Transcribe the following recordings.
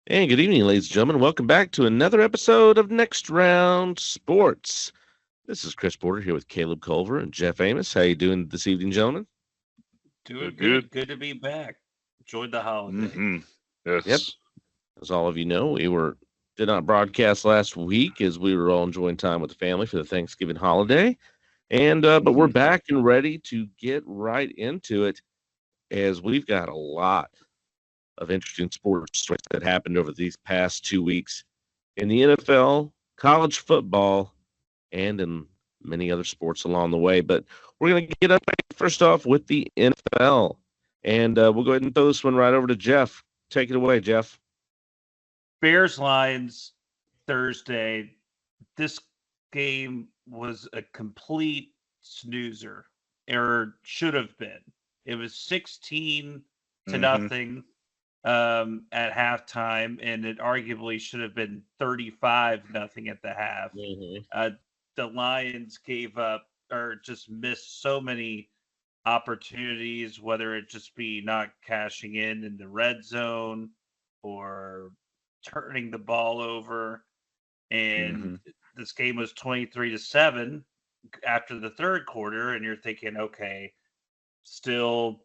And good evening, ladies and gentlemen. Welcome back to another episode of Next Round Sports. This is Chris Porter here with Caleb Culver and Jeff Amos. How you doing this evening, gentlemen? Doing Good, good. good. Good to be back. Enjoyed the holiday. Mm-hmm. Yep. Yes. As all of you know, we did not broadcast last week as we were all enjoying time with the family for the Thanksgiving holiday. And but we're Mm-hmm. back and ready to get right into it as we've got a lot of interesting sports stories that happened over these past 2 weeks in the NFL, college football, and in many other sports along the way. But we're going to get up first off with the NFL. And we'll go ahead and throw this one right over to Jeff. Take it away, Jeff. Bears Lions Thursday. This game was a complete snoozer, or should have been. It was 16 to Mm-hmm. nothing at halftime, and it arguably should have been 35 nothing at the half. Uh, the Lions gave up or just missed so many opportunities, whether it just be not cashing in the red zone or turning the ball over. And Mm-hmm. this game was 23-7 after the third quarter, and you're thinking, okay, still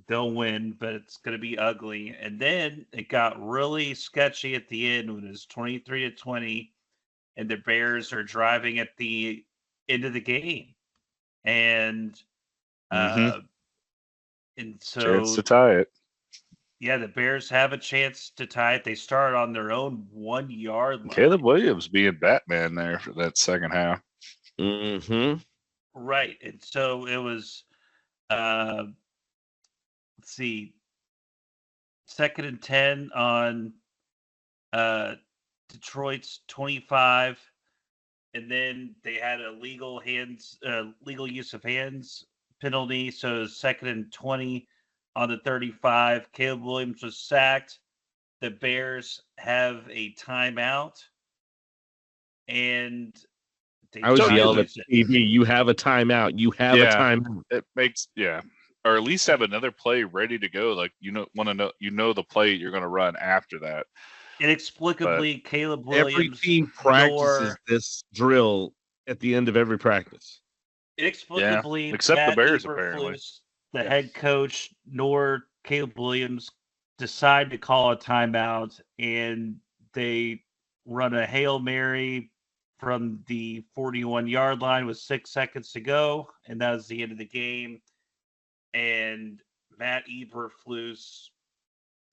they'll win, but it's going to be ugly. And then it got really sketchy at the end when it was 23-20, and the Bears are driving at the end of the game, and Mm-hmm. uh, and Chance so to tie it. yeah, the Bears have a chance to tie it. They started on their own 1 yard Caleb line. Williams being Batman there for that second half. Mm-hmm. Right. And so it was uh let's see, 2nd and 10 on uh Detroit's 25, and then they had a legal use of hands penalty, so it was 2nd and 20 on the 35. Caleb Williams was sacked. The Bears have a timeout, and they I was try So to yelled at use it. the TV, you have a timeout. You have a yeah, timeout. it makes or at least have another play ready to go. Like want to know the play you're going to run after that. But Inexplicably, Caleb Every Williams team practices nor this drill at the end of every practice. yeah, inexplicably except the Matt Bears apparently. Eberflus, the head coach, nor Caleb Williams decide to call a timeout, and they run a Hail Mary from the 41-yard line with 6 seconds to go, and that was the end of the game. And Matt Eberflus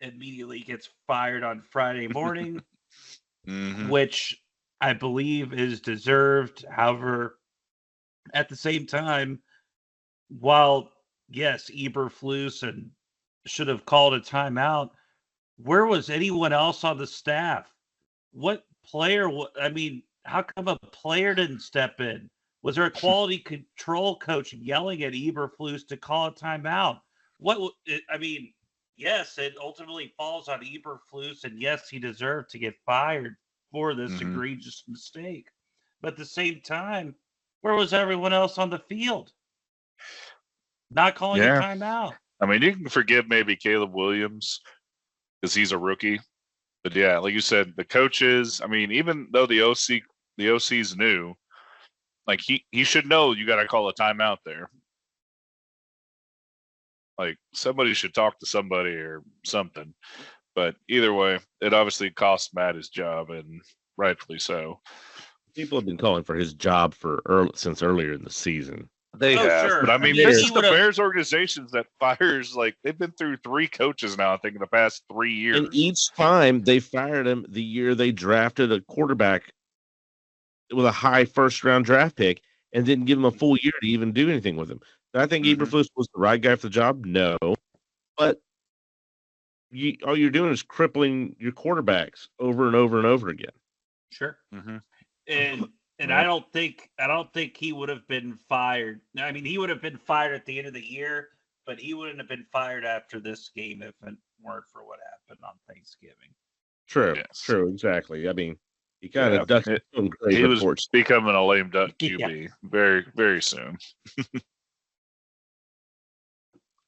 immediately gets fired on Friday morning, Mm-hmm. which I believe is deserved. However, at the same time, while yes, Eberflus and should have called a timeout, where was anyone else on the staff? What player? I mean, how come a player didn't step in? Was there a quality control coach yelling at Eberflus to call a timeout? I mean, yes, it ultimately falls on Eberflus, and yes, he deserved to get fired for this Mm-hmm. egregious mistake. But at the same time, where was everyone else on the field? Not calling a Yeah, timeout. I mean you can forgive maybe Caleb Williams because he's a rookie. But yeah, like you said, the coaches. I mean, even though the OC's new, like he should know you got to call a timeout there. Like somebody should talk to somebody or something. But either way, it obviously cost Matt his job, and rightfully so. People have been calling for his job since earlier in the season. They Oh, have, but sure. I I mean, mean, this he is the would have. Bears organizations that fires like they've been through 3 coaches now. I think in the past 3 years. And each time they fired him the year they drafted a quarterback with a high first round draft pick and didn't give him a full year to even do anything with him. Do I think Mhm. Eberflus was the right guy for the job? No. But all you're doing is crippling your quarterbacks over and over and over again. Sure. Mhm. And Yeah. I don't think he would have been fired. I mean, he would have been fired at the end of the year, but he wouldn't have been fired after this game if it weren't for what happened on Thanksgiving. True, Yes. true, exactly. I mean, he kind Yeah. of ducked his own grave, He was unfortunately. becoming a lame duck Yeah. QB very, very soon.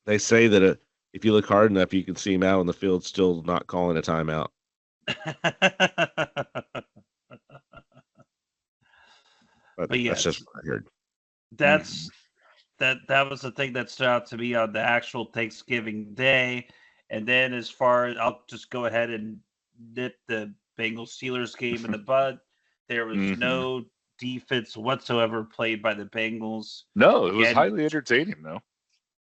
They say that if you look hard enough, you can see him out on the field still not calling a timeout. But But that's yes, just what I heard. that's that was the thing that stood out to me on the actual Thanksgiving Day. And then as far as I'll just go ahead and nip the Bengals Steelers game in the bud. There was no defense whatsoever played by the Bengals. No, it was Again, highly entertaining though.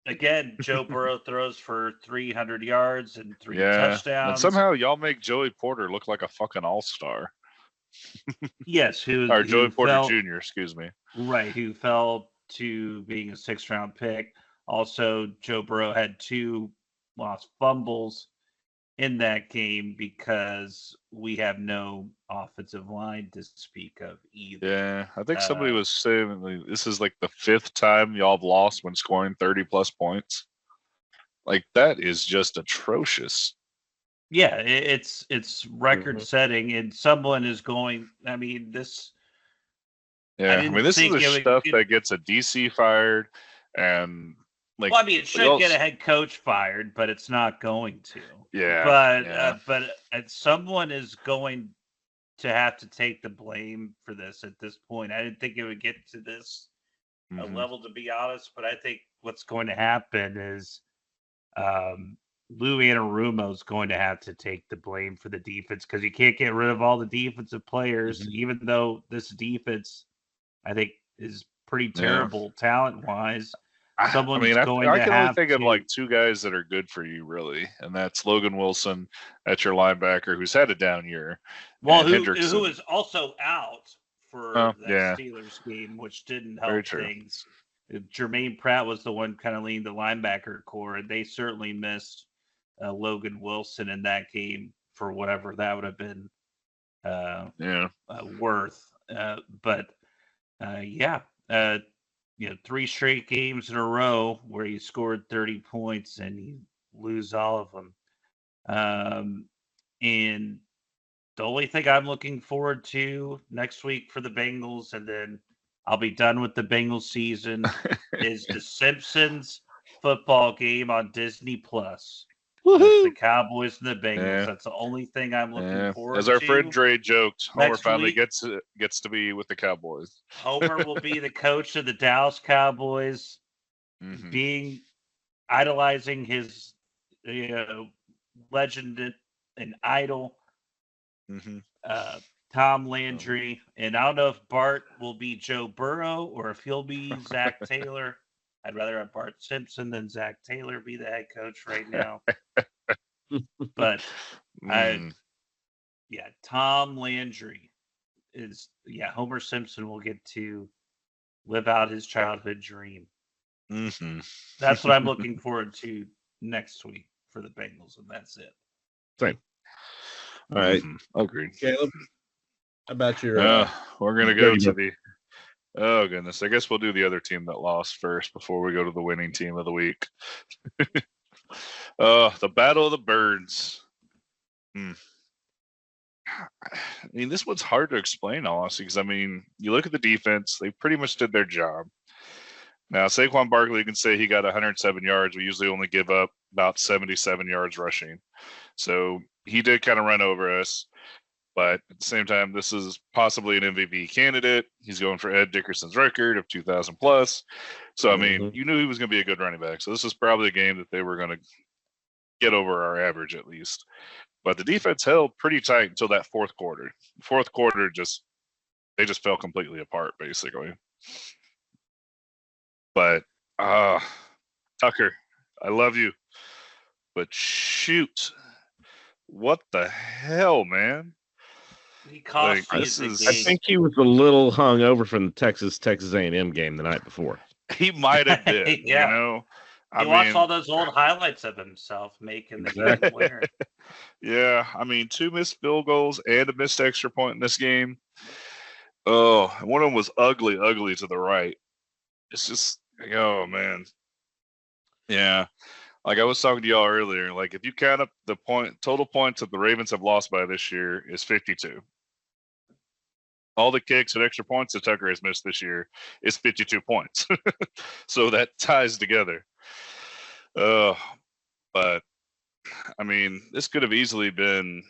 Again, Joe Burrow throws for 300 yards and 3 Yeah, and touchdowns. somehow y'all make Joey Porter look like a fucking all-star. Yes, Or Joey Porter fell, Jr., excuse me. right, who fell to being a 6th-round pick. Also, Joe Burrow had 2 lost fumbles in that game because we have no offensive line to speak of either. Yeah, I think somebody was saying like, this is like the 5th time y'all have lost when scoring 30-plus points. Like, that is just atrocious. Yeah, it's record-setting, and someone is going. I mean, this. Yeah, I mean, this is the stuff that gets a DC fired, and like. Well, I mean, it should get a head coach fired, but it's not going to. Yeah, but someone is going to have to take the blame for this at this point. I didn't think it would get to this level, to be honest, but I think what's going to happen is Lou Anarumo is going to have to take the blame for the defense because you can't get rid of all the defensive players, even though this defense, I think, is pretty terrible talent-wise. I can only think of like 2 guys that are good for you, really, and that's Logan Wilson at your linebacker, who's had a down year. Well, who is also out for the Steelers game, which didn't help things. Jermaine Pratt was the one kind of leading the linebacker core, and they certainly missed Logan Wilson in that game for whatever that would have been worth. But 3 straight games in a row where you scored 30 points and you lose all of them. And the only thing I'm looking forward to next week for the Bengals, and then I'll be done with the Bengals season, is the Simpsons football game on Disney Plus. The Cowboys and the Bengals. That's the only thing I'm looking forward to. As our friend Dre joked, Homer finally gets to be with the Cowboys. Homer will be the coach of the Dallas Cowboys, idolizing his legend and idol, Tom Landry. And I don't know if Bart will be Joe Burrow or if he'll be Zach Taylor. I'd rather have Bart Simpson than Zach Taylor be the head coach right now. But Tom Landry is, Homer Simpson will get to live out his childhood dream. That's what I'm looking forward to next week for the Bengals, and that's it. Same. All right. Agreed. Caleb, how about your... we're going to go to the... Oh, goodness. I guess we'll do the other team that lost first before we go to the winning team of the week. The Battle of the Birds. I mean, this one's hard to explain, honestly, because, I mean, you look at the defense, they pretty much did their job. Now, Saquon Barkley, you can say he got 107 yards. We usually only give up about 77 yards rushing. So he did kind of run over us. But at the same time, this is possibly an MVP candidate. He's going for Ed Dickerson's record of 2,000 plus. So, I mean, you knew he was going to be a good running back. So this is probably a game that they were going to get over our average at least. But the defense held pretty tight until that fourth quarter. Fourth quarter, they just fell completely apart, basically. But, Tucker, I love you. But shoot, what the hell, man? I think he was a little hung over from the Texas A&M game the night before. He might have been, you know. He watched all those old highlights of himself making the game winner. Yeah, I mean, 2 missed field goals and a missed extra point in this game. Oh, one of them was ugly to the right. It's just, oh, man. Yeah. Like I was talking to y'all earlier, like if you count up the total points that the Ravens have lost by this year is 52. All the kicks and extra points that Tucker has missed this year is 52 points. So that ties together. But I mean, this could have easily been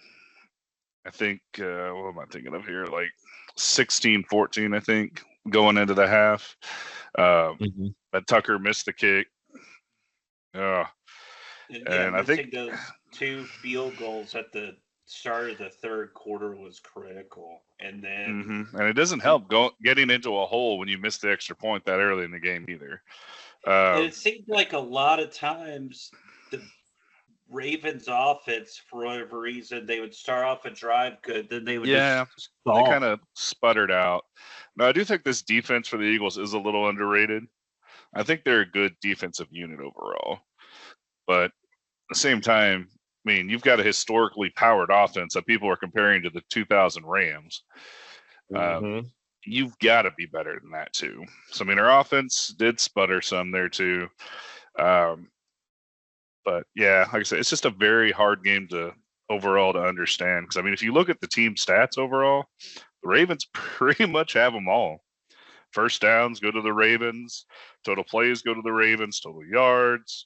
I think, what am I thinking of here? Like 16-14, I think, going into the half. But Tucker missed the kick. Yeah, And I think missing those 2 field goals at the start of the third quarter was critical. And then and it doesn't help getting into a hole when you miss the extra point that early in the game either. and it seemed like a lot of times the Ravens offense, for whatever reason, they would start off a drive good, then they would just they stall. kind of sputtered out. No, I do think this defense for the Eagles is a little underrated. I think they're a good defensive unit overall. But at the same time, I mean, you've got a historically powered offense that people are comparing to the 2000 Rams. You've got to be better than that too. So, I mean, our offense did sputter some there too. But yeah, like I said, it's just a very hard game to overall to understand. Because I mean, if you look at the team stats overall, the Ravens pretty much have them all. First downs go to the Ravens, total plays go to the Ravens, total yards.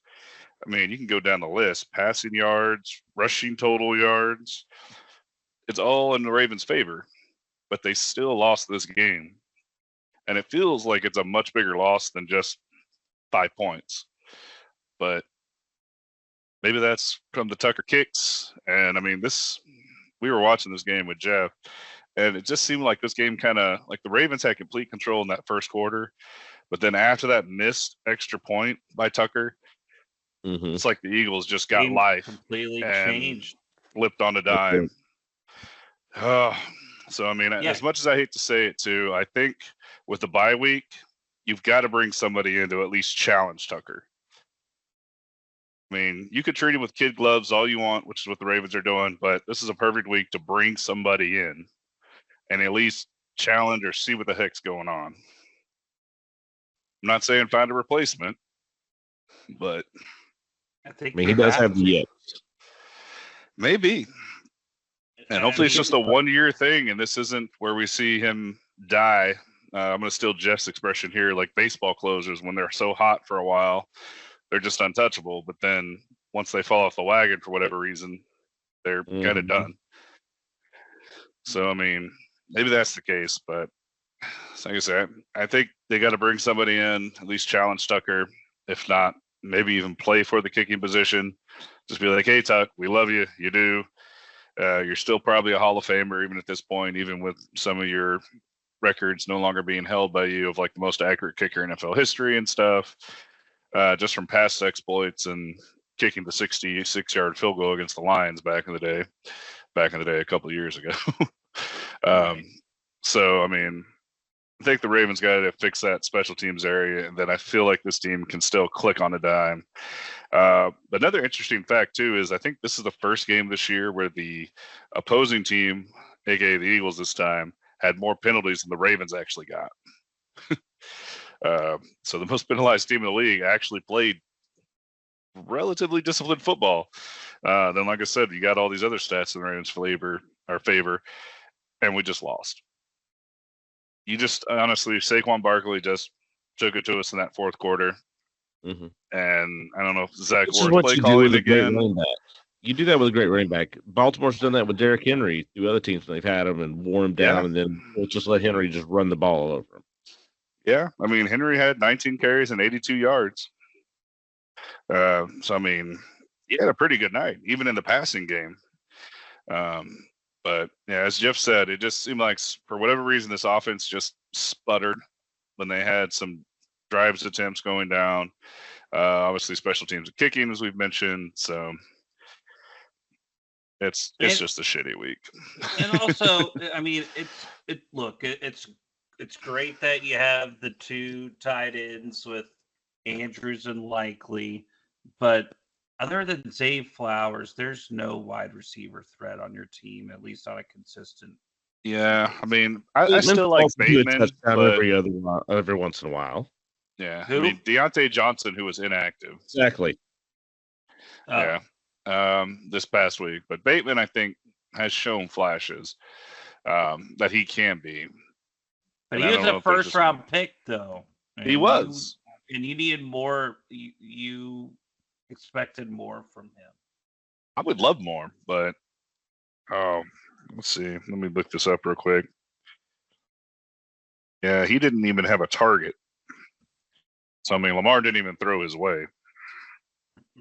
I mean, you can go down the list: passing yards, rushing total yards. It's all in the Ravens' favor, but they still lost this game, and it feels like it's a much bigger loss than just 5 points. But maybe that's from the Tucker kicks. And I mean, we were watching this game with Jeff, and it just seemed like this game kind of like the Ravens had complete control in that first quarter. But then after that missed extra point by Tucker, it's like the Eagles just got life. Completely changed. Flipped on a dime. So, I mean, as much as I hate to say it too, I think with the bye week, you've got to bring somebody in to at least challenge Tucker. I mean, you could treat him with kid gloves all you want, which is what the Ravens are doing, but this is a perfect week to bring somebody in and at least challenge or see what the heck's going on. I'm not saying find a replacement, but I mean, he does have the yips. Maybe. And hopefully it's just a 1-year thing, and this isn't where we see him die. I'm going to steal Jeff's expression here, like baseball closers, when they're so hot for a while, they're just untouchable. But then once they fall off the wagon for whatever reason, they're kind of done. So, I mean, maybe that's the case. But like I said, I think they got to bring somebody in, at least challenge Tucker. If not, maybe even play for the kicking position. Just be like, hey, Tuck, we love you. You do. You're still probably a Hall of Famer even at this point, even with some of your records no longer being held by you of like the most accurate kicker in NFL history and stuff, just from past exploits and kicking the 66-yard field goal against the Lions back in the day a couple of years ago. So, I mean, I think the Ravens got to fix that special teams area, and then I feel like this team can still click on a dime. Another interesting fact, too, is I think this is the first game this year where the opposing team, aka the Eagles this time, had more penalties than the Ravens actually got. So the most penalized team in the league actually played relatively disciplined football. Then, like I said, you got all these other stats in the Ravens' favor, and we just lost. You just, honestly, Saquon Barkley just took it to us in that fourth quarter. And I don't know if Zach Ward play calling again. You do that with a great running back. Baltimore's done that with Derrick Henry through other teams when they've had him and wore him down, and then we'll just let Henry just run the ball all over him. Yeah, I mean, Henry had 19 carries and 82 yards. So, I mean, he had a pretty good night, even in the passing game. But, yeah, as Jeff said, it just seemed like for whatever reason this offense just sputtered when they had some drives attempts going down. Obviously, special teams and kicking, as we've mentioned. So it's just a shitty week. And also, I mean, it's great that you have the 2 tight ends with Andrews and Likely, but other than Zay Flowers, there's no wide receiver threat on your team, at least on a consistent. Yeah, I mean, I still like Bateman every once in a while. Yeah, I mean, Deontay Johnson, who was inactive. Exactly. Yeah, this past week. But Bateman, I think, has shown flashes that he can be. But he was a first-round pick, though. He was. And you needed more. You expected more from him. I would love more, but Let's see. Let me look this up real quick. Yeah, he didn't even have a target. So, I mean, Lamar didn't even throw his way.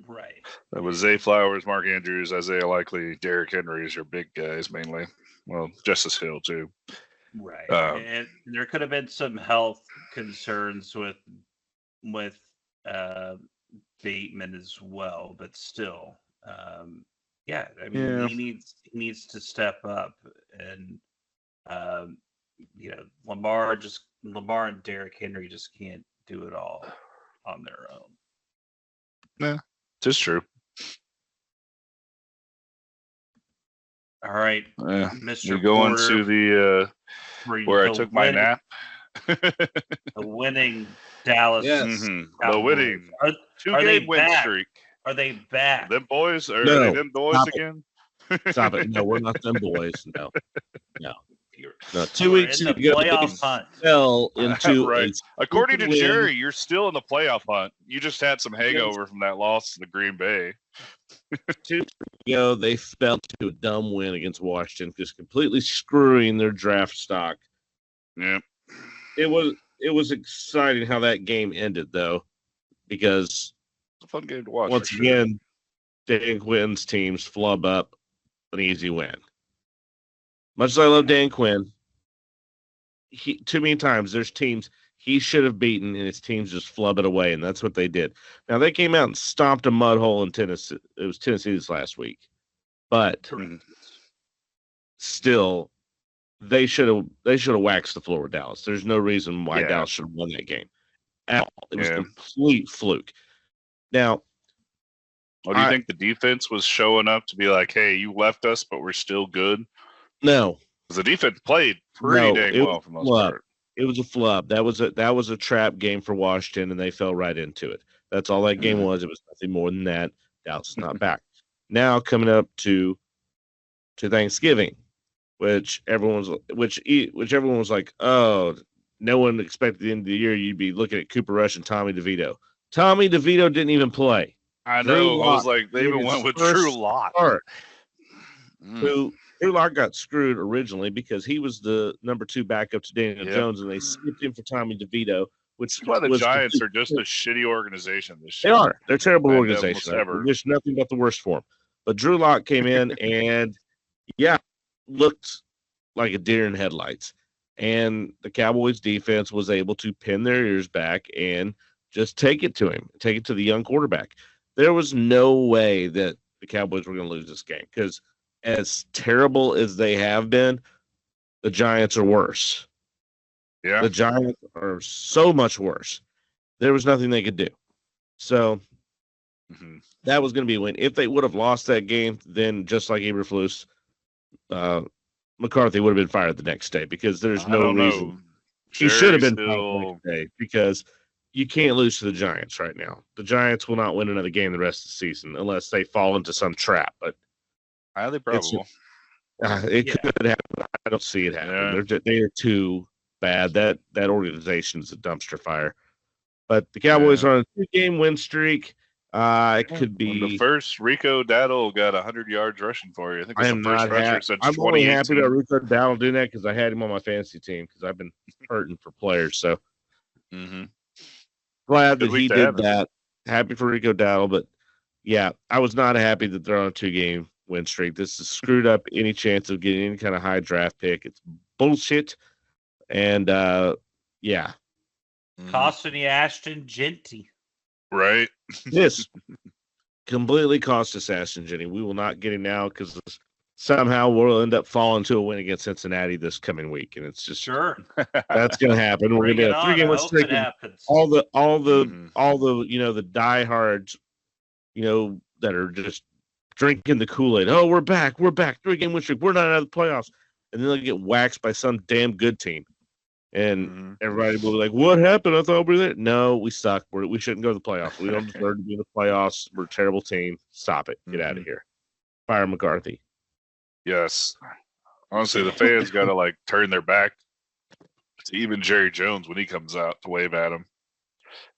Right. That was Zay Flowers, Mark Andrews, Isaiah Likely, Derrick Henry is your big guys mainly. Well, Justice Hill, too. Right. And there could have been some health concerns with Bateman as well, but still, yeah. I mean, he needs to step up, and Lamar and Derrick Henry just can't do it all on their own. Yeah, it's true. All right, Mr. You're going Porter, to the where I took my nap. The winning Dallas. Yes. The winning 2-game win streak. Are they back? Them boys? Are No. they them boys Stop again? Stop it. No, we're not them boys. No. 2 We're weeks in ago, the they playoff hunt. fell into Right. According to win. Jerry, you're still in the playoff hunt. You just had some hangover from that loss to the Green Bay. 2 weeks ago, they fell to a dumb win against Washington, just completely screwing their draft stock. Yeah. It was exciting how that game ended, though, because It's a fun game to watch. once again, Dan Quinn's teams flub up an easy win. Much as I love Dan Quinn, too many times there's teams he should have beaten, and his teams just flub it away, and that's what they did. Now, they came out and stomped a mud hole in Tennessee. It was Tennessee this last week. But still, they should have waxed the floor with Dallas. There's no reason why Dallas should have won that game at all. It was a complete fluke. Now, do you think the defense was showing up to be like, hey, you left us, but we're still good? No. Because the defense played pretty dang well for the most part. It was a flub. That was a trap game for Washington, and they fell right into it. That's all that game was. It was nothing more than that. Dallas is not back. Now coming up to Thanksgiving, which everyone was like, oh, no one expected at the end of the year you'd be looking at Cooper Rush and Tommy DeVito. Tommy DeVito didn't even play. I know. I was like, they even went with Drew Lock. Drew Lock got screwed originally because he was the number 2 backup to Daniel Jones, and they skipped him for Tommy DeVito, which is why the Giants are just a shitty organization this year. They are. They're a terrible organization. I wish nothing but the worst for them. But Drew Lock came in and, looked like a deer in headlights. And the Cowboys defense was able to pin their ears back and just take it to him, take it to the young quarterback. There was no way that the Cowboys were going to lose this game because as terrible as they have been, the Giants are worse. Yeah. The Giants are so much worse. There was nothing they could do. So that was going to be a win. If they would have lost that game, then just like Eberflus, McCarthy would have been fired the next day because there's no reason. He should have been fired the next day because you can't lose to the Giants right now. The Giants will not win another game the rest of the season unless they fall into some trap. But highly probable. It could happen. I don't see it happen. Yeah. They're too bad. That organization is a dumpster fire. But the Cowboys are on a 2-game win streak. It could be the first. Rico Dowdle got 100 yards rushing for you. I think I am not happy. I'm only happy that Rico Dowdle doing that because I had him on my fantasy team because I've been hurting for players. So glad that he did that. Happy for Rico Dowdle, but I was not happy that they're on a 2-game win streak. This has screwed up any chance of getting any kind of high draft pick. It's bullshit. And costing you Ashton Jeanty. Right. This completely cost us Ashton Jeanty. We will not get him now because somehow we'll end up falling to a win against Cincinnati this coming week, and it's just that's going to happen. We're going to get a 3-game win streak. All the the diehards, that are just drinking the Kool-Aid. Oh, we're back. 3-game win streak. We're not out of the playoffs, and then they'll get waxed by some damn good team. And everybody will be like, what happened? I thought we were there. No, we suck. We shouldn't go to the playoffs. We don't deserve to be in the playoffs. We're a terrible team. Stop it. Get out of here. Fire McCarthy. Yes. Honestly, the fans got to turn their back to even Jerry Jones when he comes out to wave at him.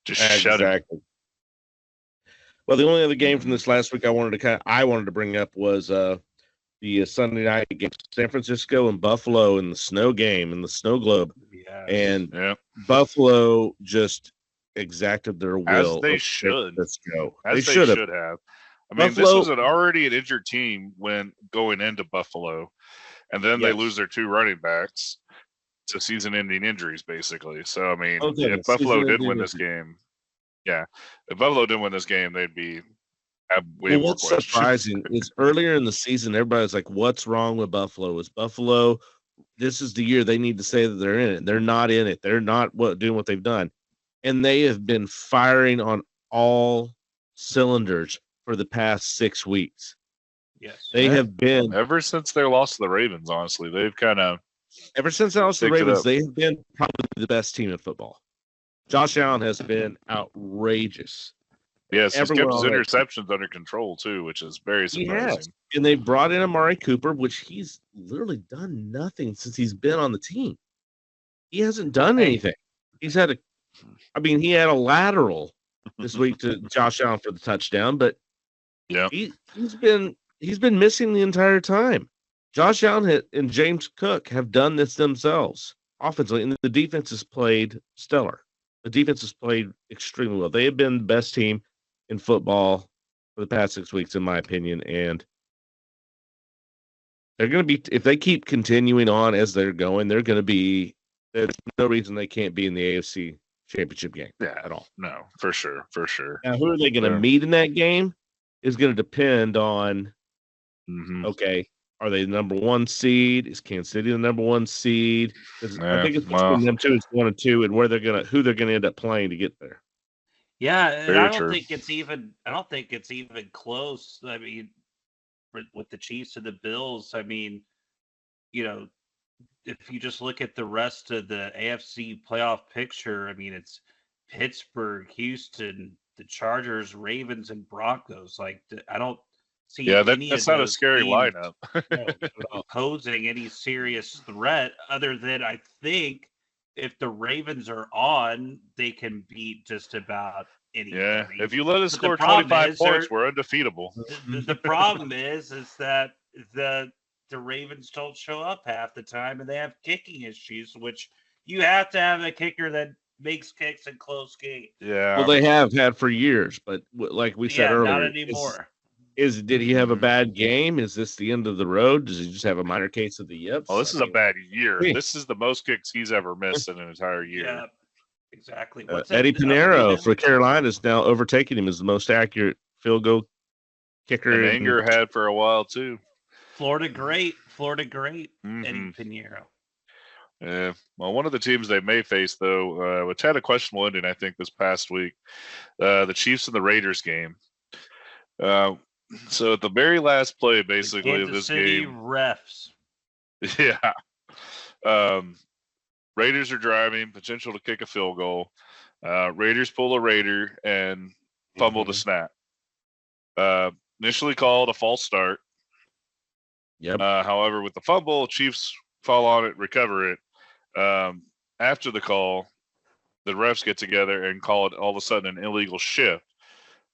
Just shut him. Well, the only other game from this last week I wanted to bring up was the the Sunday night game, San Francisco and Buffalo in the snow game in the snow globe, Yeah. and Yeah, Buffalo just exacted their will. as they of San should, Francisco. as they should should have. I mean, this Buffalo- was already an injured team when going into Buffalo, and then they Yes. lose their 2 running backs to season-ending injuries, basically. So, I mean, Oh, goodness, if Buffalo did season-ending win this injuries. game, if Buffalo didn't win this game, they'd have way more what's questions. surprising is earlier in the season, everybody's like, "What's wrong with Buffalo? Is Buffalo? This is the year they need to say that they're in it. They're not in it. They're not doing what they've done, and they have been firing on all cylinders for the past 6 weeks. Yes. They Yeah. have been Ever since their loss to the Ravens, honestly, they've kind of ever since I was the Picked it Ravens. up. They have been probably the best team in football. Josh Allen has been outrageous. he's kept Everyone his already- interceptions under control too, which is very He surprising. has. And they brought in Amari Cooper, which he's literally done nothing since he's been on the team. He hasn't done anything. He had a lateral this week to Josh Allen for the touchdown, but Yeah. he's been missing the entire time. Josh Allen and James Cook have done this themselves offensively, and the defense has played stellar. The defense has played extremely well. They have been the best team in football for the past 6 weeks, in my opinion, and they're going to be, if they keep continuing on as they're going, they're going to be, there's no reason they can't be in the AFC Championship game Yeah, at all. no, for sure. Now, who are they going to They're- meet in that game is going to depend on, Mhm. okay, are they the number 1 seed? Is Kansas City the number 1 seed? 'Cause I Yeah, think it's well- between them two. It's 1 and 2, and who they're going to end up playing to get there. Yeah, and Very I don't true. think it's even close. I mean, with the Chiefs and the Bills, I mean, if you just look at the rest of the AFC playoff picture, I mean, it's Pittsburgh, Houston, the Chargers, Ravens, and Broncos. Like, I don't see Yeah, any that's of not a those scary teams, lineup. posing any serious threat other than I think if the Ravens are on, they can beat just about anybody. Yeah, if you let us But the score problem 25 is points, they're- we're undefeatable. The problem is that the Ravens don't show up half the time, and they have kicking issues, which you have to have a kicker that makes kicks in close games. Yeah, Well, they have had for years, but like we said Yeah, earlier, not anymore. did he have a Mhm. bad game? Is this the end of the road? Does he just have a minor case of the yips? well, this is I a mean, bad year. Yeah. This is the most kicks he's ever missed in an entire year. Yeah, exactly. Eddie Pinero for Carolina is now overtaking him as the most accurate field goal kicker. And in- Anger had for a while too. Florida great, Eddie Mhm. Pinero. Yeah. Well, one of the teams they may face, though, which had a questionable ending, I think, this past week, the Chiefs and the Raiders game. So at the very last play, basically, of Kansas this City game, refs. yeah, Raiders are driving, potential to kick a field goal. Raiders pull a Raider and fumble the snap. Initially called a false start. Yep. However, with the fumble, Chiefs fall on it, recover it. After the call, the refs get together and call it all of a sudden an illegal shift.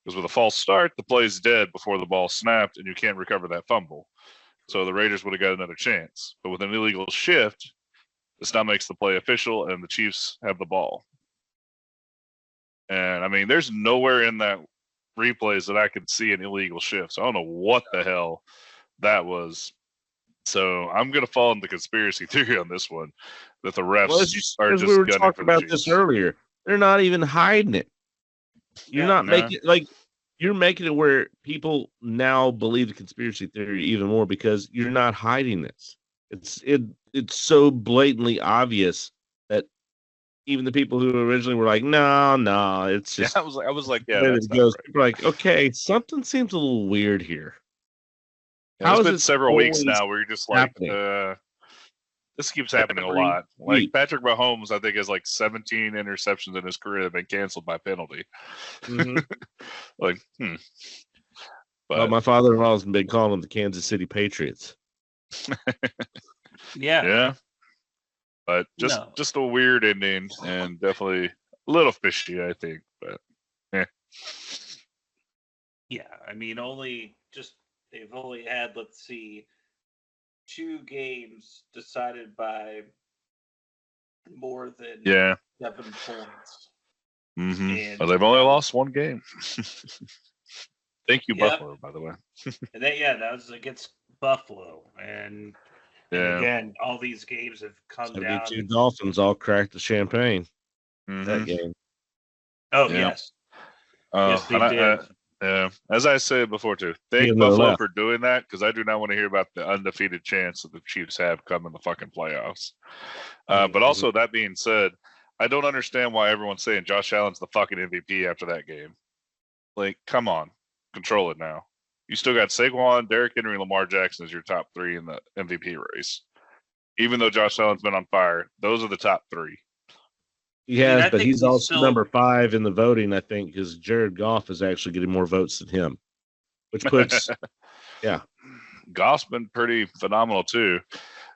Because with a false start, the play's dead before the ball snapped, and you can't recover that fumble. So the Raiders would have got another chance. But with an illegal shift, this now makes the play official, and the Chiefs have the ball. And I mean, there's nowhere in that replays that I could see an illegal shift. So I don't know what the hell that was. So I'm going to fall into conspiracy theory on this one, that the refs Well, are as just we were gunning talking for the about this Chiefs. earlier, they're not even hiding it. You're Yeah. not No. making you're making it where people now believe the conspiracy theory even more because you're not hiding this. It's so blatantly obvious that even the people who originally were like, no, it's Yeah, just I was like, yeah, the way that's that it not goes. right. People are like, okay, something seems a little weird here. Yeah, How it's is been it several weeks always now where you're just like, happening? this keeps happening a Every lot. Like week. Patrick Mahomes, I think, has like 17 interceptions in his career that have been canceled by penalty. Mhm. Like, Well, But my father-in-law's been calling them the Kansas City Patriots. Yeah. yeah, but No. just a weird ending and definitely a little fishy, I think. But Yeah, I mean, they've only had, let's see, 2 games decided by more than Yeah. 7 points. Mm-hmm. And But they've only that was- lost one game. Thank you, Yep. Buffalo, by the way. And that was against Buffalo. And Yeah. again, all these games have come 72 down. Dolphins all cracked the champagne that Mhm. game. Oh, Yeah. yes. Yes, they and did. yeah, as I said before, too, thank Even though Buffalo left. for doing that because I do not want to hear about the undefeated chance that the Chiefs have come in the fucking playoffs. But also, that being said, I don't understand why everyone's saying Josh Allen's the fucking MVP after that game. Like, come on, control it now. You still got Saquon, Derrick Henry, Lamar Jackson as your top 3 in the MVP race. Even though Josh Allen's been on fire, those are the top 3. He has, I but think he's we also still- number 5 in the voting, I think, because Jared Goff is actually getting more votes than him, which puts, Goff's been pretty phenomenal too.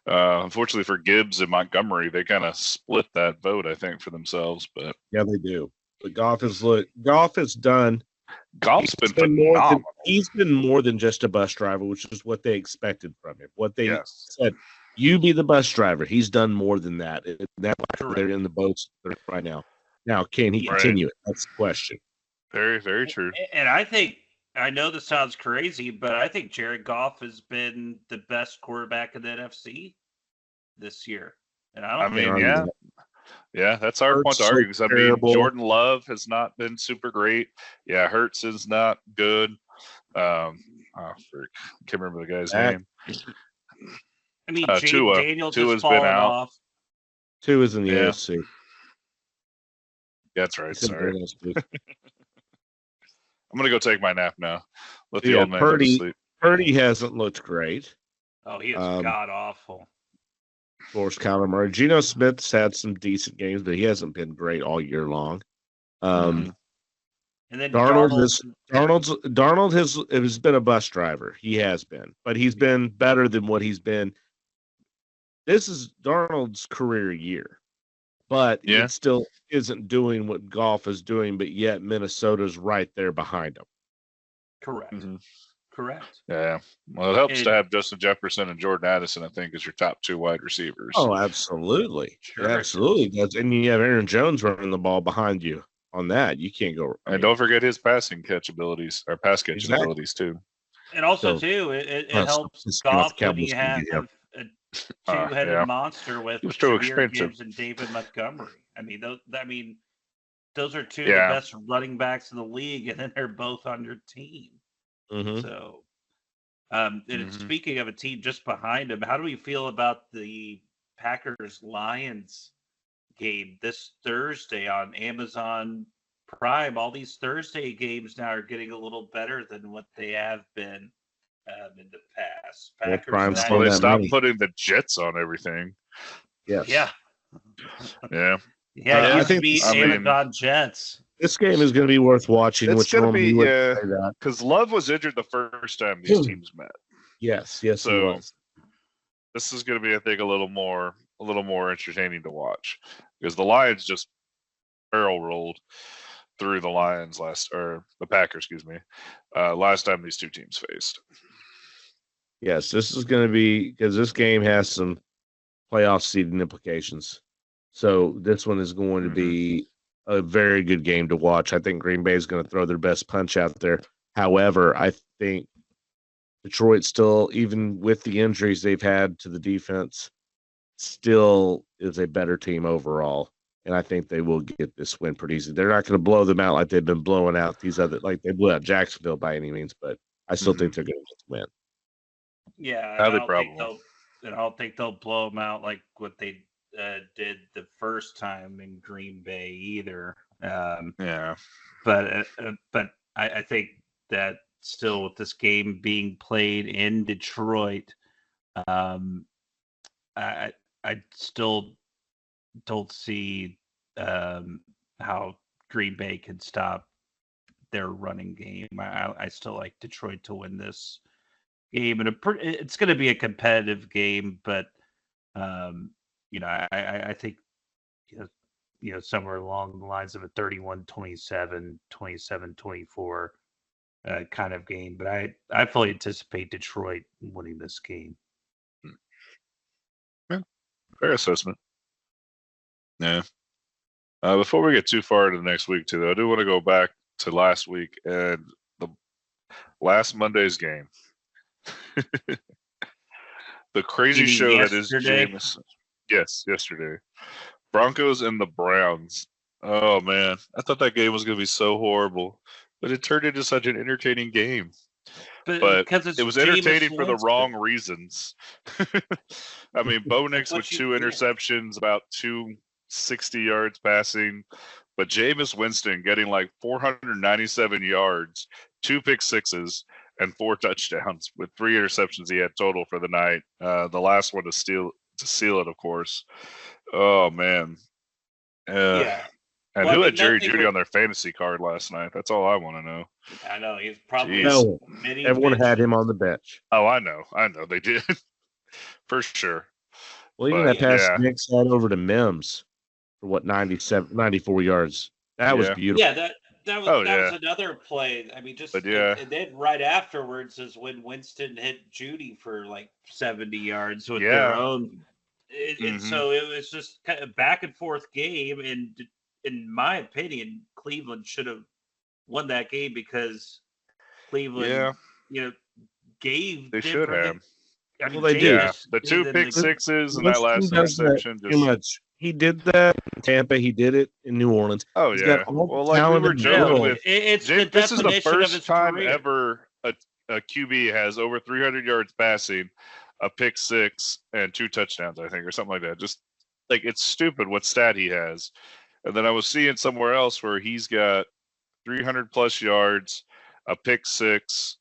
Unfortunately for Gibbs and Montgomery, they kind of split that vote, I think, for themselves. But yeah, they do. But Goff has done. Goff's been more phenomenal. he's been more than just a bus driver, which is what they expected from him. What they Yes. said, you be the bus driver. He's done more than that. And that's why Correct. they're in the boats right now. Now, can he Right. continue it? That's the question. Very, very true. And I know this sounds crazy, but I think Jared Goff has been the best quarterback in the NFC this year. And I don't think Yeah, that's our point to Hurts argue. looked Because I mean, terrible. Jordan Love has not been super great. Yeah, Hurts is not good. Frick, can't remember the guy's Dak. name. I mean, Tua. Daniels Tua's has been fallen out. off. 2 is in the Yeah. AFC. That's right. He's in the Sorry, AFC. I'm gonna go take my nap now. Let the Yeah, old man go to Purdy- sleep. Purdy hasn't looked great. Oh, he is Um, god awful. Of course, Kyler Murray. Geno Smith's had some decent games, but he hasn't been great all year long. Mhm. And then Darnold Darnold, has been a bus driver. He has been, but he's been better than what he's been. This is Darnold's career year, but Yeah. it still isn't doing what Goff is doing. But yet Minnesota's right there behind him. correct. Mhm. Correct. Yeah. Well, it helps to And- have Justin Jefferson and Jordan Addison, I think, as your top 2 wide receivers. Oh, absolutely, Sure. absolutely. That's and you have Aaron Jones running the ball behind you on that. You can't go. And don't forget his passing catch abilities or pass catching Exactly. abilities too. And also, So- too, it Plus, helps it's Goff not when you Cowboys can have beat him. a two-headed Yeah. monster with He was too Jahmyr expensive. Gibbs and David Montgomery. I mean, those are 2 Yeah. of the best running backs in the league, and then they're both on your team. Mhm. So, and Mhm. speaking of a team just behind him, how do we feel about the Packers-Lions game this Thursday on Amazon Prime? All these Thursday games now are getting a little better than what they have been in the past. Yeah, Prime's Lions- on Well, they that stopped money. putting the Jets on everything. Yes. Yeah. Yeah. Yeah, I it used to think- be I mean- Amazon Jets. This game is going to be worth watching. It's which gonna normally be, you wouldn't yeah. say that. Because Love was injured the first time these teams met. Yes, he So- was. This is going to be, I think, a little more entertaining to watch because the Lions just barrel rolled through the Packers, last time these 2 teams faced. Yes, this is going to be because this game has some playoff seeding implications. So this one is going to be a very good game to watch. I think Green Bay is going to throw their best punch out there. However, I think Detroit still, even with the injuries they've had to the defense, still is a better team overall. And I think they will get this win pretty easy. They're not going to blow them out like they've been blowing out these other, like they blew out Jacksonville by any means, but I still think they're going to get the win. Yeah, Highly I probable. don't think they'll blow them out like what they did the first time in Green Bay either. Yeah. But I think that still with this game being played in Detroit, I still don't see how Green Bay can stop their running game. I still like Detroit to win this game, and it's going to be a competitive game, but I think somewhere along the lines of a 31-27, 27-24 kind of game. But I fully anticipate Detroit winning this game. Fair assessment. Yeah. Before we get too far into next week, too, though, I do want to go back to last week and the last Monday's game. The crazy You mean show that is yesterday? Jameis. Yes, yesterday. Broncos and the Browns. Oh, man. I thought that game was going to be so horrible, but it turned into such an entertaining game. But because it's it was Jameis entertaining for the Winston. wrong reasons. I mean, Bo Nix with 2 interceptions, about 260 yards passing, but Jameis Winston getting like 497 yards, 2 pick sixes, and 4 touchdowns with 3 interceptions he had total for the night. The last one to seal it, of course. Oh man. Yeah. And Well, who I had mean, Jerry nothing Jeudy would- on their fantasy card last night? That's all I want to know. I know he's probably Jeez. No, many everyone had benches. him on the bench. Oh, I know they did. For sure. Well, even But, that pass yeah. Nix had over to Mims for what 94 yards. That was Yeah. beautiful. Yeah, that was Oh, that was yeah. another play. I mean, just But, yeah. and then right afterwards is when Winston hit Judy for like 70 yards with Yeah. their own. And Mhm. so it was just kind of back and forth game, and in my opinion, Cleveland should have won that game because Cleveland, Yeah. gave They should different- have. I mean, Well, they did. Yeah, the 2 and pick the- sixes and that last Winston does that interception. too Just, much. He did that in Tampa. He did it in New Orleans. oh He's yeah. got all the Well, like we talent were in the joking world. with, It's the this is the definition of his first time career. ever a QB has over 300 yards passing, a pick six, and 2 touchdowns, I think, or something like that. Just like it's stupid what stat he has. And then I was seeing somewhere else where he's got 300 plus yards, a pick six,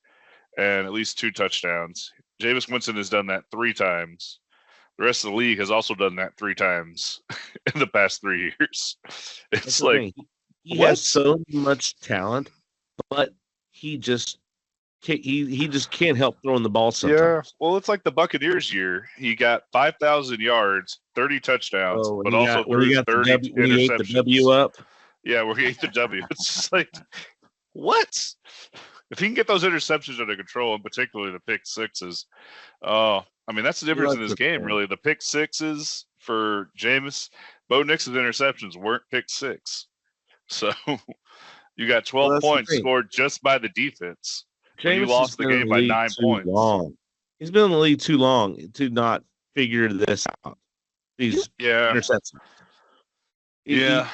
and at least 2 touchdowns. Jameis Winston has done that 3 times. The rest of the league has also done that 3 times in the past 3 years. That's It's the like, thing. He what? has so much talent, but he just he just can't help throwing the ball sometimes. yeah. Well, it's like the Buccaneers year. He got 5,000 yards, 30 touchdowns, Oh, but when he also got- when he threw got the 30 W- when he ate the W interceptions. up. Yeah, where he ate the W. It's just like, what? If he can get those interceptions under control, and particularly the pick sixes, I mean, that's the difference in like this the game, thing. really. The pick sixes for Jameis, Bo Nix's interceptions weren't pick six. So you got 12 that's the points thing. scored just by the defense. But you Jameis lost has the been in game by league 9 too points. long. He's been in the league too long to not figure this out. These Yeah. interceptions. Yeah.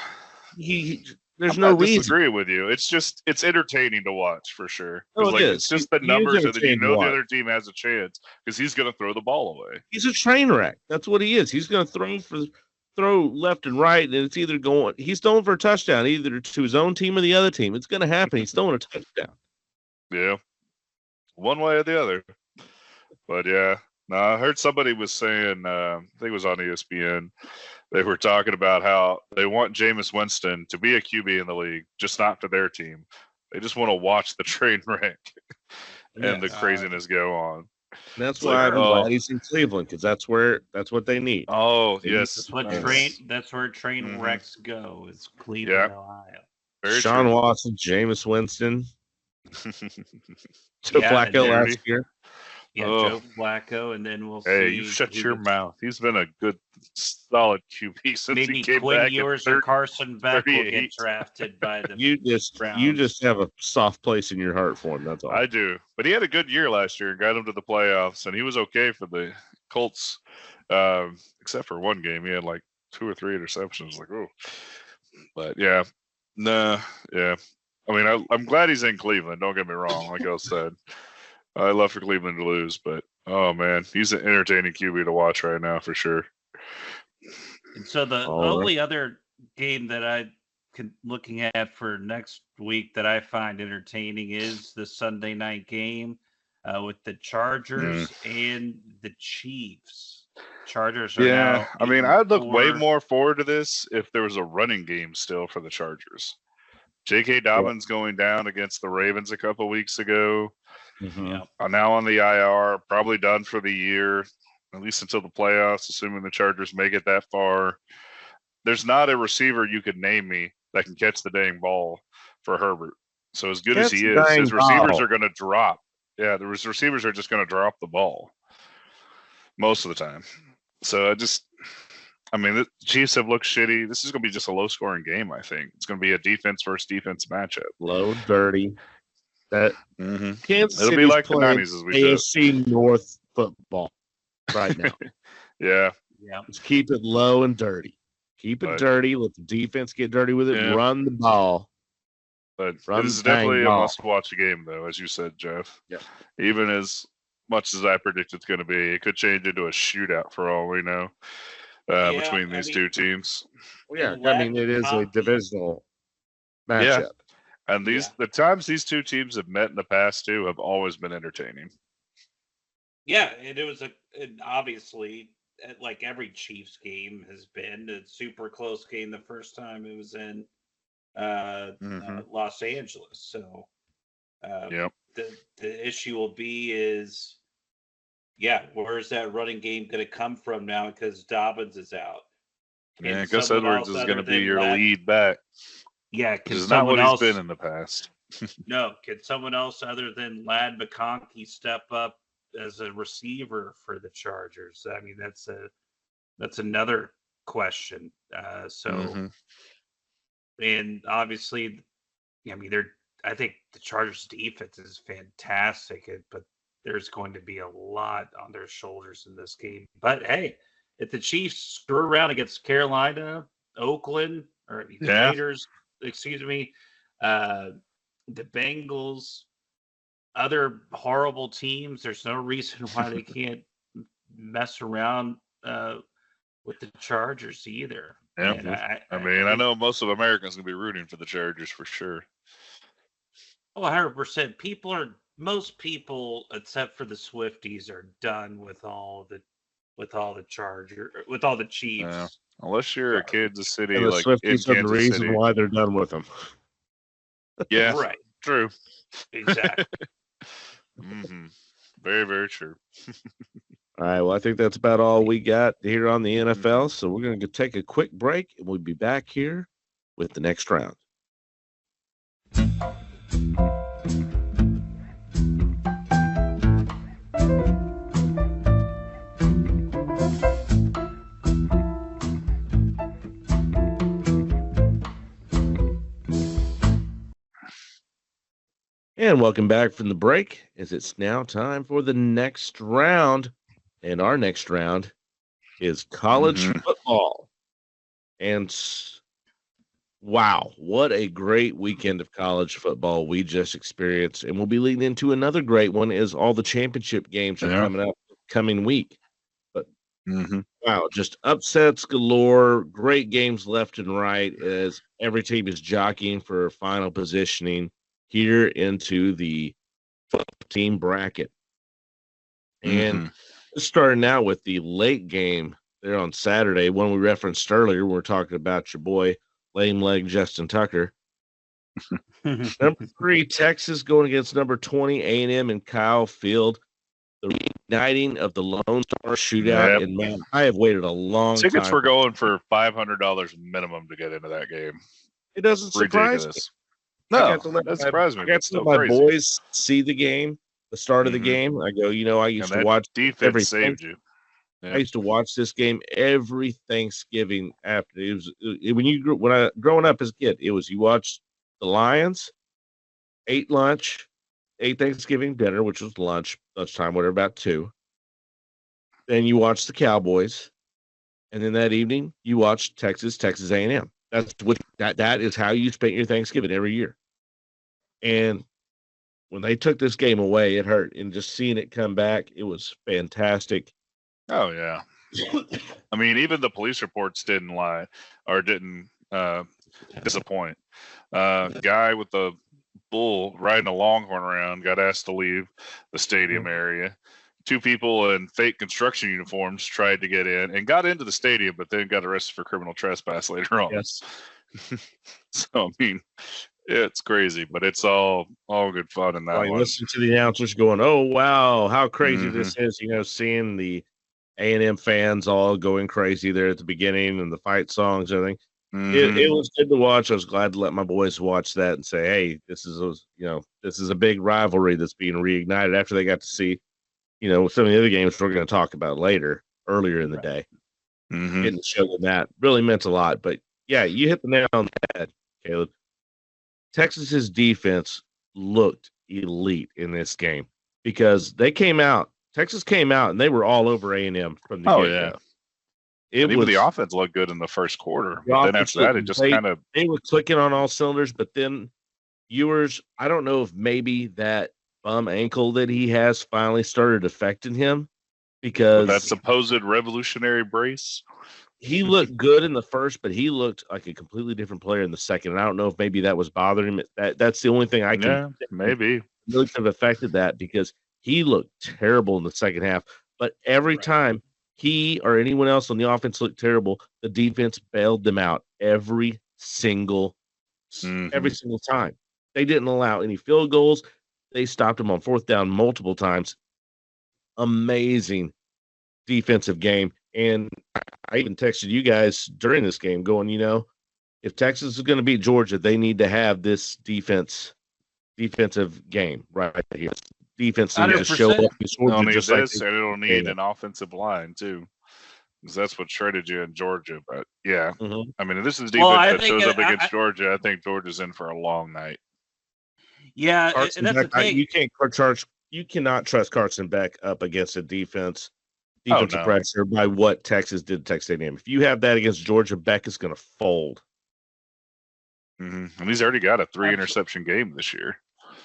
He there's I'm no not reason. disagreeing with you. It's entertaining to watch for sure. Oh, 'Cause, it like, is. it's just He the is numbers, and then you entertaining to know the watch. other team has a chance because he's going to throw the ball away. He's a train wreck. That's what he is. He's going to throw left and right, and it's either going. He's throwing for a touchdown, either to his own team or the other team. It's going to happen. He's throwing a touchdown. Yeah, one way or the other. But yeah, no, I heard somebody was saying, I think it was on ESPN. They were talking about how they want Jameis Winston to be a QB in the league, just not for their team. They just want to watch the train wreck and the craziness go on. And that's It's why like, I'm oh. glad he's in Cleveland because that's what they need. Oh They- yes, That's what Yes. that's where train Mhm. wrecks go. It's Cleveland, Ohio. very Sean true. Watson, Jameis Winston, Joe Yeah, Flacco and last year. Yeah, Oh. Joe Flacco, and then we'll see. Hey, you shut who your gets- mouth. He's been a good, solid QB since Maybe he came Quinn back. Ewers at or Carson Beck will 38. get drafted by the. You Browns. just have a soft place in your heart for him. That's all. I do, but he had a good year last year and got him to the playoffs, and he was okay for the Colts, except for one game. He had like 2 or 3 interceptions. Like, oh, but yeah, nah, yeah. I mean, I'm glad he's in Cleveland. Don't get me wrong. Like I said, I love for Cleveland to lose, but oh man, he's an entertaining QB to watch right now for sure. And so the All right. only other game that I can looking at for next week that I find entertaining is the Sunday night game with the Chargers and the Chiefs. Chargers are Yeah, now I mean, 8-4. I'd look way more forward to this if there was a running game still for the Chargers. J.K. Dobbins going down against the Ravens a couple weeks ago. Yeah. Now on the IR, probably done for the year, at least until the playoffs, assuming the Chargers make it that far. There's not a receiver you could name me that can catch the dang ball for Herbert. So as good as Catch he the is, dang his receivers ball. are going to drop. Yeah, the receivers are just going to drop the ball most of the time. So I mean, the Chiefs have looked shitty. This is going to be just a low-scoring game. I think it's going to be a defense versus defense matchup. Low, dirty. That Kansas It'll be City's like the playing 90s, as we said. AFC North football right now. Yeah. Just keep it low and dirty. Keep it dirty. Let the defense get dirty with it. Yeah. Run the ball. But Run this is the dang definitely a ball. must-watch game, though, as you said, Jeff. Yeah. Even as much as I predict it's going to be, it could change into a shootout for all we know between these two teams. Well, yeah, I mean, it is a divisional matchup. And the times these two teams have met in the past, too, have always been entertaining. Yeah, and it was obviously, like every Chiefs game has been a super close game the first time it was in Los Angeles. So the issue will be is, where's that running game going to come from now because Dobbins is out? I guess Edwards is going to be your lead back. Yeah, which is not what he's been in the past. No, can someone else other than Ladd McConkey step up as a receiver for the Chargers? I mean, that's another question. And obviously, I mean, I think the Chargers defense is fantastic, but there's going to be a lot on their shoulders in this game. But hey, if the Chiefs screw around against Carolina, Oakland, or the Raiders, excuse me, the Bengals, other horrible teams, there's no reason why they can't mess around with the Chargers either. Yeah. I know most of Americans going to be rooting for the Chargers for sure. Oh, 100%. Most people, except for the Swifties, are done with all the Chiefs. Yeah. Unless you're a Kansas City, and the like Swifties are the reason City. why they're done with them. Yeah, right. True. Exactly. Very, very true. All right. Well, I think that's about all we got here on the NFL. So we're going to take a quick break, and we'll be back here with the next round. And welcome back from the break, as it's now time for the next round. And our next round is college football. And wow, what a great weekend of college football we just experienced. And we'll be leading into another great one as all the championship games are coming up coming week. But wow, just upsets galore, great games left and right as every team is jockeying for final positioning here into the team bracket. And starting out with the late game there on Saturday, one we referenced earlier, we're talking about your boy, lame leg Justin Tucker. Number 3, Texas going against number 20, A&M and Kyle Field. The reigniting of the Lone Star Shootout. And man, I have waited a long time. Tickets were going for $500 minimum to get into that game. It doesn't surprise me. No, that surprised me. I got to let my boys see the game, the start of the game. I go, I used to watch defense saved you. Yeah. I used to watch this game every Thanksgiving after. It was when I growing up as a kid. It was you watched the Lions, ate lunch, ate Thanksgiving dinner, which was lunchtime, whatever, about 2. Then you watched the Cowboys, and then that evening you watched Texas A&M. That is how you spent your Thanksgiving every year. And when they took this game away, it hurt. And just seeing it come back, it was fantastic. Oh, yeah. I mean, even the police reports didn't lie or didn't disappoint. Guy with the bull riding a Longhorn around got asked to leave the stadium area. 2 people in fake construction uniforms tried to get in and got into the stadium, but then got arrested for criminal trespass later on. Yes. So, I mean, it's crazy, but it's all good fun in that one. Listen to the announcers going, "Oh, wow, how crazy this is." Seeing the A&M fans all going crazy there at the beginning and the fight songs and everything. It was good to watch. I was glad to let my boys watch that and say, hey, this is a big rivalry that's being reignited after they got to see, some of the other games we're going to talk about earlier in the day. Mhm. getting to show them that really meant a lot. But yeah, you hit the nail on the head, Caleb. Texas's defense looked elite in this game because they came out. Texas came out and they were all over A&M from the Oh get yeah, go. It and even was the offense looked good in the first quarter, the but then offense after that, it looked just great. kind of They were clicking on all cylinders, but then Ewers, I don't know if maybe that bum ankle that he has finally started affecting him with that because supposed revolutionary brace. he looked good in the first, but he looked like a completely different player in the second. And I don't know if maybe that was bothering him. That's the only thing I can Yeah, maybe. really could have affected that because he looked terrible in the second half. But every Right. time he or anyone else on the offense looked terrible, the defense bailed them out every single time. They didn't allow any field goals. They stopped them on fourth down multiple times. Amazing defensive game. And I even texted you guys during this game going, if Texas is going to beat Georgia, they need to have this defensive game right here. Defense needs to show 100%. up in It'll Georgia need just like this, and it'll need an offensive line too, because that's what shredded you in Georgia. But yeah, Mhm. I mean, if this is Well, defense I that think shows up I- against Georgia, I think Georgia's in for a long night. Yeah, Carson and that's the Beck, thing. you cannot trust Carson Beck up against a defensive Oh, no. pressure by what Texas did to Texas A&M. If you have that against Georgia, Beck is going to fold. And he's already got a 3 Absolutely. interception game this year.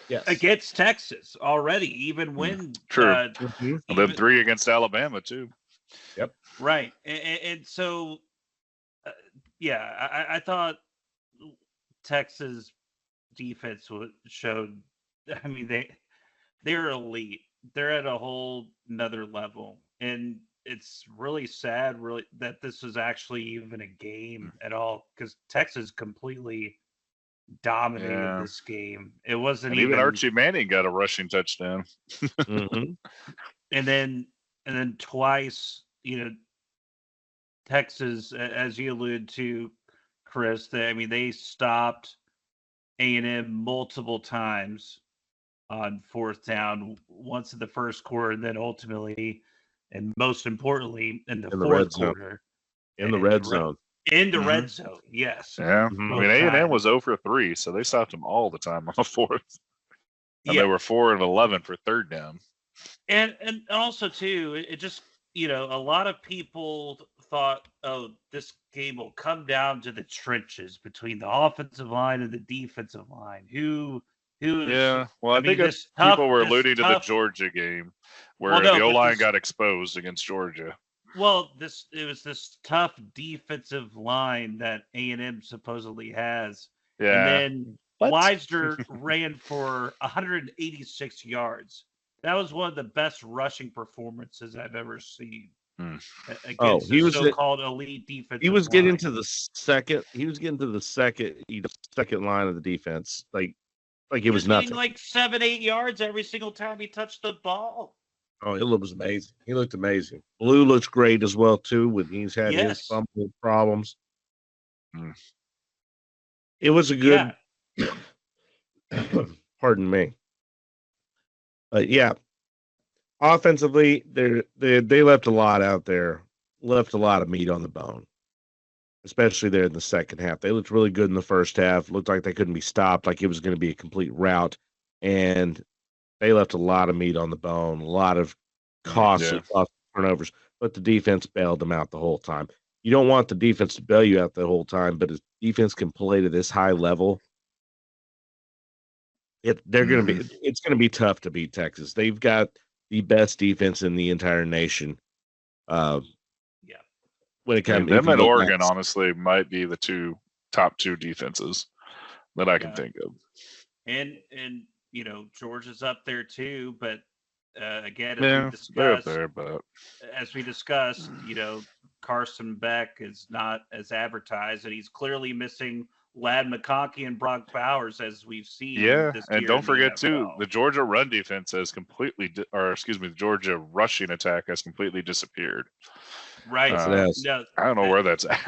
Yes. Against Texas already, even when True. Mhm. And then 3 against Alabama too. right, and so I thought Texas defense showed. I mean, they're elite. They're at a whole another level, and it's really sad, really, that this was actually even a game at all because Texas completely dominated Yeah. this game. It wasn't And even Archie Manning got a rushing touchdown. Mhm. and then twice, Texas, as you alluded to, Chris. They stopped A&M multiple times on fourth down, once in the first quarter, and then ultimately, and most importantly, in the In the fourth red zone. quarter. In the red zone. In the Mhm. red zone, yes. Yeah. Mhm. I mean, A&M was 0 for 3, so they stopped him all the time on fourth. And they were 4 of 11 for third down. And also too, it just, a lot of people thought, oh, this game will come down to the trenches between the offensive line and the defensive line. Who is, Yeah. Well, I think this people were this alluding to the tough- Georgia game where Well, no, the but O-line this- got exposed against Georgia. Well, it was this tough defensive line that A&M supposedly has. Yeah. And then What? Weisner ran for 186 yards. That was one of the best rushing performances I've ever seen against he the was so-called elite defense. He was getting to the second. He was getting to the second line of the defense. Like it was nothing. Getting like 7-8 yards every single time he touched the ball. Oh, it was amazing. He looked amazing. Blue looks great as well too. When he's had his Yes. fumble problems, Mm. it was a good. Yeah. Pardon me. But yeah, offensively, they left a lot out there. Left a lot of meat on the bone, especially there in the second half. They looked really good in the first half. Looked like they couldn't be stopped. Like it was going to be a complete rout, and they left a lot of meat on the bone. A lot of costly turnovers, but the defense bailed them out the whole time. You don't want the defense to bail you out the whole time, but if defense can play to this high level, it's going to be tough to beat Texas. They've got the best defense in the entire nation. When it comes, them and Oregon, honestly, might be the top two defenses that I can think of. And Georgia's up there too, but again, as we discussed, Carson Beck is not as advertised, and he's clearly missing Ladd McConkey and Brock Bowers, as we've seen. Yeah, this and year don't in forget the too, NFL. the Georgia run defense has the Georgia rushing attack has completely disappeared. Right. No, I don't know where that's at.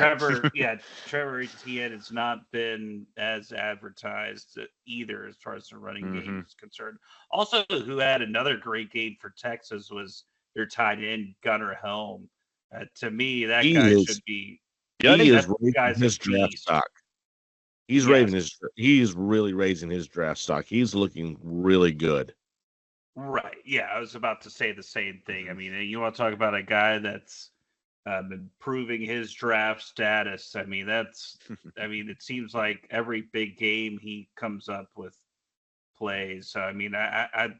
Trevor Etienne has not been as advertised either as far as the running game is concerned. Also, who had another great game for Texas was their tight end, Gunnar Helm. To me, that He guy is- should be. He is that guy's raising a his draft beast. stock. He's really raising his draft stock. He's looking really good. Right. Yeah, I was about to say the same thing. I mean, you want to talk about a guy that's improving his draft status. I mean, it seems like every big game he comes up with plays. So, I mean, I at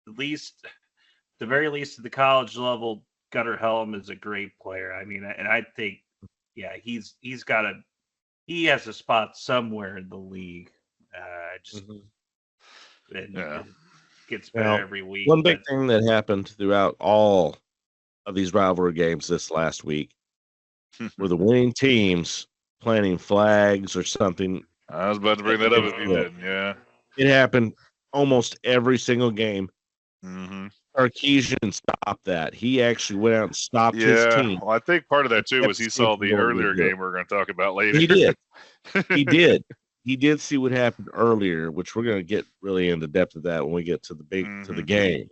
least, the very least at the college level, Gunnar Helm is a great player. I mean, and I think, yeah, he has a spot somewhere in the league. It gets better Now, every week. One big thing that happened throughout all of these rivalry games this last week were the winning teams planting flags or something. I was about to bring that up if you did. Yeah. It happened almost every single game. Mm-hmm. Sarkisian stopped that. He actually went out and stopped his team. Well, I think part of that too was he saw the earlier game we're going to talk about later. He did. He did. He did see what happened earlier, which we're going to get really into depth of that when we get to the game.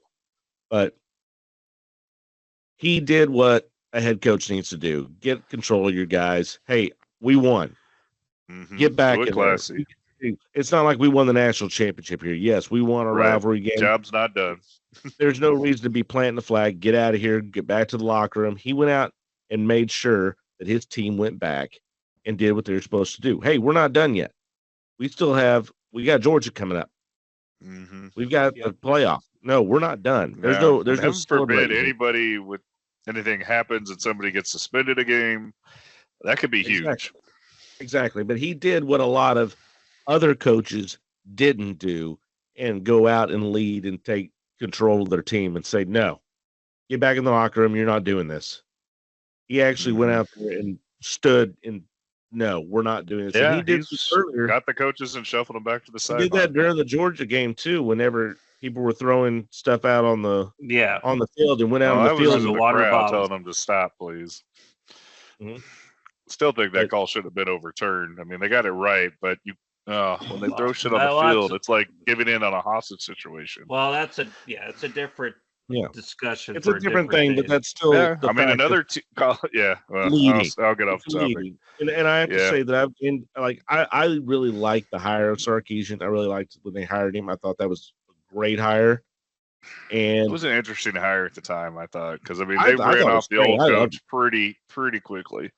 But he did what a head coach needs to do: get control of your guys. Hey, we won. Get back in classy. there. It's not like we won the national championship here. Yes, we won a rivalry game. Job's not done. There's no reason to be planting the flag. Get out of here. Get back to the locker room. He went out and made sure that his team went back and did what they were supposed to do. Hey, we're not done yet. We got Georgia coming up. We've got the playoff. No, we're not done. There's no forbid anybody with anything happens and somebody gets suspended a game. That could be huge. Exactly. But he did what a lot of other coaches didn't do, and go out and lead and take control of their team and say, no, get back in the locker room. You're not doing this. He actually went out there and stood and, no, we're not doing this. Yeah, and he did earlier. Got the coaches and shuffled them back to the side. He did that during the Georgia game too. Whenever people were throwing stuff out on the field and went out on the field and the water bottle, telling them to stop, please. Still think that call should have been overturned. I mean, they got it right, but when they throw shit on the field, it's like giving in on a hostage situation. Well, it's a different discussion. It's a different thing, but that's still. I mean, another. Well, I'll get off the topic. And I have to say that I really like the hire of Sarkisian. I really liked when they hired him. I thought that was a great hire. And it was an interesting hire at the time, I thought, because I mean they ran off the old coach pretty quickly.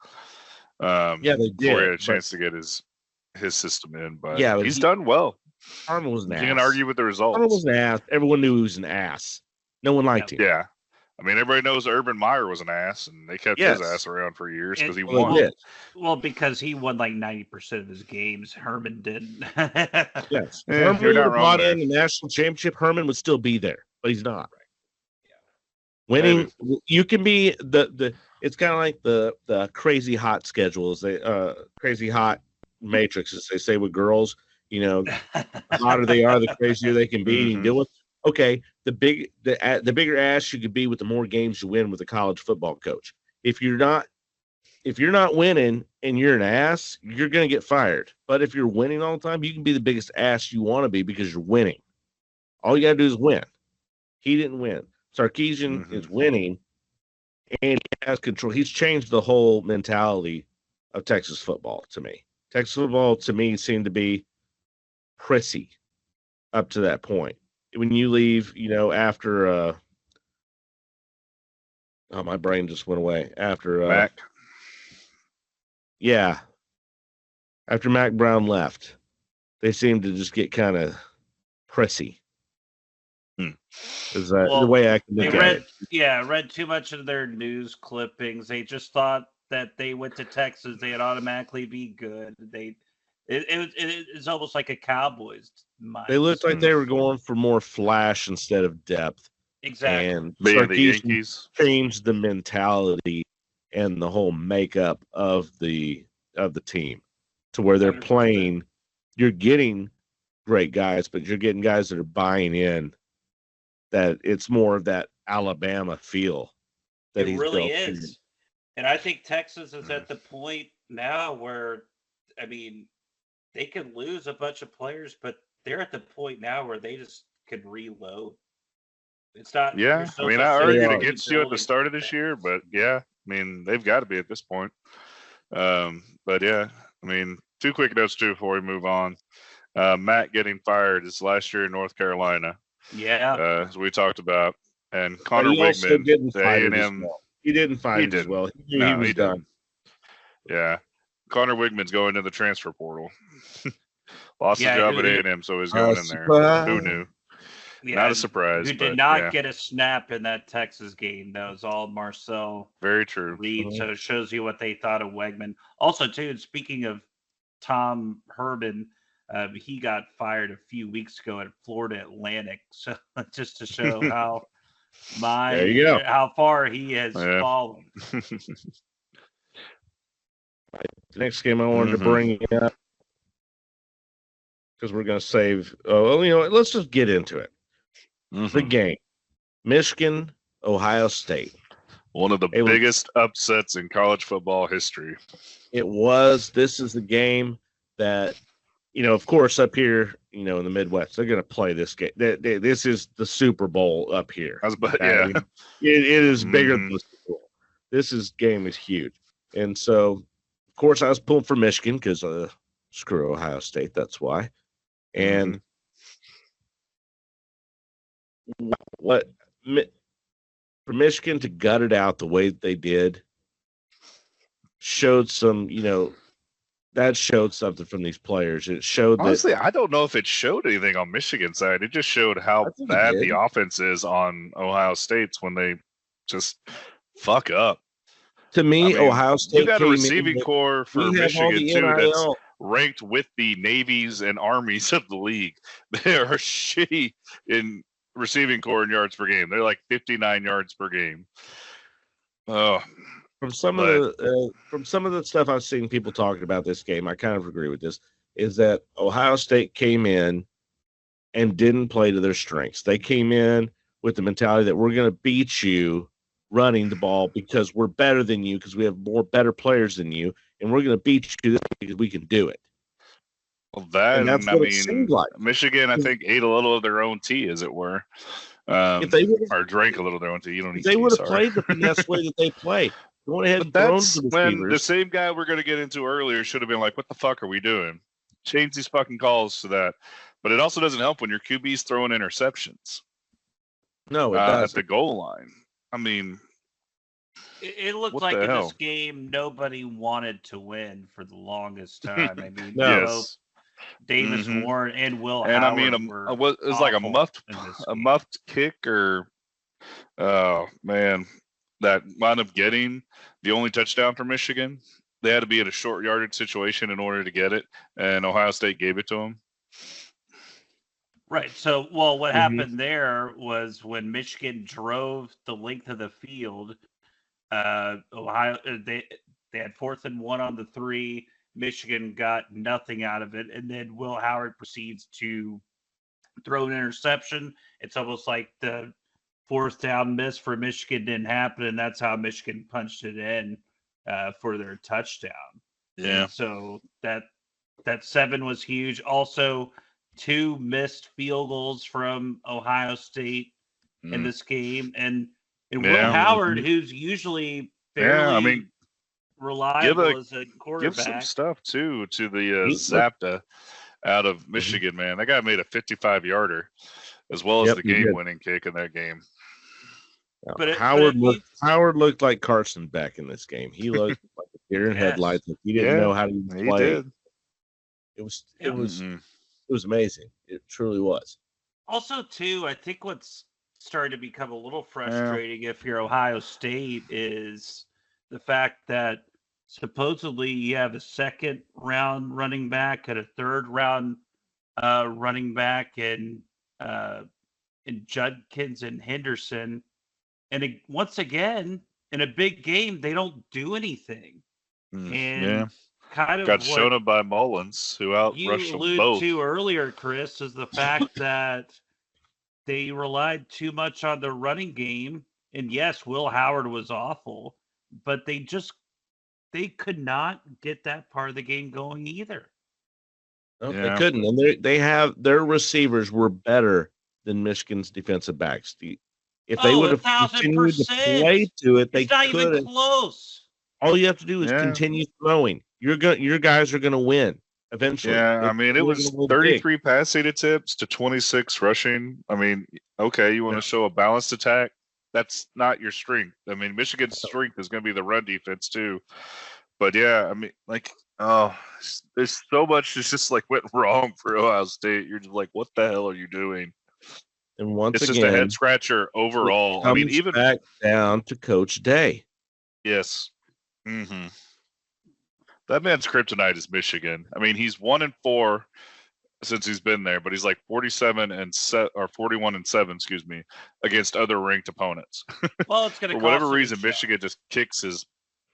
They did. Before he had a chance to get his system in, but but he's done well. Harmon was an ass. You can't argue with the results. Harmon was an ass. Everyone knew he was an ass. No one liked him. Yeah. I mean, everybody knows Urban Meyer was an ass, and they kept his ass around for years because he won. Well, because he won like 90% of his games. Herman didn't. Yes. Herman would have brought in the national championship. Herman would still be there, but he's not. Winning, you can be the. It's kind of like the crazy hot schedules. Crazy hot matrix, as they say with girls. You know, the hotter they are, the crazier they can be. You can deal with. Okay, the bigger ass you could be with the more games you win with a college football coach. If you're not winning and you're an ass, you're gonna get fired. But if you're winning all the time, you can be the biggest ass you want to be because you're winning. All you gotta do is win. He didn't win. Sarkisian is winning, and he has control. He's changed the whole mentality of Texas football to me. Texas football to me seemed to be prissy up to that point. When you leave, after my brain just went away. After Mac. Yeah. After Mac Brown left, they seemed to just get kind of prissy. Is that the way I can look at it? Yeah, read too much of their news clippings. They just thought that they went to Texas, they'd automatically be good. It's almost like a Cowboys mind. They looked like they were going for more flash instead of depth. Exactly. And the Yankees changed the mentality and the whole makeup of the team to where they're 100%. Playing. You're getting great guys, but you're getting guys that are buying in. That it's more of that Alabama feel. That it really is. And I think Texas is at the point now where, I mean, they can lose a bunch of players, but they're at the point now where they just can reload. It's not. Yeah, I mean, I argued against you at the start of this year, but yeah, I mean, they've got to be at this point. But yeah, I mean, 2 quick notes too before we move on. Matt getting fired is last year in North Carolina, Yeah. as we talked about, and Connor He also Wigman, didn't the fight it as A&M. well. He didn't fight He it as didn't. well. He knew No, he was he done. didn't. Yeah, Connor Wigman's going to the transfer portal. Lost the job at A&M, so he's going in there. Who knew? Not a surprise. Who but, did not yeah, get a snap in that Texas game. That was all Marcel very true. Reed. So it shows you what they thought of Wegman. Also, too, speaking of Tom Herman, he got fired a few weeks ago at Florida Atlantic. So just to show how There you go. how far he has fallen. The next game I wanted to bring up, because we're going to save. Oh, you know what? Let's just get into it. The game, Michigan, Ohio State. One of the biggest upsets in college football history. It was. This is the game that, you know, of course, up here, you know, in the Midwest, they're going to play this game. This is the Super Bowl up here. Yeah, it is bigger than the Super Bowl. This game is huge, and so, of course, I was pulling for Michigan because screw Ohio State. That's why, and. What for Michigan to gut it out the way they did showed some, you know, that showed something from these players. It showed honestly, I don't know if it showed anything on Michigan's side. It just showed how bad the offense is on Ohio State's when they just fuck up. To me, Ohio State, you got a receiving core for Michigan too that's ranked with the navies and armies of the league. They are shitty in receiving core in yards per game. They're like 59 yards per game. Oh, from some of the stuff I've seen people talking about this game, I kind of agree with this. Is that Ohio State came in and didn't play to their strengths. They came in with the mentality that we're going to beat you running the ball because we're better than you, because we have better players than you, and we're going to beat you because we can do it. Well, that's what it seemed like. Michigan, I think, ate a little of their own tea, as it were, or drank a little of their own tea. You don't need. They would have played the finesse way that they play. Go ahead and throw to the when the same guy we're going to get into earlier should have been like, "What the fuck are we doing? Change these fucking calls to that." But it also doesn't help when your QB's throwing interceptions. No, it doesn't. At the goal line. I mean, it looked like in this game nobody wanted to win for the longest time. I mean, yes. Davis Warren and Will Howard. And I mean, it was like a muffed kick, or oh man, that wound up getting the only touchdown for Michigan. They had to be in a short yardage situation in order to get it, and Ohio State gave it to them. Right. So, well, what happened there was when Michigan drove the length of the field, Ohio they had 4th and 1 on the 3. Michigan got nothing out of it, and then Will Howard proceeds to throw an interception. It's almost like the 4th down miss for Michigan didn't happen, and that's how Michigan punched it in for their touchdown. Yeah. And so that 7 was huge. Also, 2 missed field goals from Ohio State in this game, and Will Howard, who's usually fairly reliable as a quarterback. Give some stuff too to the Zapta out of Michigan, man. That guy made a 55-yarder as well as the game-winning kick in that game. But Howard looked like Carson Beck in this game. He looked like a deer in headlights. He didn't know how to play. It was amazing. It truly was. Also, too, I think what's starting to become a little frustrating if you're Ohio State is the fact that supposedly you have a 2nd round running back and a 3rd round running back in Judkins and Henderson. And once again, in a big game, they don't do anything. And kind of got shown up by Mullins, who outrushed them both. You alluded to earlier, Chris, is the fact that they relied too much on the running game. And yes, Will Howard was awful, but they could not get that part of the game going either. No, they couldn't. And they have their receivers were better than Michigan's defensive backs. If they would have 1,000%. continued to play to it, they It's not could even have. close. All you have to do is Yeah. continue throwing. Your guys are going to win eventually. Yeah, I mean, it was They're gonna win big. 33 passing attempts to 26 rushing. I mean, okay, you want to show a balanced attack? That's not your strength. I mean, Michigan's strength is going to be the run defense too. But yeah, I mean, like, oh, there's so much that's just like went wrong for Ohio State. You're just like, what the hell are you doing? And once It's again, just a head scratcher overall. I mean, comes even back down to Coach Day. yes, that man's kryptonite is Michigan. I mean, he's 1-4 since he's been there, but he's like 41 and 7, excuse me, against other ranked opponents. Well, it's going to For whatever reason, Michigan just kicks his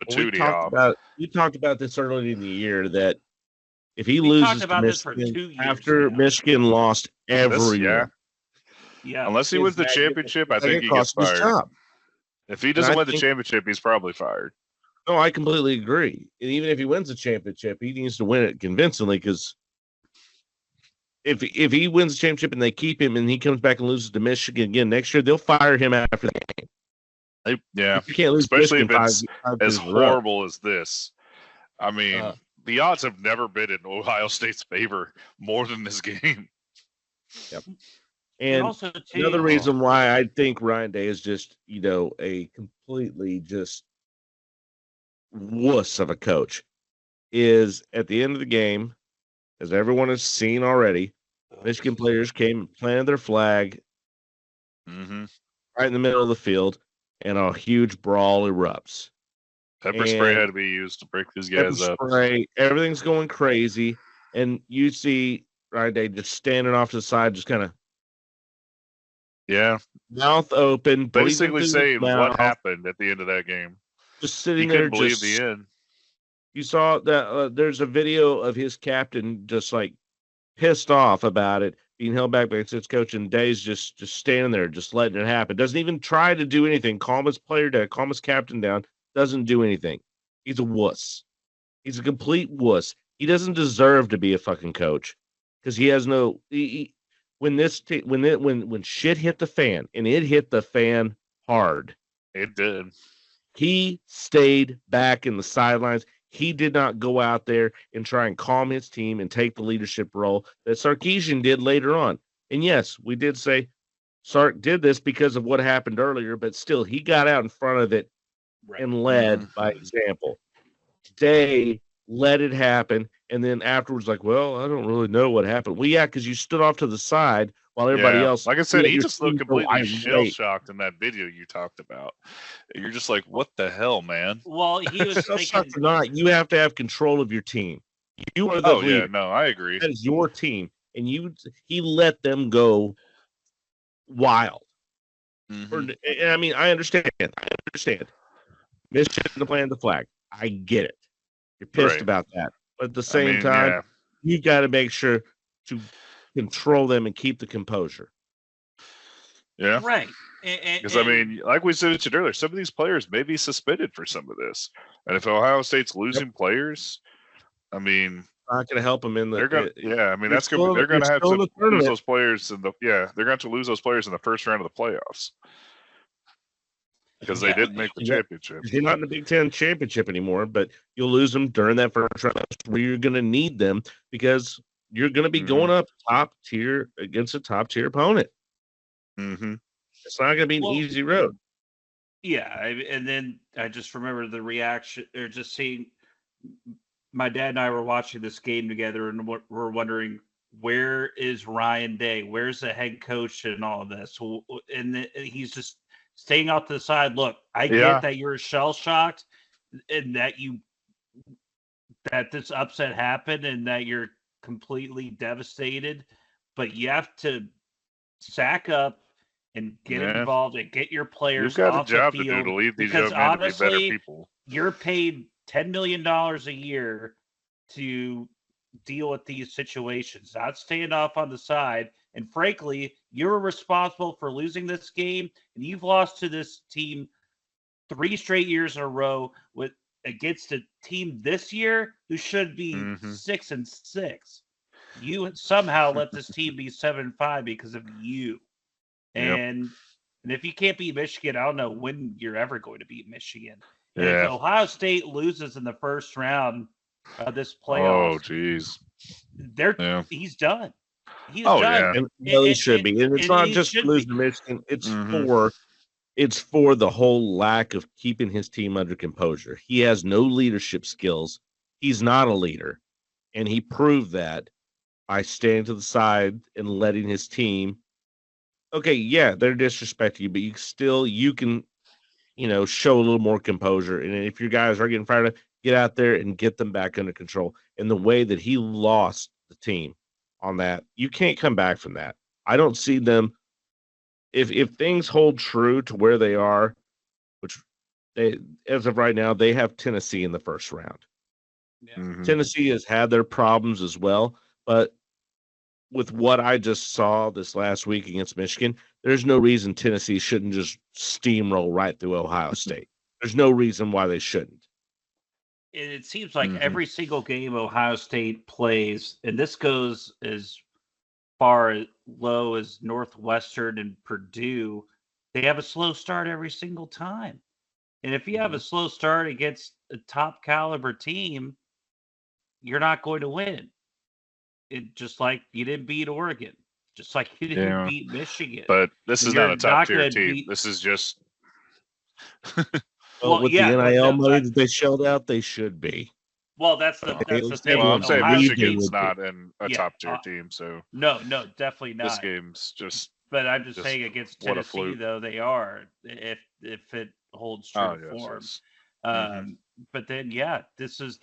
patootie off. We talked about this early in the year that if he We loses talked to about this for 2 Michigan years after now. Michigan lost every year, Yeah. Unless he wins the championship, I think he gets cost him his fired. job. If he doesn't I win the think- championship, he's probably fired. No, I completely agree. And even if he wins the championship, he needs to win it convincingly because if he wins the championship and they keep him and he comes back and loses to Michigan again next year, they'll fire him after the game. Yeah, You can't lose, especially if Michigan it's five as years in a row. horrible as this. I mean, the odds have never been in Ohio State's favor more than this game. And also, too, another reason why I think Ryan Day is just, a completely just wuss of a coach is at the end of the game, as everyone has seen already, Michigan players came and planted their flag Mm-hmm. right in the middle of the field, and a huge brawl erupts. Pepper spray And- had to be used to break these Pepper guys up. spray, everything's going crazy, and you see Ryan Day just standing off to the side, just kind of Yeah, mouth open, breathing basically through his saying mouth, what happened at the end of that game. just He sitting there, couldn't believe just the end. you saw that there's a video of his captain just like pissed off about it being held back by his coach, and Day's just standing there, just letting it happen. Doesn't even try to do anything. Calm his player down, calm his captain down. Doesn't do anything. He's a wuss. He's a complete wuss. He doesn't deserve to be a fucking coach because he has no. When shit hit the fan, and it hit the fan hard, It did. he stayed back in the sidelines. He did not go out there and try and calm his team and take the leadership role that Sarkisian did later on. And yes, we did say Sark did this because of what happened earlier, but still, he got out in front of it and led by example. Day let it happen, and then afterwards, like, well, I don't really know what happened. Well, yeah, because you stood off to the side while everybody Yeah. else. Like I said, let he your just looked team go completely shell irate. shocked in that video you talked about. You're just like, what the hell, man? Well, he was Shell thinking, shocked or not, you have to have control of your team. You are the Oh leader. yeah, no, I agree. That is your team, and he let them go wild. Mhm. And I mean, I understand. Michigan to plant the flag. I get it. You're pissed Right. about that, but at the I same mean, time, yeah. you got to make sure to control them and keep the composure. Yeah. right. Because I mean, like we said earlier, some of these players may be suspended for some of this, and if Ohio State's losing players, I mean, Not going to help them in the. they're gonna. Yeah, I mean, They're that's gonna. still- They're gonna they're have still to in the lose tournament. those players in the. Yeah, they're going to lose those players in the first round of the playoffs because they Yeah, didn't make the yeah. championship. You're not in the Big Ten championship anymore, but you'll lose them during that first round where you're going to need them because you're going to be going up top tier against a top tier opponent. Mm-hmm. It's not going to be an Well, easy road. Yeah, and then I just remember the reaction, or just seeing my dad and I were watching this game together, and we're wondering, where is Ryan Day? Where's the head coach and all of this? And he's just staying off to the side. Look, I Yeah. get that you're shell shocked, and that this upset happened, and that you're completely devastated, but you have to sack up and get Yeah. involved and get your players You've got off a job the to do field, to lead these because young men to be better honestly, people. you're paid $10 million a year to deal with these situations, not stand off on the side. And frankly, you're responsible for losing this game, and you've lost to this team 3 straight years in a row against a team this year who should be 6-6. You somehow let this team be 7-5 because of you. Yep. And And if you can't beat Michigan, I don't know when you're ever going to beat Michigan. And Yeah. if Ohio State loses in the first round of this Oh, playoffs, geez. he's done. He's Oh, done. yeah. And well, he should be. And it's not he just should losing be. to Michigan. It's Mhm. for the whole lack of keeping his team under composure. He has no leadership skills. He's not a leader. And he proved that by standing to the side and letting his team. Okay, yeah, they're disrespecting you, but you can, show a little more composure. And if your guys are getting fired up, get out there and get them back under control. And the way that he lost the team on that, you can't come back from that. I don't see them if things hold true to where they are, which they as of right now, they have Tennessee in the first round. Yeah. Mhm. Tennessee has had their problems as well, but with what I just saw this last week against Michigan, there's no reason Tennessee shouldn't just steamroll right through Ohio State. There's no reason why they shouldn't. And it seems like Mhm. every single game Ohio State plays, and this goes as far low as Northwestern and Purdue, they have a slow start every single time. And if you have a slow start against a top caliber team, you're not going to win. It just like you didn't beat Oregon, just like you didn't Yeah. beat Michigan. But this And is not you're a top not tier gonna team. beat- This is just Well, with the NIL no, money that they shelled out, they should be. well, that's the Okay, that's the let's thing. have well, one. I'm saying Ohio Michigan's State- not in a Yeah, top tier team, so no, definitely not. this game's just But I'm just Just saying against what a Tennessee, fluke. though, they are, if it holds true oh to yes, form. yes. But then, this is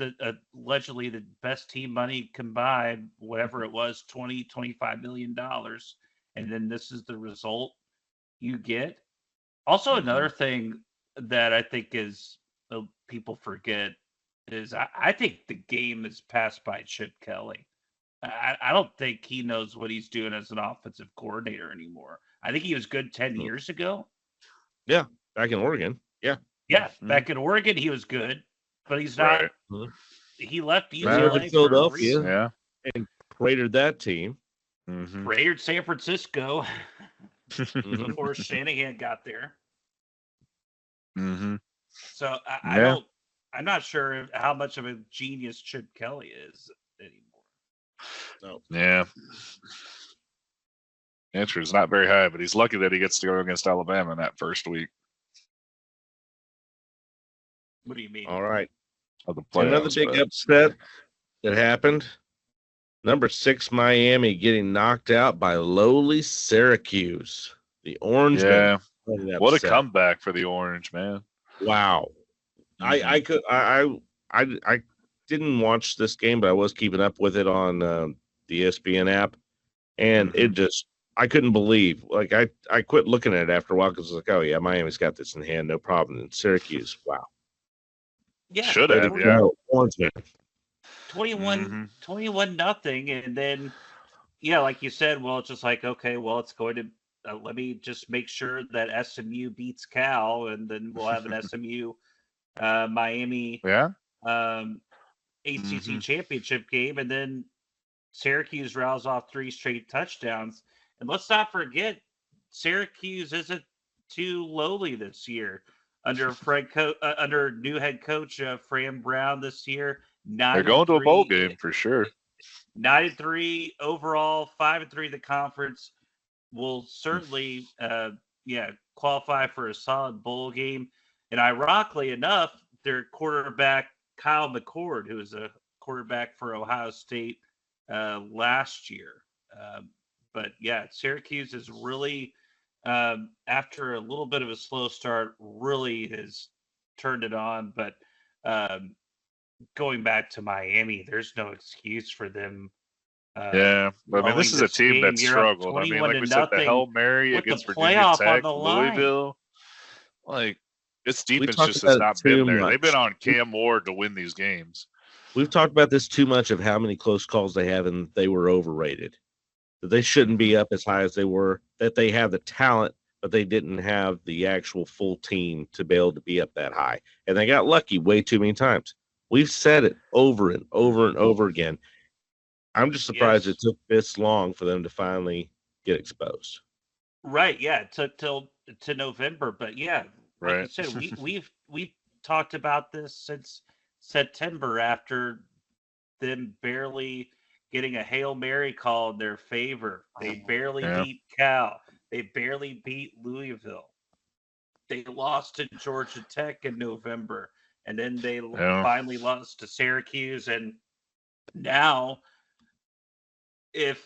allegedly the best team money combined, whatever it was, $25 million. And then this is the result you get. Also, another thing that I think is people forget is I think the game is passed by Chip Kelly. I don't think he knows what he's doing as an offensive coordinator anymore. I think he was good 10 years ago. Yeah, back in Oregon. Yeah. Yeah, Mhm. back in Oregon, he was good, but he's not. Right. He left He was in UCLA for a Philadelphia. reason. Yeah. And raided that team. Mhm. Raided San Francisco Mhm. before Shanahan got there. Mhm. So I Yeah. don't. I'm not sure how much of a genius Chip Kelly is anymore. Yeah. Answer is not very high, but he's lucky that he gets to go against Alabama in that first week What do you mean? All right. of the playoffs. Another big but- upset that happened. Number 6 Miami getting knocked out by lowly Syracuse. The Orange. Yeah. Men What a upset. comeback for the Orange, man. Wow. I didn't watch this game, but I was keeping up with it on the ESPN app, and it just I couldn't believe. Like I quit looking at it after a while because I was like, oh yeah, Miami's got this in hand, no problem. And Syracuse, wow. Yeah, Should Way have, to yeah. go, Orange men. 21 nothing, and then like you said, well, it's just like, okay, well, it's going to let me just make sure that SMU beats Cal, and then we'll have an SMU Miami Yeah. ACC championship game, and then Syracuse rattles off 3 straight touchdowns. And let's not forget, Syracuse isn't too lowly this year under under new head coach Fran Brown this year. They're going to a bowl game for sure. 9-3 overall, 5-3 in the conference. Will certainly qualify for a solid bowl game. And ironically enough, their quarterback Kyle McCord, who was a quarterback for Ohio State last year. But Syracuse is really, after a little bit of a slow start, really has turned it on. But going back to Miami, there's no excuse for them. Yeah, but I mean, this is a team that struggled. I mean, like we said, the Hail Mary against Virginia Tech, Louisville. Like, its defense just has not been there. They've been on Cam Ward to win these games. We've talked about this too much of how many close calls they have, and they were overrated. That they shouldn't be up as high as they were. That they have the talent, but they didn't have the actual full team to be able to be up that high. And they got lucky way too many times. We've said it over and over and over again. I'm just surprised it took this long for them to finally get exposed. Right, yeah, it took till to November, but yeah, like you Right. said, we've talked about this since September after them barely getting a Hail Mary call in their favor. They barely Yeah. beat Cal. They barely beat Louisville. They lost to Georgia Tech in November, and then they Yeah. finally lost to Syracuse. And now, if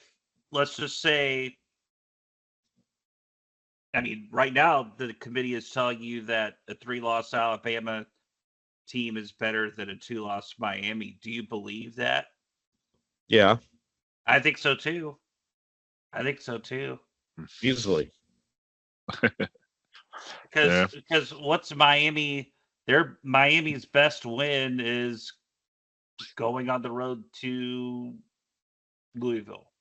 let's just say, I mean, right now the committee is telling you that a 3-loss Alabama team is better than a 2-loss Miami. Do you believe that? Yeah, I think so too. I think so too. easily. Yeah. Because what's Miami? Their Miami's best win is going on the road to Louisville.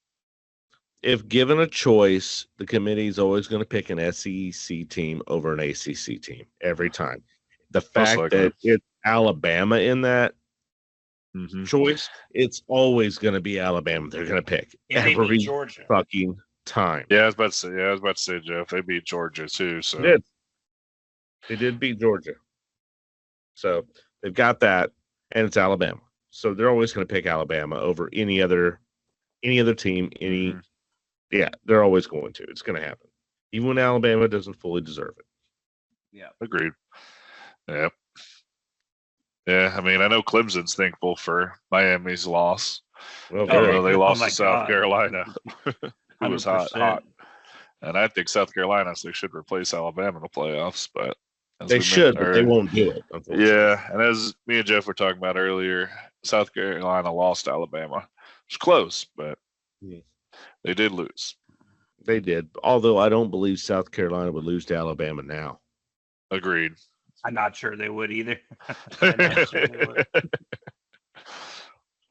If given a choice, the committee is always going to pick an SEC team over an ACC team every time. The fact likely. that it's Alabama in that Mhm. choice, it's always going to be Alabama. They're going to pick And they beat every Georgia. fucking time. Yeah, I was about to say, Jeff, they beat Georgia too. So They did. They did beat Georgia. So they've got that, and it's Alabama. So they're always going to pick Alabama over any other team. Mhm. Yeah, they're always going to. It's going to happen, even when Alabama doesn't fully deserve it. Yeah. Agreed. Yep. Yeah, I mean, I know Clemson's thankful for Miami's loss. Well, Even very. though they Oh lost my to South God. Carolina, who was hot. 100%. And I think South Carolina, so they should replace Alabama in the playoffs. But as They we should, meant- but they or- won't do it. Unfortunately. Yeah, and as me and Jeff were talking about earlier, South Carolina lost to Alabama. It was close, but Yeah. they did lose. They did. Although I don't believe South Carolina would lose to Alabama now. Agreed. I'm not sure they would either. I'm not sure they would.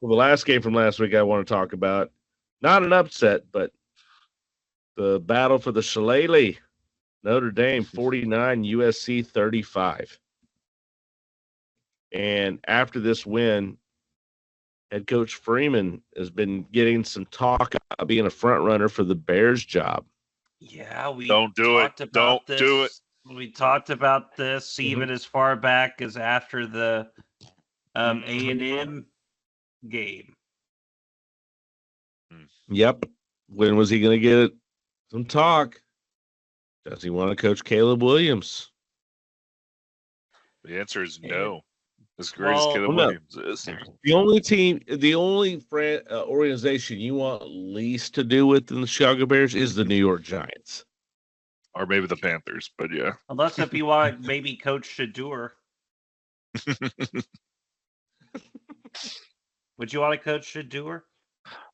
Well, the last game from last week I want to talk about, not an upset, but the battle for the Shillelagh. Notre Dame 49, USC 35. And after this win, head coach Freeman has been getting some talk about being a front runner for the Bears job. Yeah, we Don't do it. talked about Don't do it. We talked about this even as far back as after the A&M game. Yep. When was he going to get some talk? Does he want to coach Caleb Williams? The answer is Yeah. no. As great as Well, Caleb no. Williams is. The only organization you want least to do with in the Chicago Bears is the New York Giants. Or maybe the Panthers, but yeah. Unless if you want maybe Coach Shadur. Would you want to coach Shadur?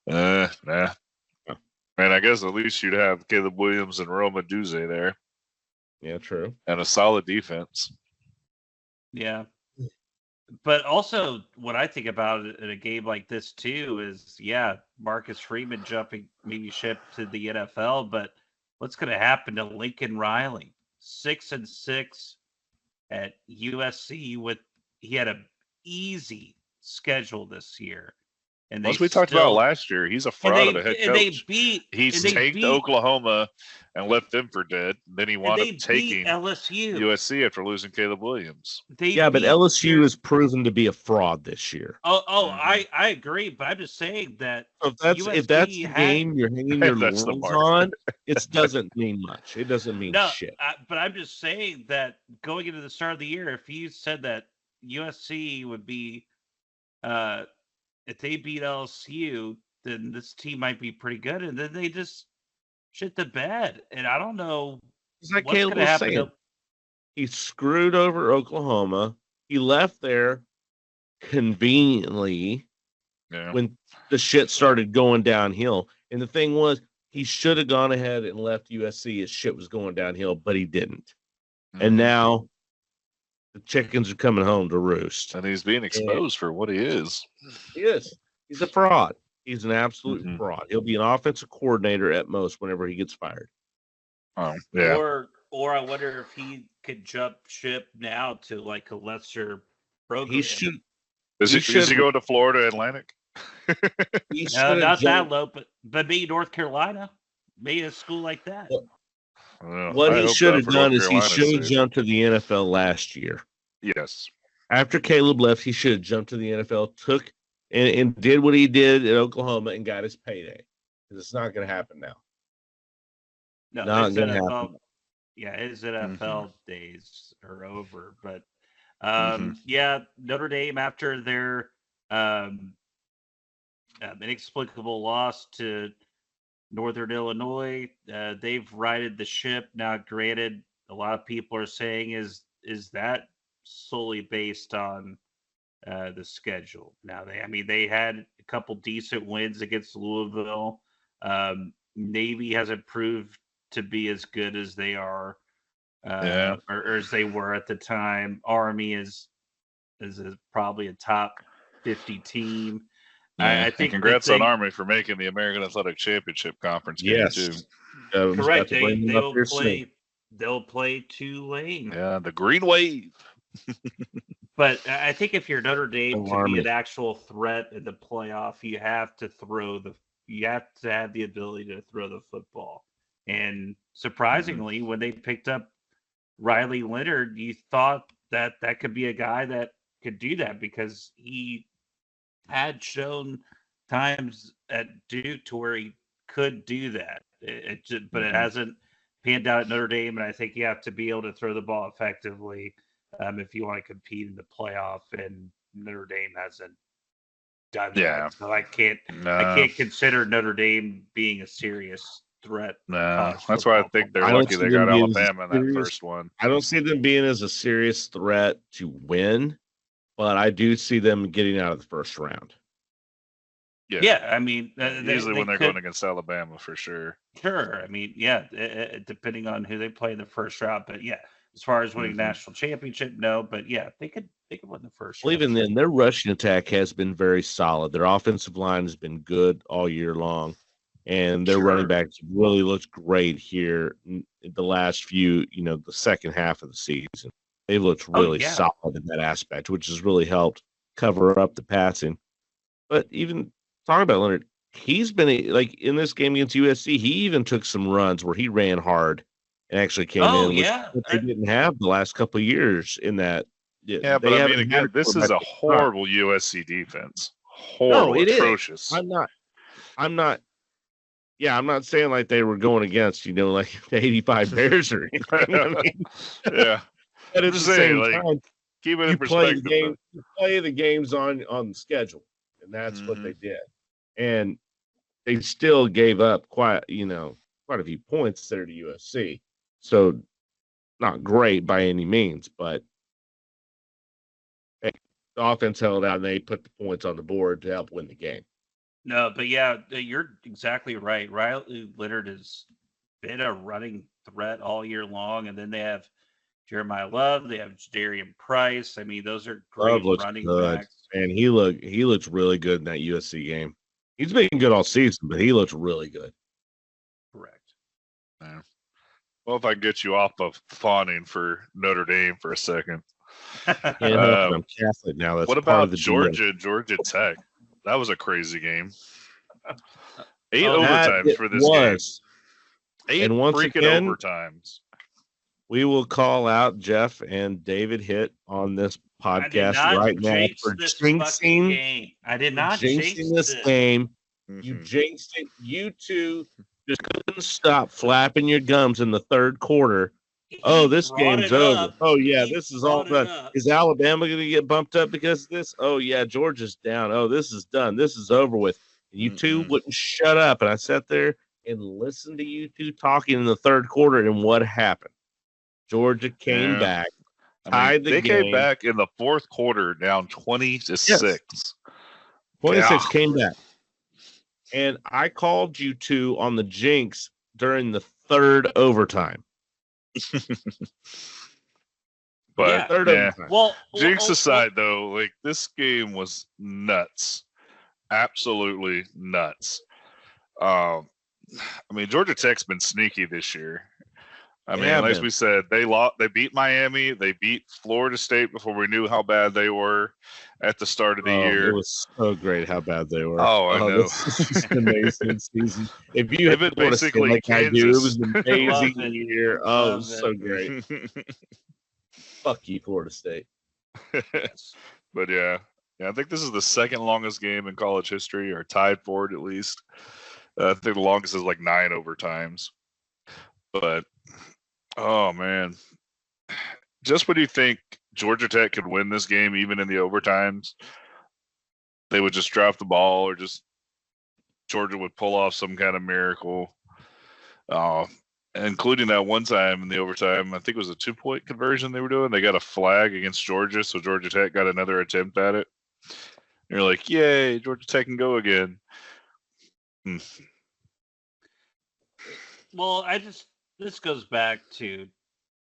Nah. Oh. Man, I guess at least you'd have Caleb Williams and Roma Duze there Yeah, true. and a solid defense. Yeah. But also, what I think about it in a game like this too is, yeah, Marcus Freeman jumping maybe ship to the NFL, but what's going to happen to Lincoln Riley? 6-6 at USC he had an easy schedule this year, and As we talked about last year, he's a fraud of a head coach. He's tanked Oklahoma and left them for dead. Then he wound up taking LSU. USC after losing Caleb Williams. But LSU has proven to be a fraud this year. I agree, but I'm just saying that So if that's the game you're hanging your That's the loins mark. on, it doesn't mean much. It doesn't mean shit. But I'm just saying that going into the start of the year, if you said that USC would be, if they beat LSU, then this team might be pretty good, and then they just shit the bed, and I don't know It's like what's Caleb going to was happen. saying. He screwed over Oklahoma. He left there conveniently when the shit started going downhill. And the thing was, he should have gone ahead and left USC as shit was going downhill, but he didn't. And now the chickens are coming home to roost. And he's being exposed for what he is. He is. He's a fraud. He's an absolute fraud. He'll be an offensive coordinator at most whenever he gets fired. Oh, yeah. Or I wonder if he could jump ship now to like a lesser program. He should. Is he going to Florida Atlantic? No, not that low, but maybe North Carolina, maybe a school like that. What I he hope should that have for done North is he Carolina's should have sake. jumped to the NFL last year. Yes. After Caleb left, he should have jumped to the NFL, took and did what he did at Oklahoma and got his payday. Because it's not going to happen now. No, Not his going to NFL, happen. yeah, his NFL days are over. But Mhm. yeah, Notre Dame after their um, inexplicable loss to Northern Illinois, they've righted the ship. Now, granted, a lot of people are saying is that solely based on the schedule. Now, they had a couple decent wins against Louisville. Navy hasn't proved to be as good as they are, Yeah. or as they were at the time. Army is probably a top 50 team. Yeah. I think and congrats on thing, Army for making the American Athletic Championship conference game Yes. too. I was about correct. to bring him up here soon. They'll play Tulane. Yeah, the Green Wave. But I think if you're Notre Dame to be Army. an actual threat in the playoff, you have to have the ability to throw the football. And surprisingly, when they picked up Riley Leonard, you thought that could be a guy that could do that because he had shown times at Duke to where he could do that. But it hasn't panned out at Notre Dame, and I think you have to be able to throw the ball effectively if you want to compete in the playoff. And Notre Dame hasn't done that, so I can't consider Notre Dame being a serious threat. No, that's why I think they're lucky they got Alabama in that first one. I don't see them being as a serious threat to win, but I do see them getting out of the first round. Yeah, I mean, usually when they're going against Alabama, for sure. Sure, I mean, yeah, depending on who they play in the first round, but yeah, as far as winning national championship, no, but yeah, they could win the first round. Even then, their rushing attack has been very solid. Their offensive line has been good all year long, and their running backs really looked great here in the last few, the second half of the season. They've looked really solid in that aspect, which has really helped cover up the passing. But even talking about Leonard, he's been like in this game against USC, he even took some runs where he ran hard and actually came in, which they didn't have the last couple of years in that. Yeah, but I mean, again, this is a horrible USC defense. Horrible, atrocious. I'm not saying like they were going against, like the 85 Bears or anything. I mean, yeah. But at the same time, keep it in perspective. You play the games on the schedule, and that's what they did. And they still gave up quite a few points there to USC. So not great by any means, but hey, the offense held out and they put the points on the board to help win the game. No, but yeah, you're exactly right. Riley Leonard has been a running threat all year long, and then they have Jeremiah Love, they have Darian Price. I mean, those are great running backs. And he looks really good in that USC game. He's been good all season, but he looks really good. Correct. Yeah. Well, if I can get you off of fawning for Notre Dame for a second. I'm Catholic now. That's what about Georgia Tech? That was a crazy game. 8 overtimes for this game. 8 freaking overtimes. We will call out Jeff and David Hitt on this podcast right now for jinxing. I did not jinxing this game. You jinxed it. You two just couldn't stop flapping your gums in the third quarter. This game's over. Oh, yeah, this is all done. Is Alabama going to get bumped up because of this? Oh, yeah, Georgia's down. Oh, this is done. This is over with. And you two wouldn't shut up. And I sat there and listened to you two talking in the third quarter. And what happened? Georgia came back, tied the game. They came back in the fourth quarter down 20-6. 26 came back. And I called you two on the jinx during the third overtime. But jinx aside, though, like this game was nuts, absolutely nuts. I mean, Georgia Tech's been sneaky this year. I mean, Yeah, as man. we said, they beat Miami, they beat Florida State before we knew how bad they were at the start of the It year. was so great how bad they were. Oh, I know. This is just an amazing season. If you They've had been Florida State basically like I do, it was Kansas. an amazing Love it. year. Oh, it Love was so it. great. Fuck you, Florida State. But yeah, I think this is the second longest game in college history, or tied for it at least. I think the longest is like 9 overtimes. But oh man, just when you think Georgia Tech could win this game, even in the overtimes, they would just drop the ball, or just Georgia would pull off some kind of miracle. Including that one time in the overtime, I think it was a 2-point conversion they were doing. They got a flag against Georgia, so Georgia Tech got another attempt at it. And you're like, yay, Georgia Tech can go again. Well, this goes back to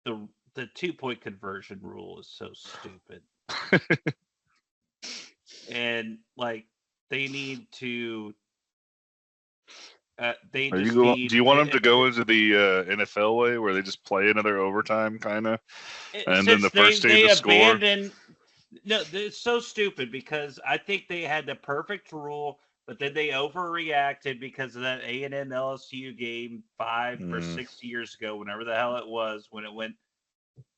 the 2-point conversion rule is so stupid. And like they need to do you want them to go into the NFL way where they just play another overtime kind of, and then the first team to score? No, it's so stupid because I think they had the perfect rule, but then they overreacted because of that A&M LSU game 5 or 6 years ago, whenever the hell it was, when it went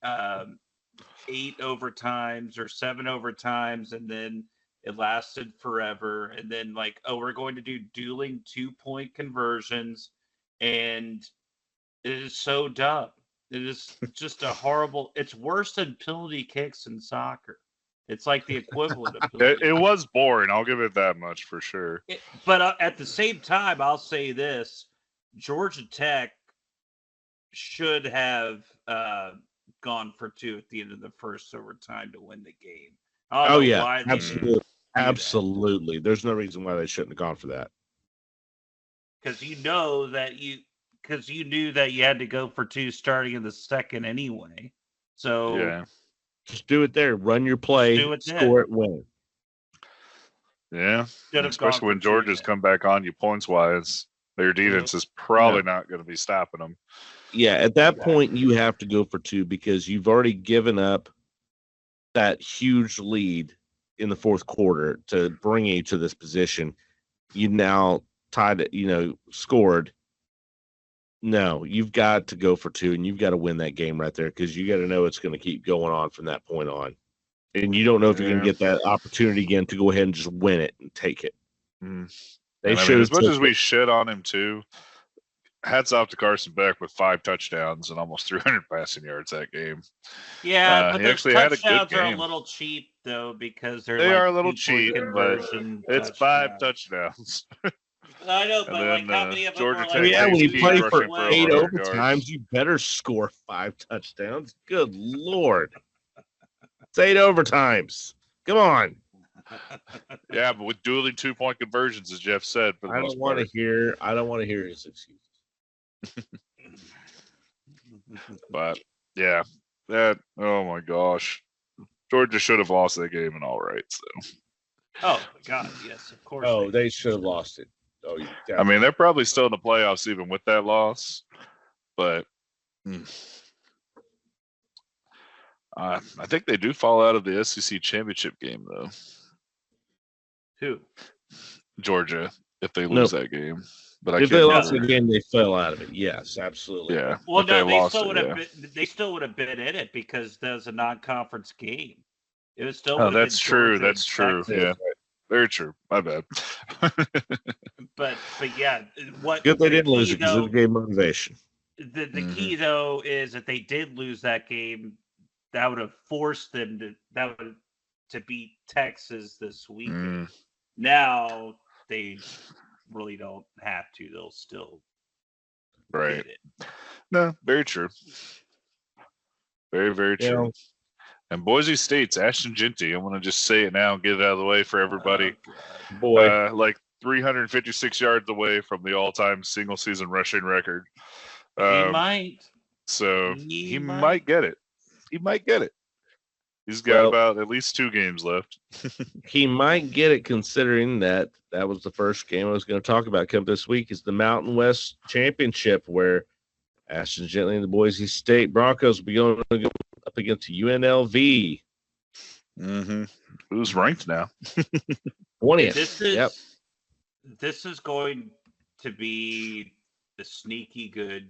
8 overtimes or 7 overtimes, and then it lasted forever. And then like, oh, we're going to do dueling 2-point conversions. And it is so dumb. It is just a horrible, it's worse than penalty kicks in soccer. It's like the equivalent of it was boring. I'll give it that much for sure. But at the same time, I'll say this. Georgia Tech should have gone for 2 at the end of the first overtime to win the game. Oh, yeah. Absolutely. There's no reason why they shouldn't have gone for that. Because you knew that you had to go for 2 starting in the second anyway. So yeah, just do it there. Run your play, score it, win. Yeah, especially when Georgia's come back on you points wise. Their defense is probably not going to be stopping them. Yeah, at that point you have to go for 2 because you've already given up that huge lead in the fourth quarter to bring you to this position. You now tied it, scored. No, you've got to go for 2, and you've got to win that game right there because you got to know it's going to keep going on from that point on. And you don't know if you're going to get that opportunity again to go ahead and just win it and take it. As much as we shit on him too, hats off to Carson Beck with 5 touchdowns and almost 300 passing yards that game. Yeah, but he actually had a good game. Are a little cheap though because they are a little cheap, but it's 5 touchdowns. I know, but like how many of them Georgia Tech? Yeah, when you play for 8 overtimes, overtimes, you better score 5 touchdowns. Good Lord. It's 8 overtimes. Come on. Yeah, but with dueling 2-point conversions, as Jeff said, for the most part. I don't want to hear his excuses. But yeah, oh my gosh. Georgia should have lost that game in all rights, though. Oh my God, yes, of course. Oh, they should have lost it. Oh, I mean, they're probably still in the playoffs even with that loss, but I think they do fall out of the SEC championship game, though. Who? Georgia, if they lose that game. But if they lost the game, they fell out of it. Yes, absolutely. Yeah. Well, no, they still would have. They still would have been in it because there's a non-conference game. It was still. Oh, that's true. That's true. Yeah. Very true. My bad. but yeah, what? Good they didn't lose it because it gave motivation. The key though is that they did lose that game. That would have forced them to beat Texas this weekend. Now they really don't have to. They'll still get it. No, very true. Very, very true. And Boise State's Ashton Jeanty. I want to just say it now and get it out of the way for everybody. Like 356 yards away from the all-time single-season rushing record. He might. So he might get it. He might get it. He's got about at least 2 games left. He might get it considering that was the first game I was going to talk about coming this week is the Mountain West Championship where Ashton Gently and the Boise State Broncos will be going up against UNLV. Mm-hmm. Who's ranked now? 20th. This is going to be a sneaky good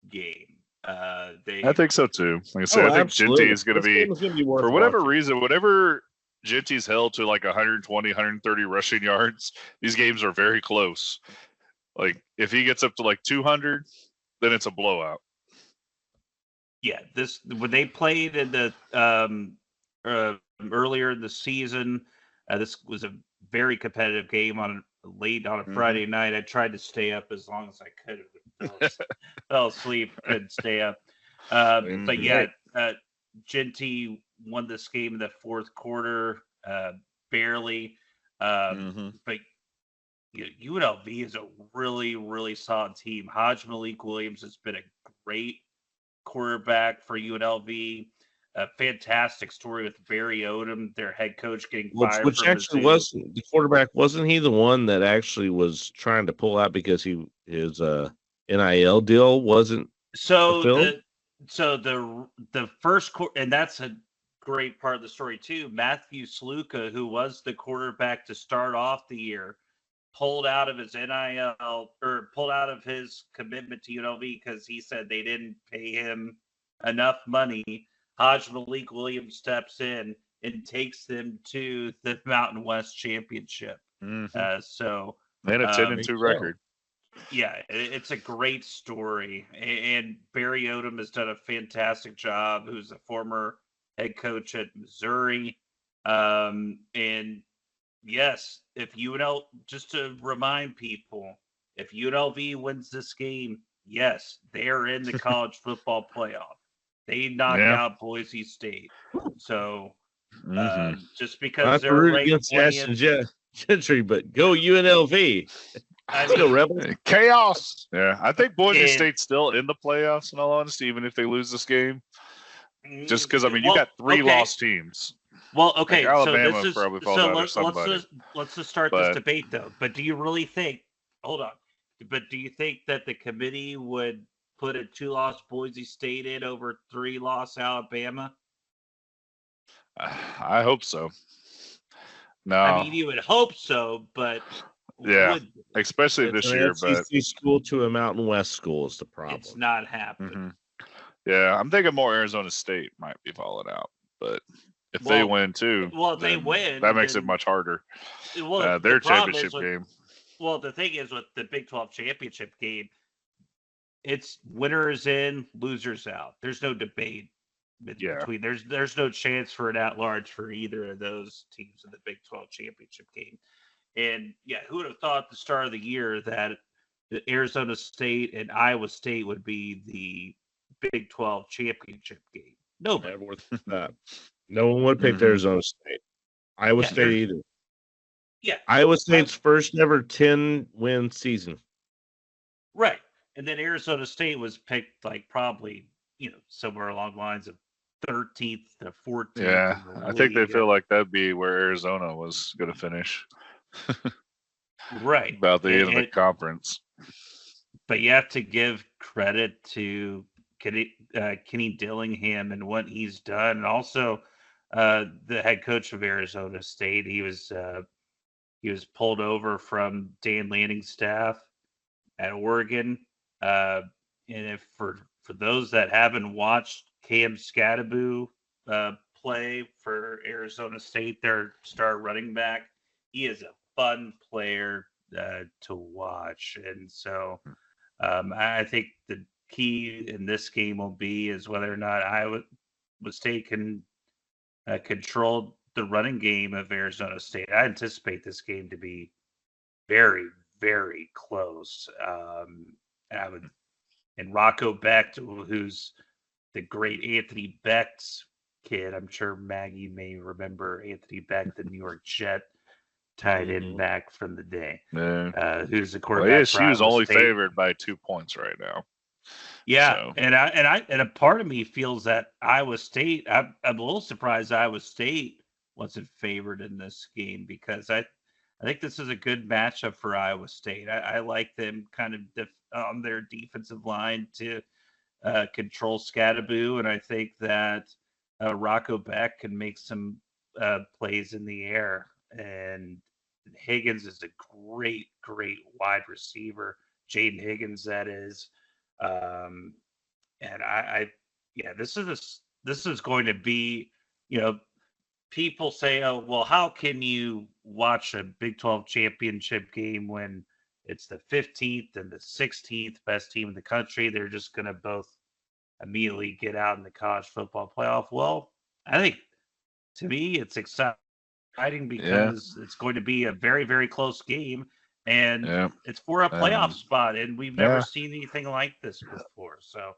game. I think so too. Like I said, I think Ginty is going to be, for whatever reason, whatever Ginty's held to like 120, 130 rushing yards, these games are very close. Like if he gets up to like 200, then it's a blowout. Yeah, when they played in the earlier in the season, this was a very competitive game late on a Friday night. I tried to stay up as long as I could. Fell asleep, couldn't stay up. But yeah, Ginty won this game in the fourth quarter, barely. But UNLV is a really, really solid team. Hajj Malik Williams has been a great quarterback for UNLV. A fantastic story with Barry Odom, their head coach, getting fired. Which actually wasn't the quarterback. Wasn't he the one that actually was trying to pull out because his NIL deal wasn't fulfilled? The first and that's a great part of the story too. Matthew Sluka, who was the quarterback to start off the year, pulled out of his NIL or pulled out of his commitment to UNLV because he said they didn't pay him enough money. Hajj Malik Williams steps in and takes them to the Mountain West Championship. And a 10-2 record. Yeah, it's a great story. And Barry Odom has done a fantastic job, who's a former head coach at Missouri. And yes, if UNLV, just to remind people, if UNLV wins this game, yes, they're in the college football playoff. They knocked out Boise State. So just because they're ranked against Ashton Gentry, but go UNLV. Let's go Rebels. Chaos. Yeah, I think Boise State's still in the playoffs, in all honesty, even if they lose this game. Just because, I mean, you got three lost teams. Well, okay, like Alabama probably falls out or somebody. Let's just start this debate, though. But do you really think – hold on. But do you think that the committee would put a 2-loss Boise State in over 3-loss Alabama? I hope so. No. I mean, you would hope so, but yeah, especially this year. But school to a Mountain West school is the problem. It's not happening. Yeah, I'm thinking more Arizona State might be falling out, but if they win too, if they win, that makes it much harder. Well, their championship game. Well, the thing is with the Big 12 championship game, it's winners in, losers out. There's no debate between. There's no chance for an at-large for either of those teams in the Big 12 championship game. And yeah, who would have thought at the start of the year that the Arizona State and Iowa State would be the Big 12 championship game? Nobody. No one would have picked Arizona State. Iowa State either. Yeah. Iowa State's first ever 10-win season. Right. And then Arizona State was picked like probably, somewhere along the lines of 13th to 14th. Yeah, I think they feel like that'd be where Arizona was going to finish. Right. About the end of the conference. But you have to give credit to Kenny Dillingham and what he's done. And also the head coach of Arizona State. He was pulled over from Dan Lanning's staff at Oregon. And if for those that haven't watched Cam Skattebo play for Arizona State, their star running back, he is a fun player to watch. And so I think the key in this game will be is whether or not Iowa State can control the running game of Arizona State. I anticipate this game to be very, very close. And Rocco Becht, who's the great Anthony Becht's kid. I'm sure Maggie may remember Anthony Becht, the New York Jet tight end back from the day. Who's the quarterback? She was only favored by 2 points right now. Yeah, so. and a part of me feels that Iowa State. I'm a little surprised Iowa State wasn't favored in this game because I think this is a good matchup for Iowa State. I like them kind of on their defensive line to control Scatterboo, and I think that Rocco Beck can make some plays in the air. And Higgins is a great, great wide receiver. Jaden Higgins, that is. And this is going to be, people say, oh, well, how can you watch a Big 12 championship game when it's the 15th and the 16th best team in the country? They're just going to both immediately get out in the college football playoff. Well, I think to me, it's exciting because it's going to be a very, very close game, and it's for a playoff spot, and we've never seen anything like this before. So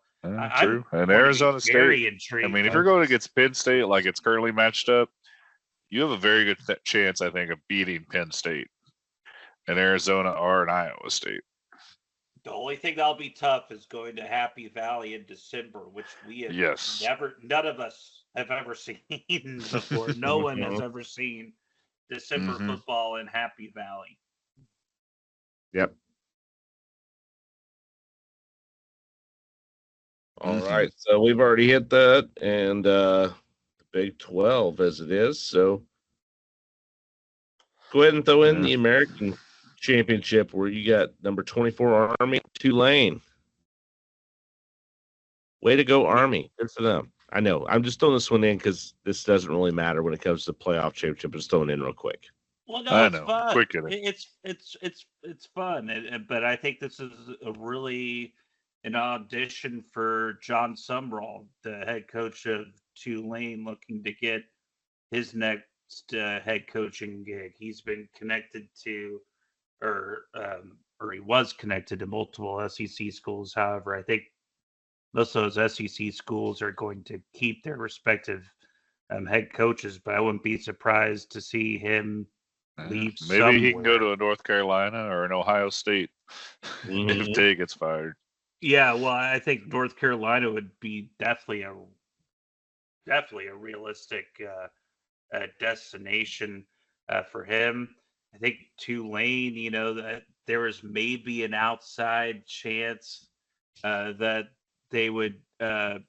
true. And Arizona State, intrigued. I mean, if you're going against Penn State like it's currently matched up, you have a very good chance, I think, of beating Penn State and Arizona or an Iowa State. The only thing that'll be tough is going to Happy Valley in December, which we have none of us have ever seen before. No one has ever seen December football in Happy Valley. Yep. All right. So we've already hit that, and the Big 12 as it is. So go ahead and throw in the American Championship, where you got number 24 Army, Tulane. Way to go, Army. Good for them. I know. I'm just throwing this one in because this doesn't really matter when it comes to playoff championship. Just throwing it in real quick. Well, no, it's fun. Quick it's fun, but I think this is an audition for John Sumrall, the head coach of Tulane, looking to get his next head coaching gig. He's been connected to, or he was connected to multiple SEC schools. However, I think most of those SEC schools are going to keep their respective head coaches, but I wouldn't be surprised to see him leave. Maybe he can go to a North Carolina or an Ohio State if Tay gets fired. Yeah, well, I think North Carolina would be definitely a realistic destination for him. I think Tulane, that there is maybe an outside chance that they would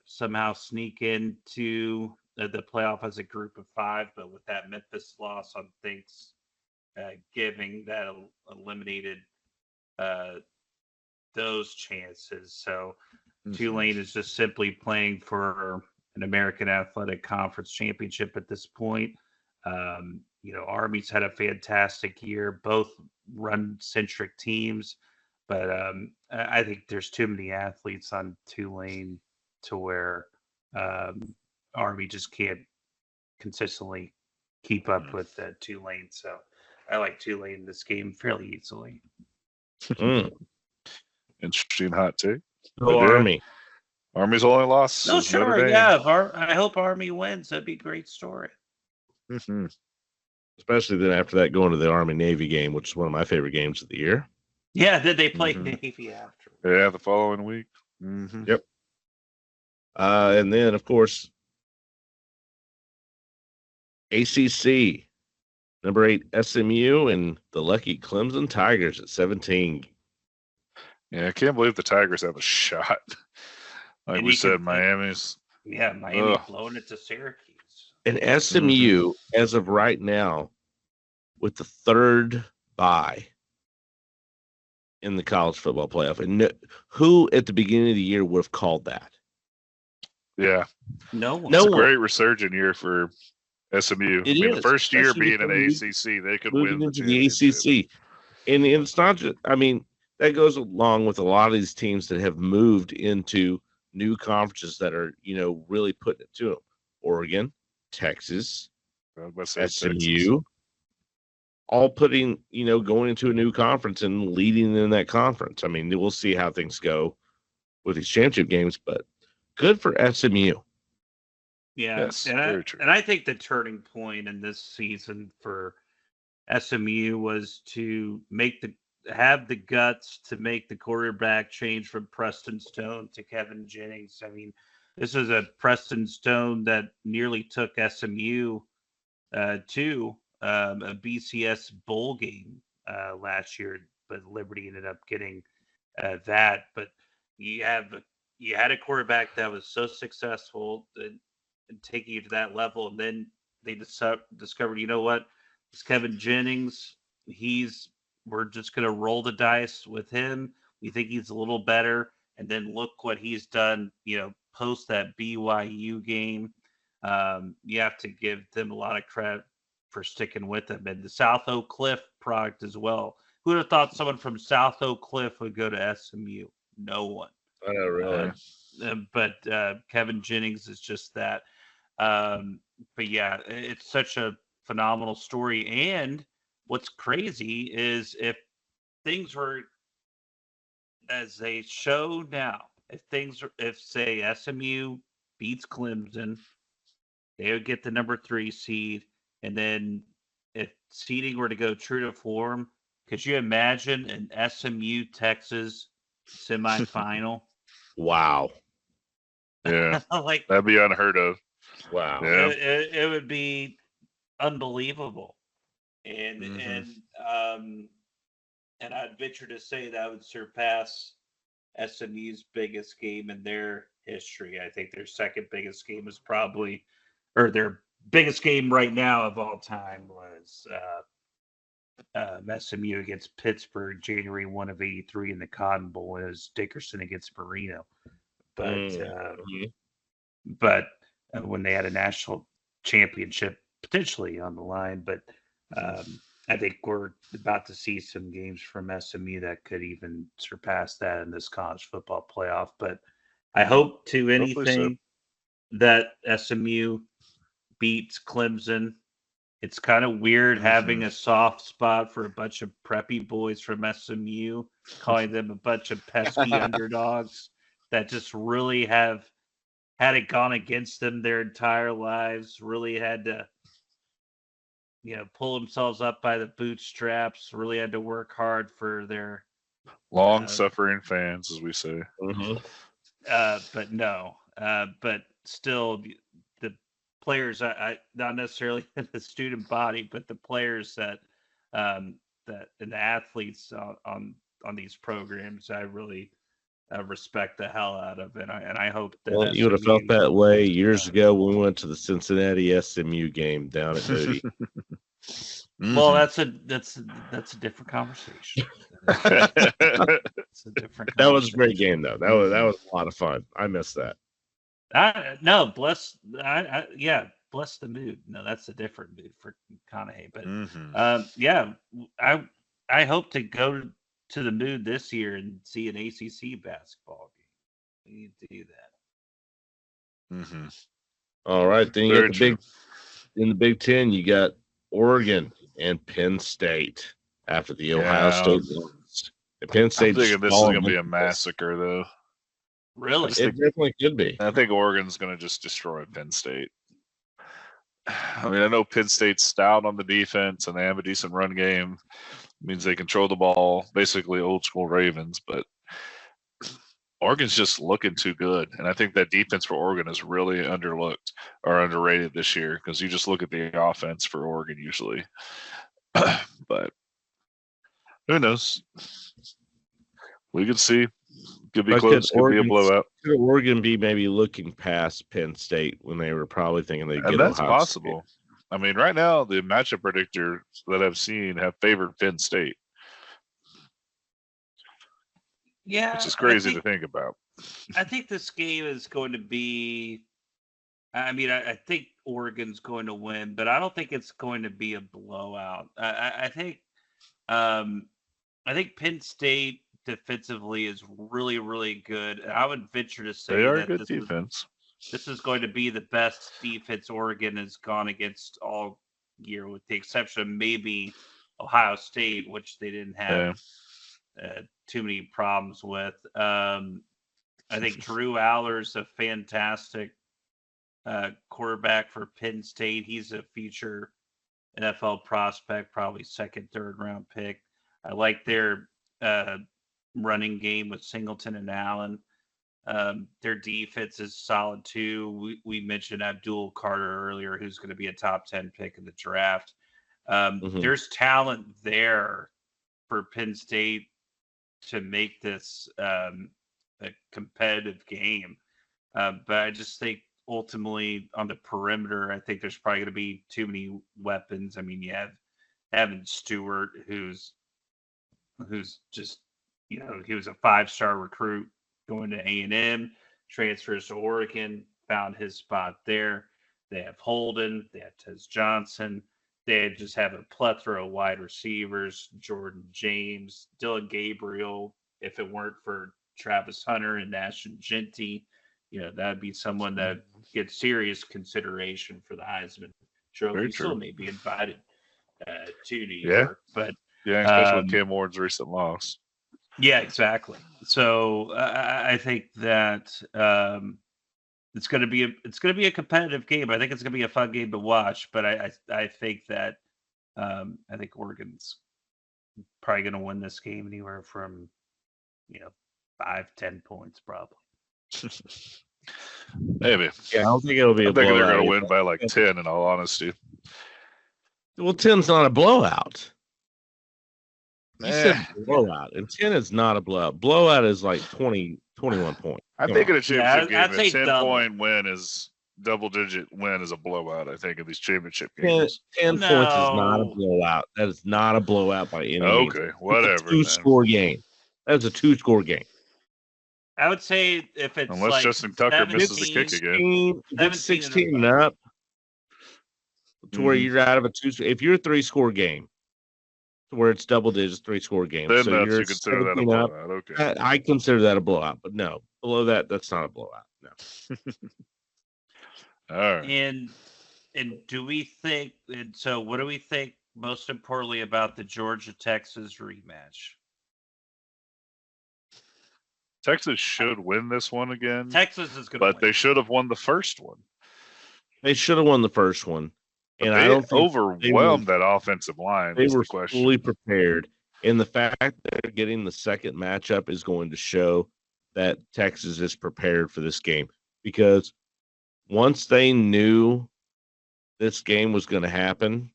somehow sneak into the playoff as a group of 5, but with that Memphis loss on Thanksgiving, that eliminated those chances. So Tulane is just simply playing for an American Athletic Conference championship at this point. Army's had a fantastic year, both run-centric teams, but I think there's too many athletes on Tulane to where Army just can't consistently keep up with Tulane. So I like Tulane in this game fairly easily. Interesting hot take. Go Army. Army's only loss. No, sure, yeah. I hope Army wins. That'd be a great story. Especially then after that, going to the Army-Navy game, which is one of my favorite games of the year. Yeah, did they play Navy after? Yeah, the following week. Yep. And then, of course, ACC, number 8 SMU, and the lucky Clemson Tigers at 17. Yeah, I can't believe the Tigers have a shot. Like we said, Miami's. Yeah, Miami blowing it to Syracuse. And SMU, as of right now, with the 3rd bye in the college football playoff. And who at the beginning of the year would have called that? Yeah. No one. It's a great resurgent year for SMU. The first year being an ACC, they could win the ACC. And it's not just, that goes along with a lot of these teams that have moved into new conferences that are, really putting it to them. Oregon, Texas, SMU, all putting, going into a new conference and leading in that conference. We'll see how things go with these championship games, but good for SMU. Yeah, yes, and I think the turning point in this season for SMU was to have the guts to make the quarterback change from Preston Stone to Kevin Jennings. This is a Preston Stone that nearly took SMU to a BCS bowl game last year, but Liberty ended up getting that. But you have you had a quarterback that was so successful and taking you to that level, and then they discovered, you know what, this Kevin Jennings, we're just going to roll the dice with him. We think he's a little better, and then look what he's done. Post that BYU game, you have to give them a lot of credit for sticking with him, and the South Oak Cliff product as well. Who would have thought someone from South Oak Cliff would go to SMU? No one. I know, really. But Kevin Jennings is just that. But yeah, it's such a phenomenal story. And what's crazy is if things were as they show now, if say SMU beats Clemson, they would get the number 3 seed. And then if seeding were to go true to form, could you imagine an SMU Texas semifinal? Wow. Yeah. Like, that'd be unheard of. Wow. Yeah. it would be unbelievable. And and I'd venture to say that would surpass SMU's biggest game in their history. I think their second biggest game is probably, or their biggest game right now of all time was SMU against Pittsburgh, January 1 of '83 in the Cotton Bowl. It was Dickerson against Marino. But when they had a national championship potentially on the line, but I think we're about to see some games from SMU that could even surpass that in this college football playoff. But I hope to anything that SMU beats Clemson. It's kind of weird having a soft spot for a bunch of preppy boys from SMU, calling them a bunch of pesky underdogs that just really had it gone against them their entire lives, really had to, pull themselves up by the bootstraps, really had to work hard for their long-suffering fans, as we say. But no, but still, the players, I not necessarily the student body, but the players that and the athletes on these programs, I really respect the hell out of it, and I hope that you would have felt that way years ago when we went to the Cincinnati SMU game down at Moody. Well, that's a different conversation. It's a different. That was a great game, though. That was a lot of fun. I missed that. Bless the mood. No, that's a different mood for McConaughey. But I hope to go to the mood this year and see an ACC basketball game. We need to do that. All right, then you got in the Big Ten. You got Oregon and Penn State after the Ohio State wins. Penn State. I'm thinking this is going to be a massacre, though. Really? It definitely could be. I think Oregon's going to just destroy Penn State. I mean, I know Penn State's stout on the defense and they have a decent run game. It means they control the ball, basically old school Ravens, but Oregon's just looking too good. And I think that defense for Oregon is really underlooked or underrated this year because you just look at the offense for Oregon usually. But who knows? We could see. Could be close. Could be a blowout. Could Oregon be maybe looking past Penn State when they were probably thinking they'd get Ohio State? That's possible. I mean, right now, the matchup predictors that I've seen have favored Penn State. Yeah. Which is crazy to think about. I think this game is going to be – I mean, I think Oregon's going to win, but I don't think it's going to be a blowout. I think Penn State – defensively is really, really good. And I would venture to say they are a good defense. This is going to be the best defense Oregon has gone against all year, with the exception of maybe Ohio State, which they didn't have too many problems with. I think Drew Aller's a fantastic quarterback for Penn State. He's a future NFL prospect, probably second, third round pick. I like their running game with Singleton and Allen. Their defense is solid too. We mentioned Abdul Carter earlier, who's going to be a top 10 pick in the draft. There's talent there for Penn State to make this competitive game. But I just think ultimately on the perimeter, I think there's probably going to be too many weapons. I mean, you have Evan Stewart, who's just, he was a 5-star recruit going to A&M, transfers to Oregon, found his spot there. They have Holden, they have Tez Johnson, they just have a plethora of wide receivers, Jordan James, Dylan Gabriel. If it weren't for Travis Hunter and Ashton Genty, that'd be someone that gets serious consideration for the Heisman Trophy. Very Still true. may be invited to New Yeah. York, but Yeah, especially with Cam Ward's recent loss. yeah, exactly. So I think that it's going to be a competitive game. I think it's going to be a fun game to watch. But I think that I think Oregon's probably going to win this game anywhere from 5-10 points probably. Maybe. Yeah, I don't think it'll be I a think they're blowout. going to win by like 10, in all honesty. Well, 10's not a blowout. You Eh. said blowout, and 10 is not a blowout. Blowout is like 20, 21 points. I Come think on. in a championship I'd game, a say 10-point win is double-digit win is a blowout. I think in these championship 10, games. 10 points is not a No. blowout. That is not a blowout by any means. Okay, It's whatever. a 2-score game. That's a 2-score game. I would say if it's Unless like Justin Tucker misses a 17, kick again. If it's 17 16 and up, to where Mhm. you're out of a 2, if you're a 3-score game, to where it's double digits, 3-score game. Then so that's you're you consider that a 17 up, blowout. Okay. I consider that a blowout, but no, below that, that's not a blowout. No. All right. And do we think? And so, what do we think? Most importantly, about the Georgia Texas rematch. Texas should win this one again, Texas is going to but win. they should have won the first one. They should have won the first one, But and they I don't think overwhelmed that offensive line. they Is were the question. fully prepared. And the fact that they're getting the second matchup is going to show that Texas is prepared for this game, because once they knew this game was going to happen,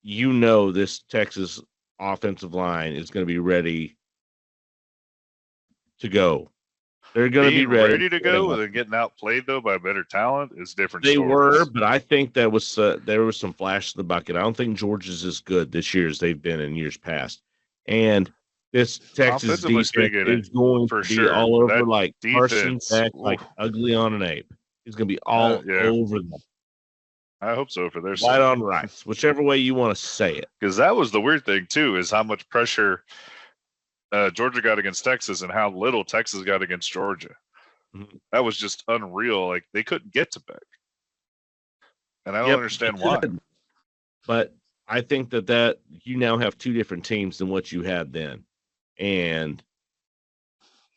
this Texas offensive line is going to be ready to go. They're going to be Being ready to go and then getting outplayed though by better talent is different. They stories. were, but I think there was some flash in the bucket. I don't think Georgia's as good this year as they've been in years past. And this Texas Offensively defense speaking, is going for to be sure. all over That like Carson defense, Beck, like oof. ugly on an ape. He's going to be all yeah. over them, I hope so for their white sake. on rice, whichever way you want to say it. Because that was the weird thing too, is how much pressure Georgia got against Texas and how little Texas got against Georgia. Mhm. That was just unreal. Like they couldn't get to Beck, and I don't Yep, understand they why. could. But I think that you now have two different teams than what you had then, and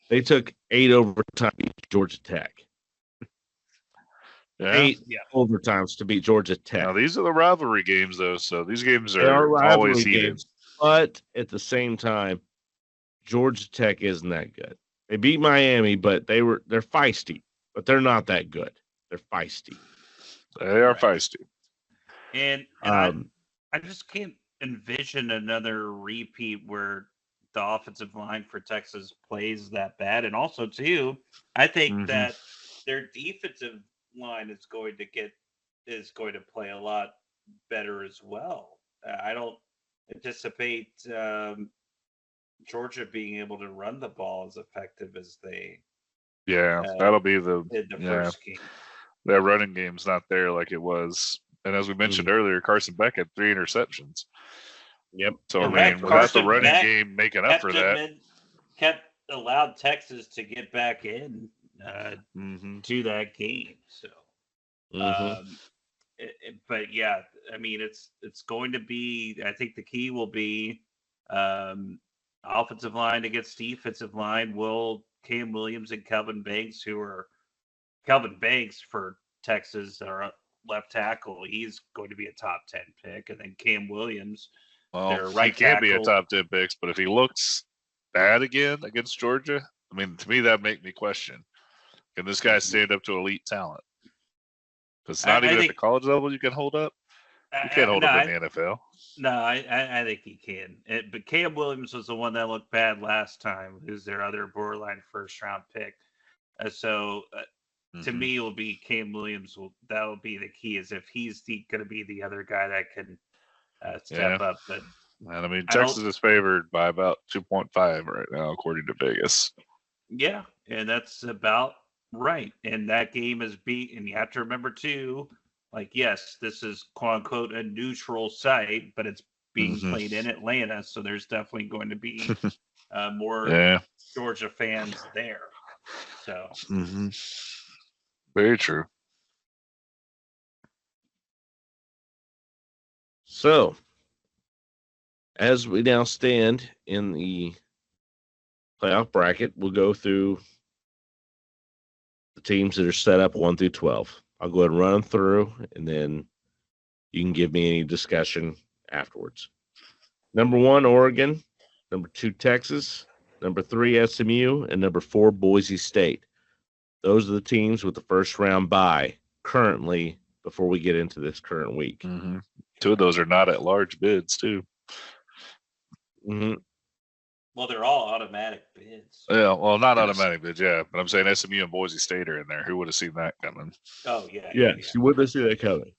they took 8 overtime to beat Georgia Tech. Yeah. 8 overtimes to beat Georgia Tech. Now these are the rivalry games though, so these games They are are rivalry always heated. games, but at the same time, Georgia Tech isn't that good. They beat Miami, but they're feisty, but they're not that good. They're feisty. They are Right. feisty. And I just can't envision another repeat where the offensive line for Texas plays that bad. And also, too, I think Mhm. that their defensive line is going to play a lot better as well. I don't anticipate Georgia being able to run the ball as effective as they Yeah, that'll be the did the yeah. first game. That running game's not there like it was. And as we mentioned earlier, Carson Beck had 3 interceptions. Yep. So And I mean, that without the Carson running Beck game making up for that, allowed Texas to get back in Mhm. to that game. So, Mhm. but yeah, I mean, it's going to be. I think the key will be offensive line against defensive line. Will Cam Williams and Kelvin Banks, Kelvin Banks for Texas, are left tackle. He's going to be a top 10 pick, and then Cam Williams. well, Their he right can be a tackle. top 10 picks, but if he looks bad again against Georgia, I mean, to me, that make me question: can this guy stand up to elite talent? Because not I even at think- the college level you can hold up. You can't hold no, him in the NFL. No, I think he can. But Caleb Williams was the one that looked bad last time, who's their other borderline first round pick. To me, it will be Caleb Williams. That will be the key, is if he's going to be the other guy that can step up. But and I mean, Texas is favored by about 2.5 right now, according to Vegas. Yeah, and that's about right. And that game is and you have to remember too, like, yes, this is quote unquote a neutral site, but it's being played in Atlanta, so there's definitely going to be more Georgia fans there. So very true. So, as we now stand in the playoff bracket, we'll go through the teams that are set up 1 through 12. I'll go ahead and run them through, and then you can give me any discussion afterwards. Number 1, Oregon. Number 2, Texas. Number 3, SMU. And number 4, Boise State. Those are the teams with the first round bye currently before we get into this current week. 2 of those are not at large bids, too. Well, they're all automatic bids. Yeah, well, not automatic bids, but I'm saying SMU and Boise State are in there. Who would have seen that coming? Oh, yeah. Yes, you would have seen that coming.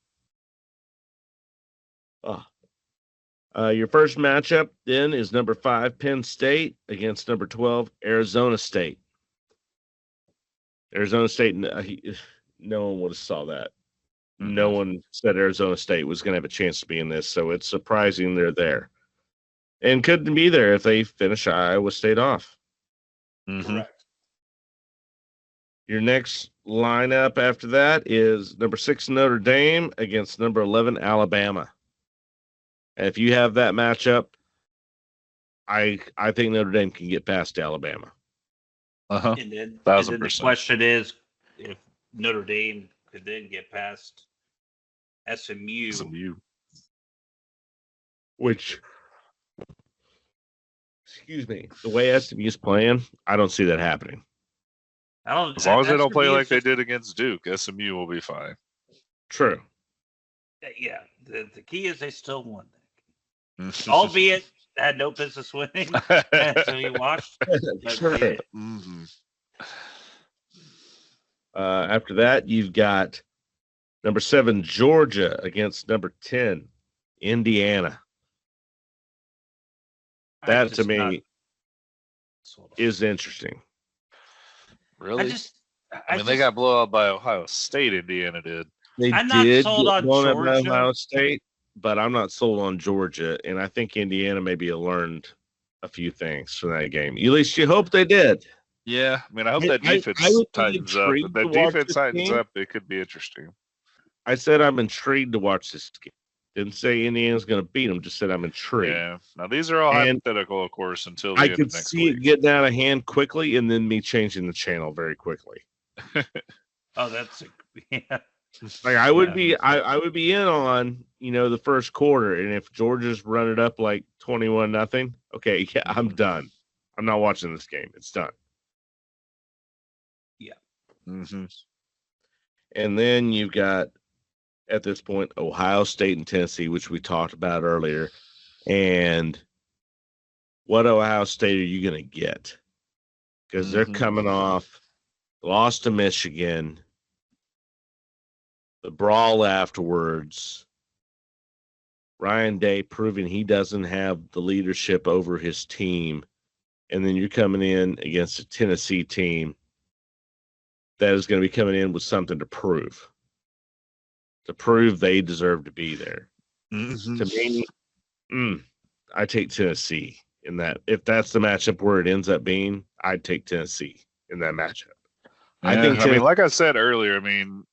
Your first matchup then is number 5, Penn State, against number 12, Arizona State. Arizona State, no one would have saw that. No one said Arizona State was going to have a chance to be in this, so it's surprising they're there. And couldn't be there if they finish Iowa State off. Correct. Your next lineup after that is number 6, Notre Dame, against number 11, Alabama. And if you have that matchup, I think Notre Dame can get past Alabama. And then the question is if Notre Dame could then get past SMU. Which, excuse me, the way SMU is playing, I don't see that happening. As long as they don't play like they did against Duke, SMU will be fine. True. Yeah, the key is they still won that. Albeit had no business winning until you watched. Sure. After that, you've got number 7, Georgia, against number 10, Indiana. That to me is interesting. Really? I mean, they got blown out by Ohio State. Indiana did. I'm not sold on Georgia. Ohio State, but I'm not sold on Georgia, and I think Indiana maybe learned a few things from that game. At least you hope they did. Yeah, I mean, I hope that defense tightens up. If that defense tightens up, it could be interesting. I said I'm intrigued to watch this game. Didn't say Indiana's going to beat them. Just said I'm intrigued. Yeah. Now these are all hypothetical, of course, until the I end could of next see week. it getting out of hand quickly, and then me changing the channel very quickly. That's like I would be, I would be in on the first quarter, and if Georgia's run it up like 21-0, okay, yeah, I'm done. I'm not watching this game. It's done. Yeah. And then you've got, at this point, Ohio State and Tennessee, which we talked about earlier. And what Ohio State are you going to get? Because they're coming off loss to Michigan, the brawl afterwards, Ryan Day proving he doesn't have the leadership over his team, and then you're coming in against a Tennessee team that is going to be coming in with something to prove they deserve to be there. To me, I take Tennessee in that. If that's the matchup where it ends up being, I'd take Tennessee in that matchup. Yeah, I mean, like I said earlier, I mean,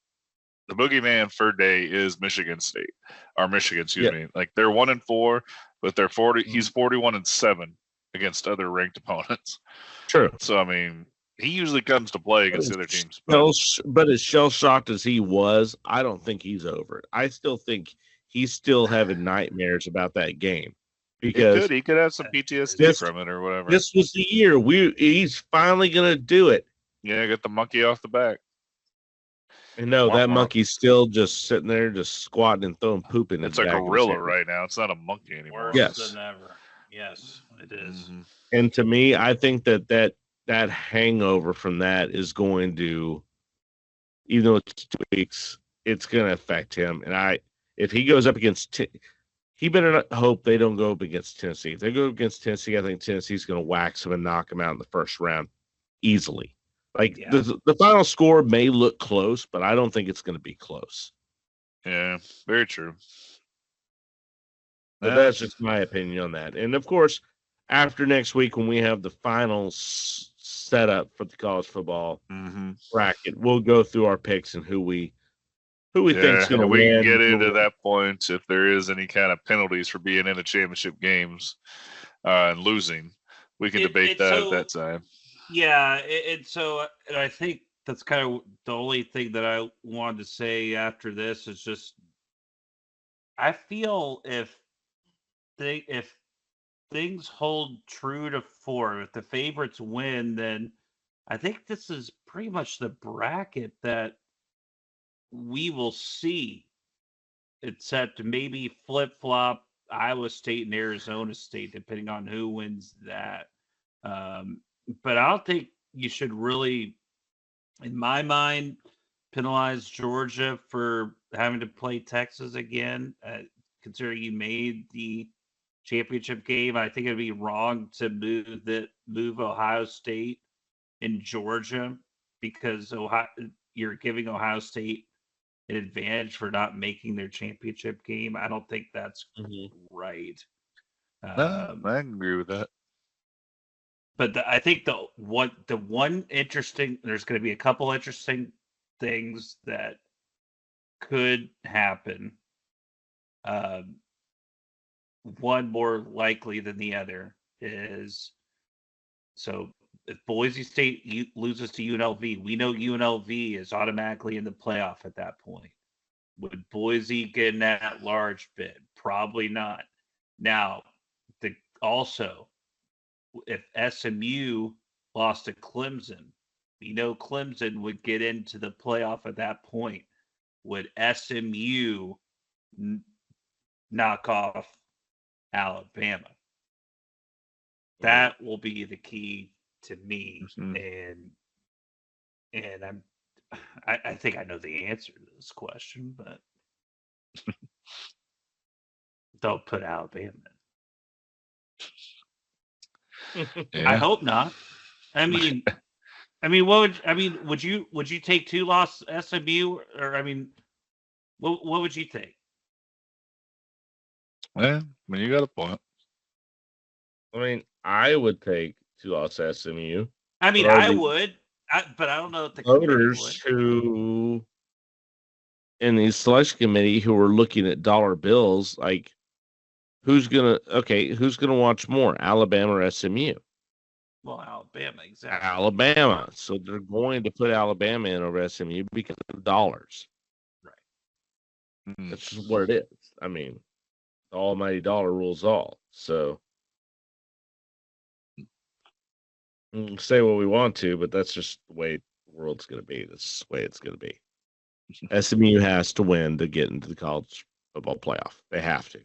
the boogeyman for day is Michigan State, or Michigan, excuse me. Like they're 1-4, but they're 40. He's 41-7 against other ranked opponents. True. So I mean, he usually comes to play against the other teams. But as shell shocked as he was, I don't think he's over it. I still think he's still having nightmares about that game because he could have some PTSD from it or whatever. This was the year he's finally gonna do it. Yeah, get the monkey off the back. And no, Womp that womp. monkey's still just sitting there, just squatting and throwing poop in It's his a bag of his gorilla hand. right now. It's not a monkey anymore. Worse Yes. than ever. Yes, it is. Mhm. And to me, I think that hangover from that is going to, even though it's 2 weeks, it's going to affect him. And if he goes up against, he better not hope they don't go up against Tennessee. If they go against Tennessee, I think Tennessee's going to wax him and knock him out in the first round easily. Like Yeah. the final score may look close, but I don't think it's going to be close. Yeah, very true. But that's just my opinion on that. And of course, after next week, when we have the final setup for the college football Mhm. bracket, we'll go through our picks and who we think's Yeah, going to and we win. can get into that point if there is any kind of penalties for being in the championship games and losing. We can debate that at that time. Yeah, and I think that's kind of the only thing that I wanted to say after this is just I feel if things hold true to form, if the favorites win, then I think this is pretty much the bracket that we will see. Except maybe flip flop Iowa State and Arizona State, depending on who wins that. But I don't think you should really, in my mind, penalize Georgia for having to play Texas again, considering you made the championship game. I think it'd be wrong to move Ohio State and Georgia because you're giving Ohio State an advantage for not making their championship game. I don't think that's right. No, I can agree with that. But I think the one interesting, there's going to be a couple interesting things that could happen. One more likely than the other is, so if Boise State loses to UNLV, we know UNLV is automatically in the playoff at that point. Would Boise get in that large bid? Probably not. Now, also, if SMU lost to Clemson, we know Clemson would get into the playoff at that point. Would SMU knock off Alabama? That will be the key to me, and I think I know the answer to this question, but don't put Alabama in. Yeah. I hope not. I mean, would you take 2-loss SMU, or what would you think? Yeah, you got a point. I would take 2-loss SMU. I would, but I don't know if the voters who in the selection committee who are looking at dollar bills, like who's gonna watch more, Alabama or SMU? Well, Alabama, exactly. Alabama. So they're going to put Alabama in over SMU because of dollars. Right. That's just what it is. The almighty dollar rules all. So say what we want to, but that's just the way the world's going to be. That's the way it's going to be. SMU has to win to get into the college football playoff. They have to.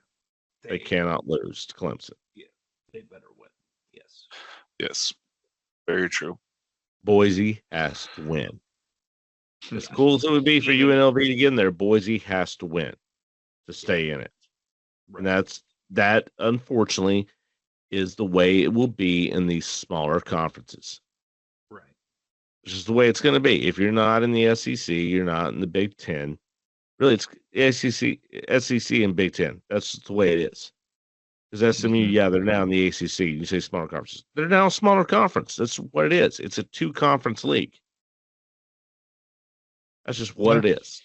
They cannot lose to Clemson. Yeah, they better win. Yes. Yes. Very true. Boise has to win. As cool as it would be for UNLV to get in there, Boise has to win to stay in it. Right. And that unfortunately is the way it will be in these smaller conferences. Right. Which is the way it's going to be. If you're not in the SEC, you're not in the Big Ten. Really, it's SEC and Big Ten. That's the way it is. Because SMU, they're now in the ACC. You say smaller conferences. They're now a smaller conference. That's what it is. It's a 2-conference league. That's just what it is.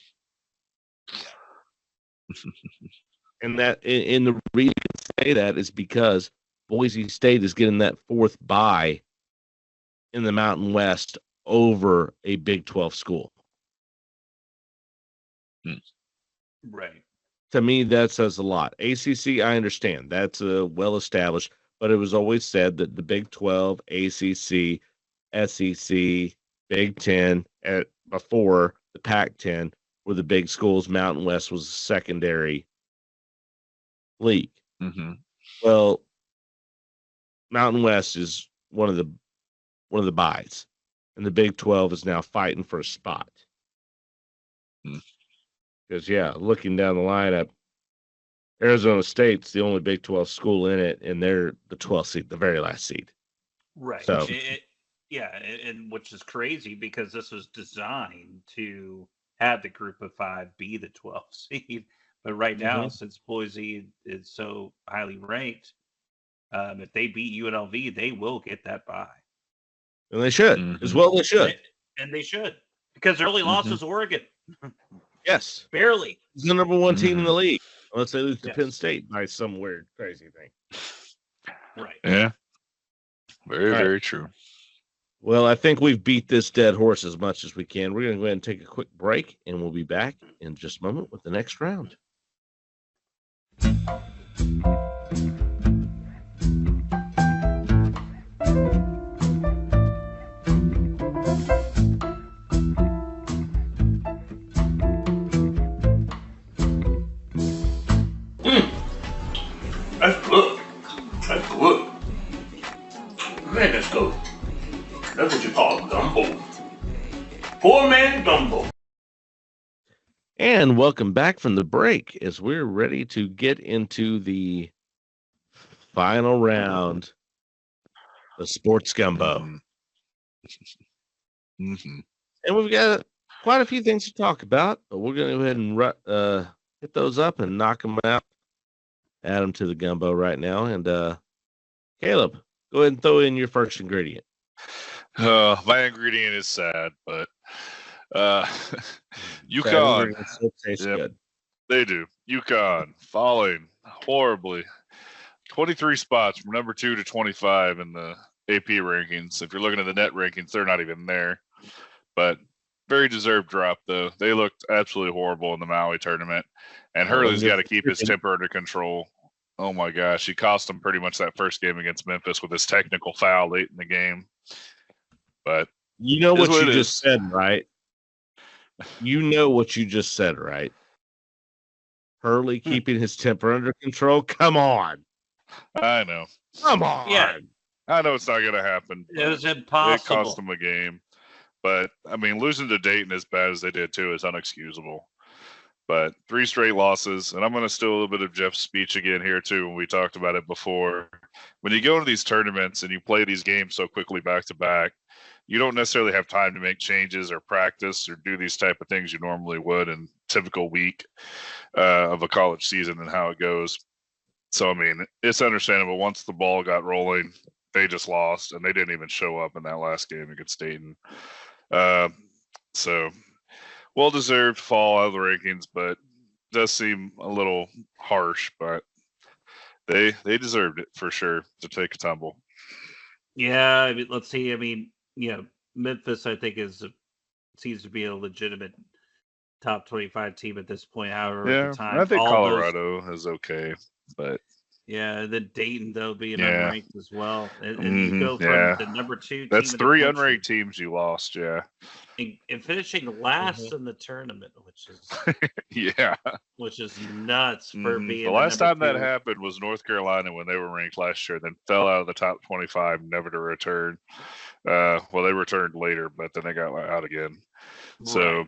And the reason I say that is because Boise State is getting that 4th bye in the Mountain West over a Big 12 school. Right. To me, that says a lot. ACC, I understand. That's well-established, but it was always said that the Big 12, ACC, SEC, Big 10, before the Pac-10, where the big schools, Mountain West was a secondary league. Mm-hmm. Well, Mountain West is one of the buys, and the Big 12 is now fighting for a spot. Because looking down the lineup, Arizona State's the only Big 12 school in it, and they're the 12th seed, the very last seed. Right. So, and which is crazy because this was designed to have the group of 5 be the 12th seed. But right now, since Boise is so highly ranked, if they beat UNLV, they will get that bye. And they should, as well they should. And they should, because their only loss was Oregon. Yes. Barely. It's the number 1 team in the league, unless they lose to Penn State by some weird, crazy thing. Right. Yeah. Very true. Well, I think we've beat this dead horse as much as we can. We're going to go ahead and take a quick break, and we'll be back in just a moment with the next round. That's good. That's good. Man, that's good. That's what you call gumbo. Poor man gumbo. And welcome back from the break as we're ready to get into the final round of Sports Gumbo. And we've got quite a few things to talk about, but we're going to go ahead and hit those up and knock them out. Add them to the gumbo right now. And Caleb, go ahead and throw in your first ingredient. My ingredient is sad, but UConn. Tastes good. They do. UConn falling horribly. 23 spots from number 2 to 25 in the AP rankings. If you're looking at the net rankings, they're not even there. But very deserved drop, though. They looked absolutely horrible in the Maui tournament. And Hurley's got to keep his temper under control. Oh, my gosh. He cost him pretty much that first game against Memphis with his technical foul late in the game. But you know what you just said, right? You know what you just said, right? Hurley keeping his temper under control? Come on. I know. Come on. Yeah. I know it's not going to happen. It was impossible. It cost them a game. But, I mean, losing to Dayton as bad as they did, too, is unexcusable. But 3 straight losses, and I'm going to steal a little bit of Jeff's speech again here, too, when we talked about it before. When you go into these tournaments and you play these games so quickly back-to-back, you don't necessarily have time to make changes or practice or do these type of things you normally would in typical week of a college season and how it goes. So, I mean, it's understandable. Once the ball got rolling, they just lost, and they didn't even show up in that last game against Dayton. So, well-deserved fall out of the rankings, but does seem a little harsh, but they deserved it for sure to tumble. Yeah, I mean, let's see. I mean, Memphis, I think, seems to be a legitimate top 25 team at this point. However, at the time, I think Colorado is okay, but and then Dayton, though, being unranked as well, and you go from the number 2 team. That's 3 unranked teams you lost, and finishing last in the tournament, which is which is nuts for being the last time that happened was North Carolina when they were ranked last year, then fell out of the top 25, never to return. Well, they returned later, but then they got out again. Right. So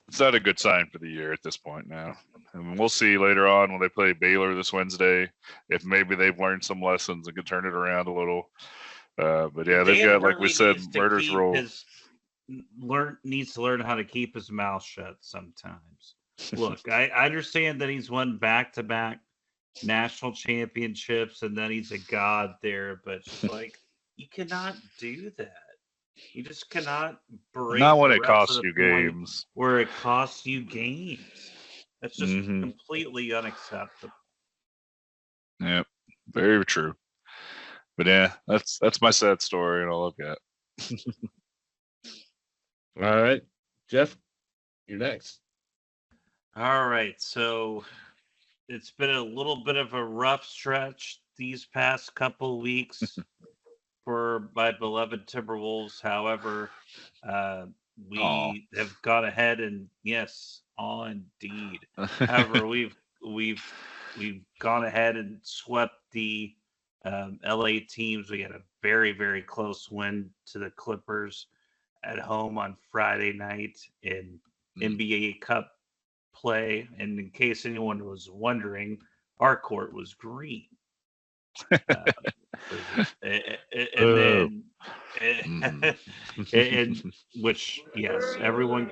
it's not a good sign for the year at this point now. And we'll see later on when they play Baylor this Wednesday if maybe they've learned some lessons and can turn it around a little. But yeah, they've got, like we said, murder's roll. Needs to learn how to keep his mouth shut sometimes. Look, I understand that he's won back-to-back national championships and then he's a god there, but like you cannot do that. You just cannot break. Not when it costs you games. Where it costs you games. That's just completely unacceptable. Yep, very true. But yeah, that's my sad story and all I've got. All right, Jeff, you're next. All right, so it's been a little bit of a rough stretch these past couple weeks for my beloved Timberwolves. However, we have gone ahead and yes, indeed. However, we've gone ahead and swept the LA teams. We had a very, very close win to the Clippers at home on Friday night in NBA Cup play. And in case anyone was wondering, our court was green. And then, and which everyone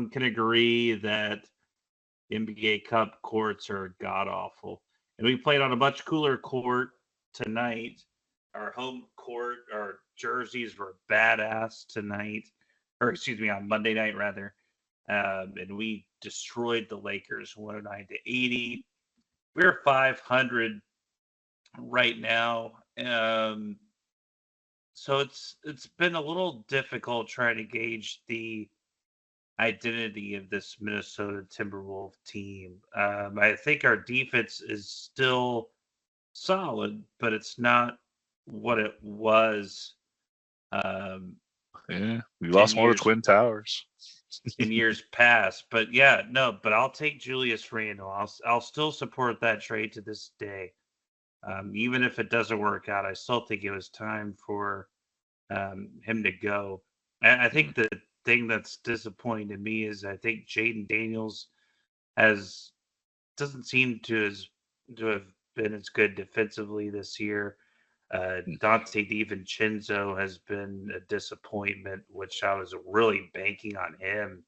can agree that NBA Cup courts are god awful. And we played on a much cooler court tonight. Our home court, our jerseys were badass tonight, or excuse me, on Monday night rather. And we destroyed the Lakers 109-80. We're 500 right now. So it's been a little difficult trying to gauge the identity of this Minnesota Timberwolves team. I think our defense is still solid, but it's not what it was. We lost more to Twin Towers in years past. But but I'll take Julius Randle. I'll still support that trade to this day. Even if it doesn't work out, I still think it was time for him to go. And I think the thing that's disappointing to me is I think Jaden Daniels doesn't seem to have been as good defensively this year. Dante DiVincenzo has been a disappointment, which I was really banking on him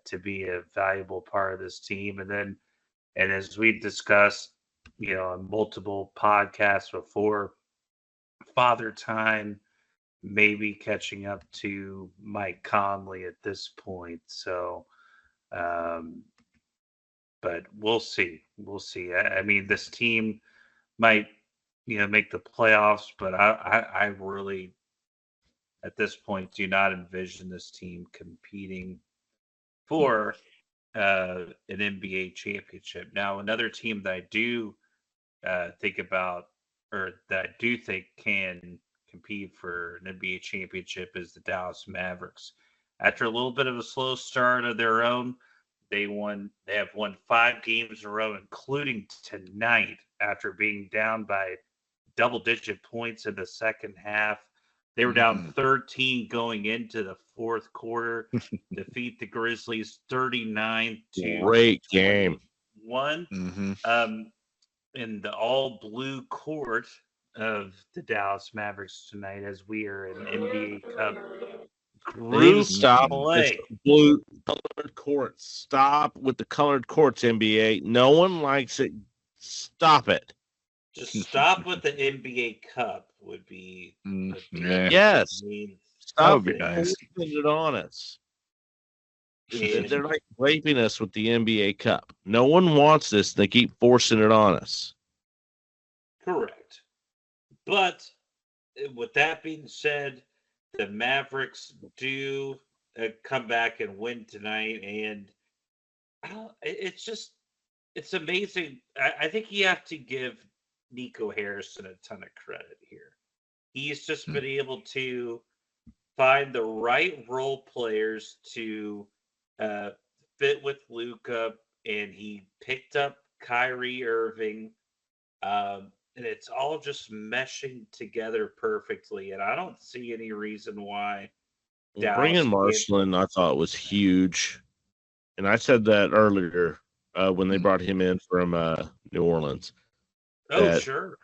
to be a valuable part of this team. And as we discussed, on multiple podcasts before, Father Time maybe catching up to Mike Conley at this point. So, but we'll see. We'll see. I mean, this team might, make the playoffs, but I really, at this point, do not envision this team competing for an NBA championship. Now, another team that I do think about, or that I do think can compete for an NBA championship, is the Dallas Mavericks. After a little bit of a slow start of their own, they have won 5 games in a row, including tonight, after being down by double-digit points in the second half. They were down 13 going into the fourth quarter. Defeat the Grizzlies 39 to great game. 1. In the all-blue court of the Dallas Mavericks tonight, as we are in NBA Cup group Stop play. Blue colored courts. Stop with the colored courts, NBA. No one likes it. Stop it. Just stop with the NBA Cup would be. Yes. Stop would be nice. Forcing it on us. They're like raping us with the NBA Cup. No one wants this. They keep forcing it on us. Correct. But with that being said, the Mavericks do come back and win tonight. And it's amazing. I think you have to give Nico Harrison a ton of credit here. He's just been able to find the right role players to fit with Luka, and he picked up Kyrie Irving, and it's all just meshing together perfectly. And I don't see any reason why bringing Marshall I thought was huge, and I said that earlier when they brought him in from New Orleans. Sure.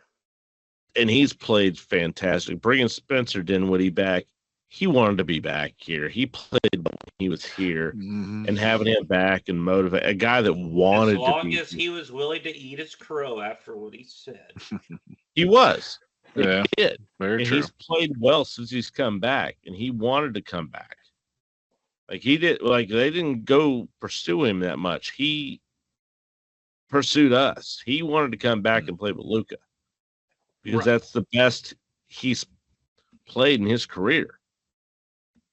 And he's played fantastic. Bringing Spencer Dinwiddie back, he wanted to be back here. He played when he was here, and having him back and motivate a guy that wanted to be. As long as he was willing to eat his crow after what he said. He was. Yeah. He did. Very and true. He's played well since he's come back, and he wanted to come back. Like he did. Like they didn't go pursue him that much. He pursued us. He wanted to come back and play with Luka because that's the best he's played in his career.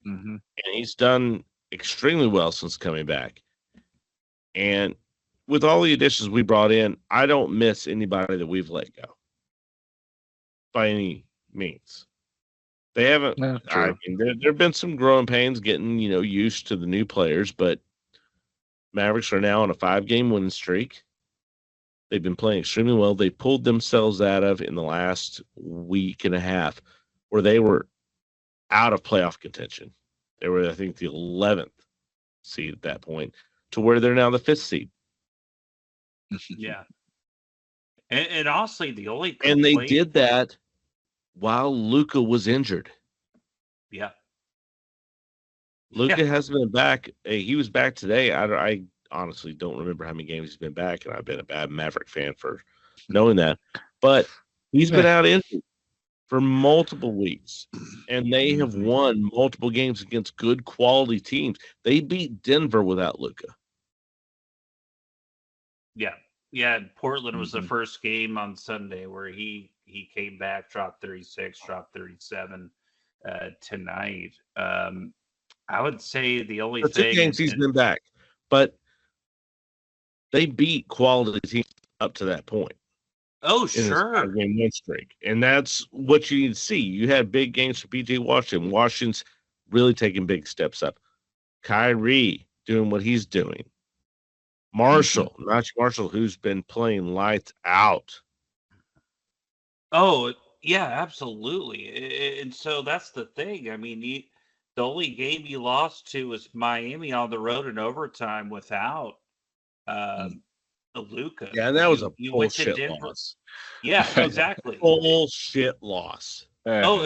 And he's done extremely well since coming back. And with all the additions we brought in, I don't miss anybody that we've let go by any means. They haven't. Yeah, I true. mean, there have been some growing pains getting used to the new players, but Mavericks are now on a 5-game winning streak. They've been playing extremely well. They pulled themselves out of in the last week and a half, where they were out of playoff contention. They were, I think, the 11th seed at that point, to where they're now the 5th seed. Yeah. And honestly, the only And they complaint- did that while Luka was injured. Yeah. Luka hasn't been back. He was back today. I honestly don't remember how many games he's been back, and I've been a bad Maverick fan for knowing that. But he's been out injured for multiple weeks, and they have won multiple games against good quality teams. They beat Denver without Luka. Yeah. Yeah. And Portland was the first game on Sunday where he came back, dropped 36, dropped 37 tonight. I would say the only The 2 thing games he's been back, but they beat quality teams up to that point. Oh, In this sure. 5-game win streak. And that's what you need to see. You had big games for PJ Washington. Washington's really taking big steps up. Kyrie doing what he's doing. Marshall, Nachi Marshall, who's been playing lights out. Oh, yeah, absolutely. And so that's the thing. I mean, the only game you lost to was Miami on the road in overtime without Luka. Yeah, and that was a You went to bullshit Denver. loss. Yeah, exactly. Bullshit loss. Oh,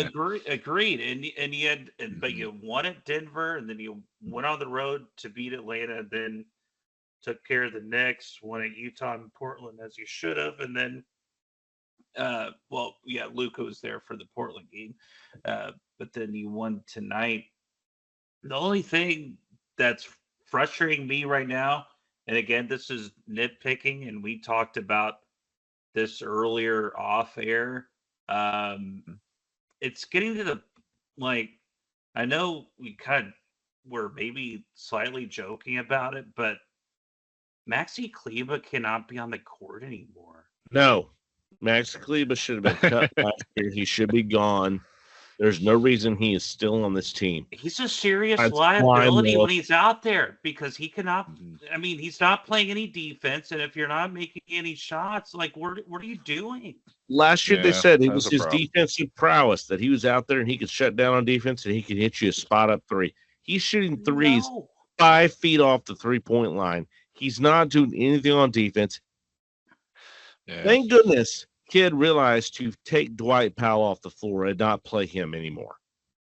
agreed. And you had, but you won at Denver, and then you went on the road to beat Atlanta, and then took care of the Knicks, won at Utah and Portland as you should have, and then, Luka was there for the Portland game, but then you won tonight. The only thing that's frustrating me right now, and again, this is nitpicking, and we talked about this earlier off air. It's getting to the, I know we kind of were maybe slightly joking about it, but Maxi Kleber cannot be on the court anymore. No. Maxi Kleber should have been cut last year. He should be gone. There's no reason he is still on this team. He's a serious That's liability why when he's out there because he cannot. I mean, he's not playing any defense, and if you're not making any shots, what are you doing? Last year they said it was that's a his problem. defensive prowess that he was out there and he could shut down on defense and he could hit you a spot up 3. He's shooting threes No. 5 feet off the 3-point line. He's not doing anything on defense. Yeah. Thank goodness kid realized to take Dwight Powell off the floor and not play him anymore.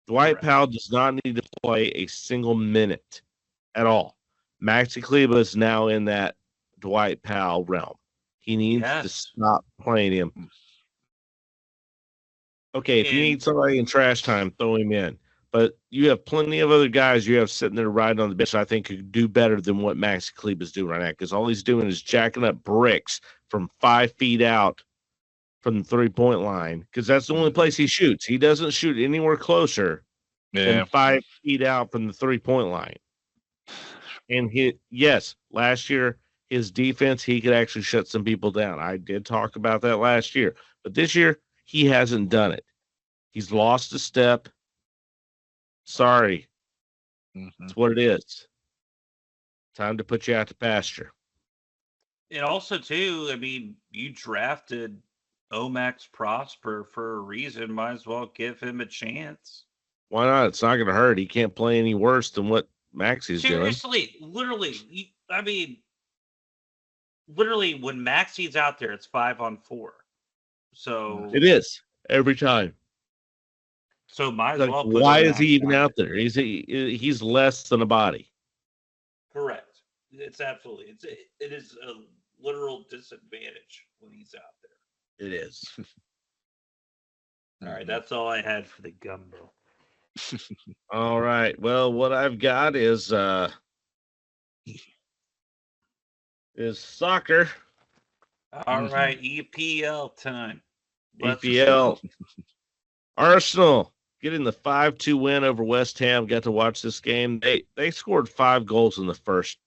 Dwight Powell does not need to play a single minute at all. Maxi Kleber is now in that Dwight Powell realm. He needs to stop playing him. Okay, if you need somebody in trash time, throw him in. But you have plenty of other guys you have sitting there riding on the bench I think could do better than what Maxi Kleber is doing right now because all he's doing is jacking up bricks from 5 feet out from the 3-point line because that's the only place he shoots. He doesn't shoot anywhere closer than 5 feet out from the 3-point line. And last year, his defense, he could actually shut some people down. I did talk about that last year. But this year, he hasn't done it. He's lost a step. Sorry. That's what it is. Time to put you out to pasture. And also, too, I mean, you drafted Omax Prosper for a reason. Might as well give him a chance. Why not? It's not going to hurt. He can't play any worse than what Maxi's doing. Seriously, literally, literally, when Maxi's out there, it's 5-on-4. So it is every time. So might as well. Why is he even out there? He's less than a body. Correct. It's absolutely. It is a literal disadvantage when he's out there. It is. All right, that's all I had for the gumbo. All right. Well, what I've got is soccer. All right, EPL time. EPL. Arsenal getting the 5-2 win over West Ham. Got to watch this game. They scored 5 goals in the first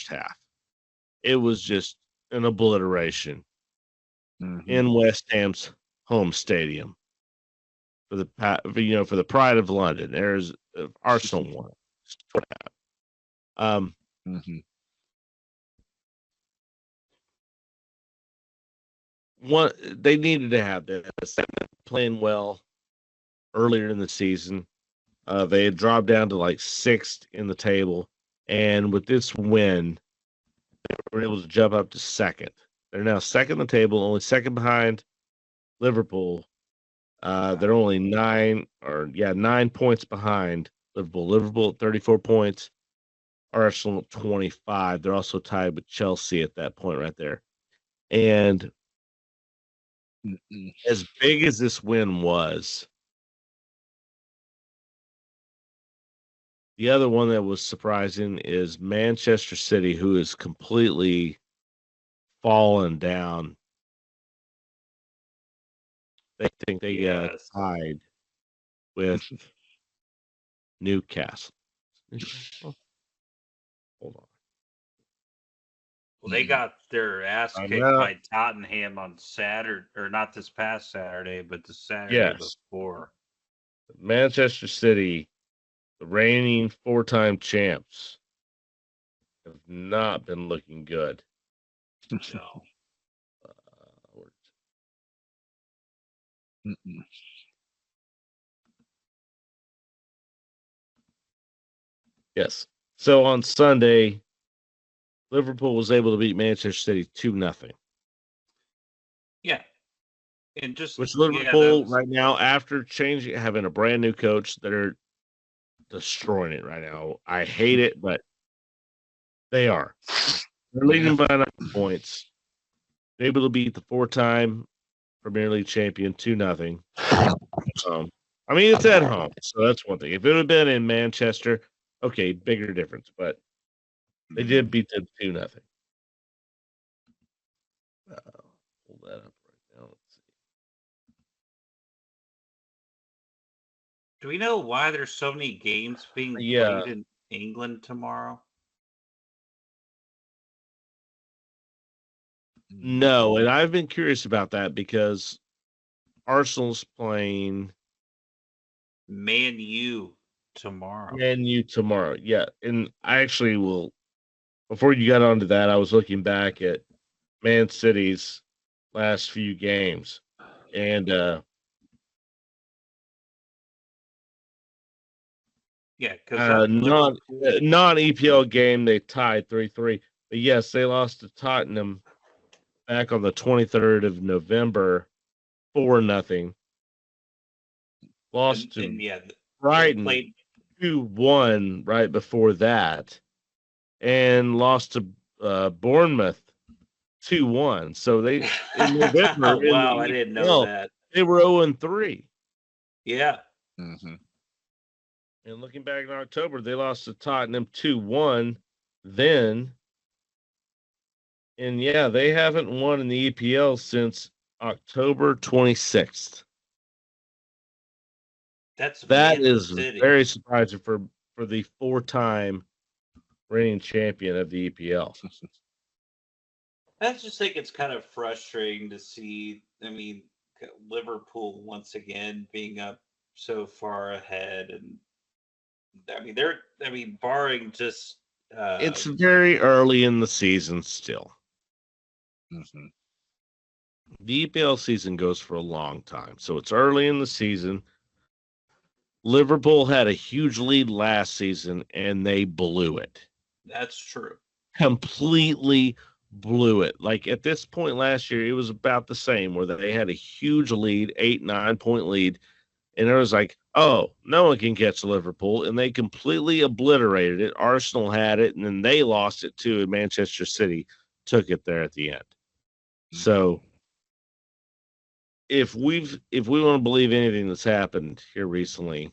half. It was just an obliteration in West Ham's home stadium. for the pride of London. There's Arsenal won. Mhm. One they needed to have this playing well earlier in the season. They had dropped down to like sixth in the table, and with this win, they were able to jump up to second. They're now second in the table, only second behind Liverpool. They're only 9 points behind Liverpool. Liverpool at 34 points, Arsenal at 25. They're also tied with Chelsea at that point right there. And as big as this win was, the other one that was surprising is Manchester City, who is completely fallen down. They think they tied with Newcastle. Hold on. Well, they got their ass I kicked know. by Tottenham on Saturday, or not this past Saturday, but the Saturday Yes. before. Manchester City, the reigning 4-time champs, have not been looking good. No. Yes. So on Sunday, Liverpool was able to beat Manchester City 2-0. Yeah. And just Which that Liverpool was- right now, after having a brand new coach, they're destroying it right now. I hate it, but they are. They're leading by 9 points. They're able to beat the 4-time Premier League champion 2-0. I mean, it's at home, so that's one thing. If it would have been in Manchester, okay, bigger difference, but they did beat them 2-0. Pull that up right now. Let's see. Do we know why there's so many games being played in England tomorrow? No, and I've been curious about that because Arsenal's playing Man U tomorrow. Man U tomorrow. Yeah, and I actually will. Before you got onto that, I was looking back at Man City's last few games, and Yeah, because non-EPL game they tied 3-3. But yes, they lost to Tottenham back on the 23rd of November, 4-0. Lost to Brighton 2-1 right before that, and lost to Bournemouth 2-1. So they in November. Wow, I didn't know that. They were 0-3. Yeah. Mm-hmm. And looking back in October, they lost to Tottenham 2-1 then. And yeah, they haven't won in the EPL since October 26th. That is very surprising for the 4-time reigning champion of the EPL. I just think it's kind of frustrating to see. I mean, Liverpool once again being up so far ahead, and barring just. It's very early in the season still. Mm-hmm. The EPL season goes for a long time, so it's early in the season. Liverpool had a huge lead last season, and they blew it. That's true. Completely blew it. Like at this point last year, it was about the same, where they had a huge lead, 8-9 point lead, and it was like, oh, no one can catch Liverpool, and they completely obliterated it. Arsenal had it, and then they lost it too, and Manchester City took it there at the end. So if we want to believe anything that's happened here recently,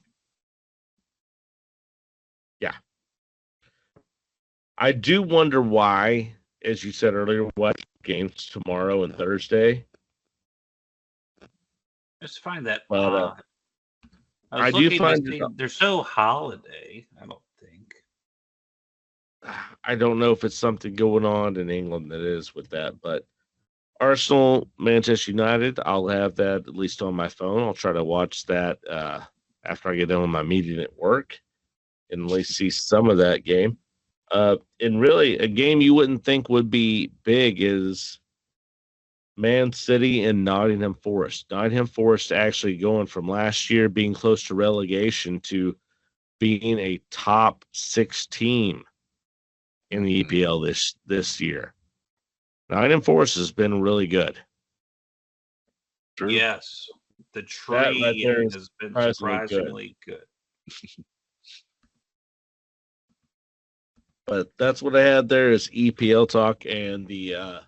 yeah. I do wonder why, as you said earlier, what games tomorrow and Thursday. I just find that But, odd. I do find they're so holiday, I don't think. I don't know if it's something going on in England that is with that, but Arsenal, Manchester United. I'll have that at least on my phone. I'll try to watch that after I get done with my meeting at work and at least see some of that game. And really, a game you wouldn't think would be big is Man City and Nottingham Forest. Nottingham Forest actually going from last year being close to relegation to being a top 6 team in the EPL this year. Nottingham Forest has been really good. True. Yes, the That tree right there is has been surprisingly surprisingly good. But that's what I had there is EPL talk and the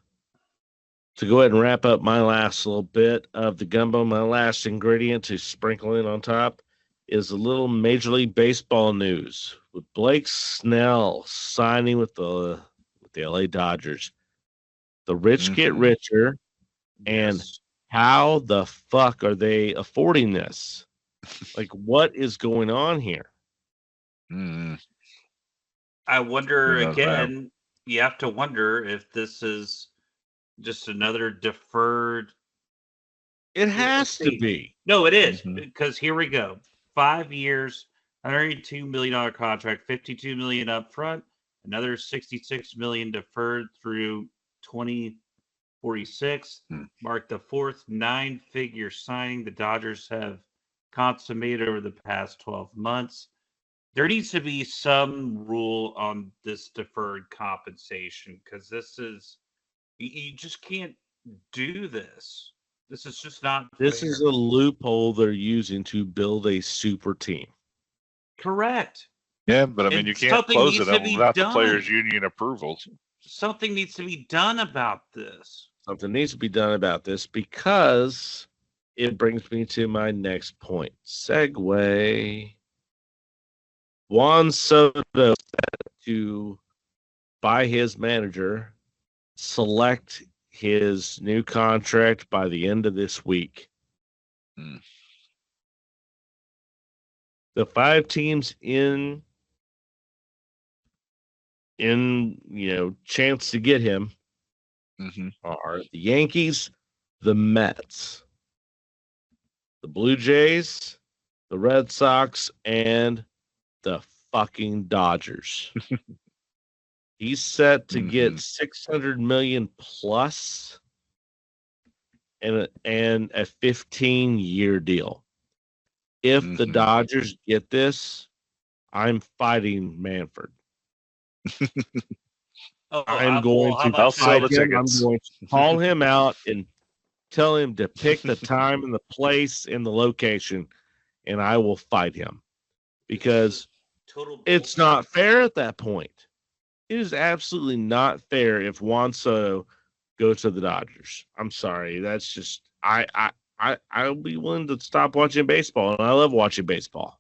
to go ahead and wrap up my last little bit of the gumbo, my last ingredient to sprinkle in on top is a little Major League Baseball news with Blake Snell signing with the LA Dodgers. The rich get richer, and Yes. how the fuck are they affording this? Like, what is going on here? Mm. I wonder Who knows, man? again. You have to wonder if this is just another deferred. It has to see. be. No, it is Mhm. because here we go. 5 years, $182 million contract, $52 million up front, another $66 million deferred through 2046. Mark the fourth 9-figure signing the Dodgers have consummated over the past 12 months. There needs to be some rule on this deferred compensation because this is you just can't do this. This is just not This fair. is a loophole they're using to build a super team. Correct. Yeah, but I mean, And you can't something close needs it to up be without the done. players' union approval. Something needs to be done about this. Something needs to be done about this because it brings me to my next point. Segue. Juan Soto set to, by his manager, select his new contract by the end of this week. Hmm. The 5 teams in chance to get him Mm-hmm. are the Yankees, the Mets, the Blue Jays, the Red Sox, and the fucking Dodgers. He's set to get $600 million plus and a 15-year deal. If the Dodgers get this, I'm fighting Manfred. I'm going to I'll sell fight the him. I'm tickets. going to call him out and tell him to pick the time and the place and the location, and I will fight him because it's not fair at that point. It is absolutely not fair if Juan Soto goes to the Dodgers. I'm sorry. That's just I'll be willing to stop watching baseball, and I love watching baseball.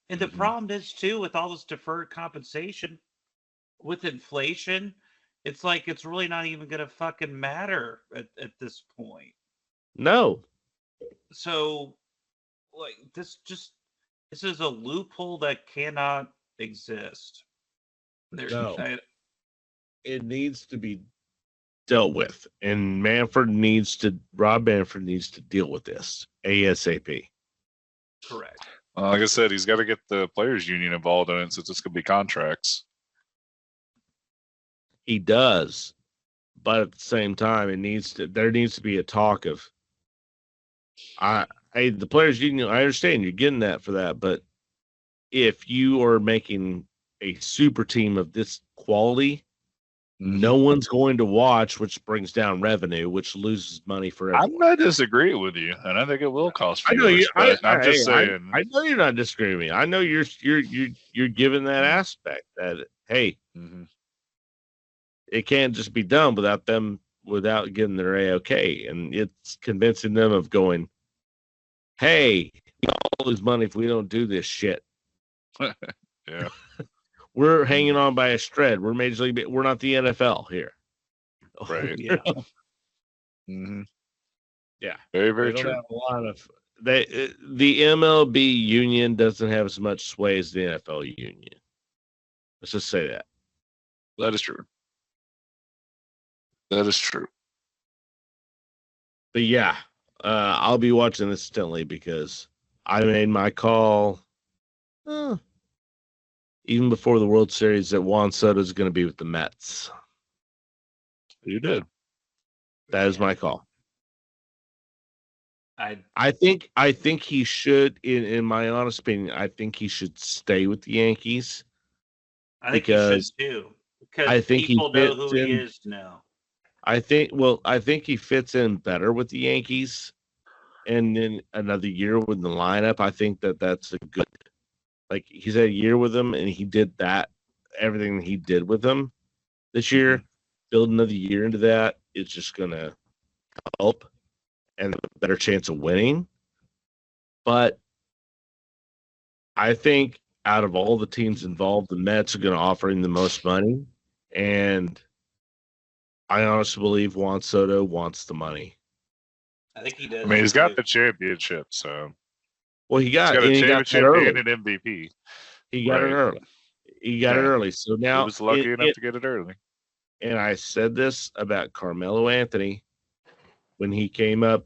And the problem is too with all this deferred compensation, with inflation, it's like it's really not even going to fucking matter at this point. No. So, like this is a loophole that cannot exist. No. It needs to be dealt with, and Rob Manfred needs to deal with this ASAP. Correct. Like I said, he's got to get the players' union involved in it since it's going to be contracts. He does, but at the same time, there needs to be a talk of, the players' union. I understand you're getting that for that, but if you are making a super team of this quality, no one's going to watch, which brings down revenue, which loses money for everyone. I'm not disagreeing with you, and I think it will cost I know viewers, you. I'm just saying. I know you're not disagreeing with me. I know you're given that aspect that hey, it can't just be done without getting their A-OK, and it's convincing them of going, hey, we all lose money if we don't do this shit. Yeah. We're hanging on by a thread. We're Major League. We're not the NFL here. Right. Yeah. Yeah. Very, very They don't true. have a lot of the MLB union doesn't have as much sway as the NFL union. Let's just say that. That is true. That is true. But yeah, I'll be watching this intently because I made my call even before the World Series that Juan Soto is going to be with the Mets. You did. That is my call. I I think he should, in my honest opinion, I think he should stay with the Yankees. think Because he should too. Because I think he people know fits who he in. is now. I think he fits in better with the Yankees. And then another year with the lineup, I think that's a good. Like he's had a year with them, and he did that everything he did with them this year. Build another year into that, it's just gonna help and a better chance of winning. But I think out of all the teams involved, the Mets are going to offer him the most money, and I honestly believe Juan Soto wants the money. I think he does. I mean, he's got too. the championship, so Well, he he's got got a and he got that championship early. and an MVP. He got it Right. early. He got it Yeah. early. So now He was lucky enough to get it early. and I said this about Carmelo Anthony when he came up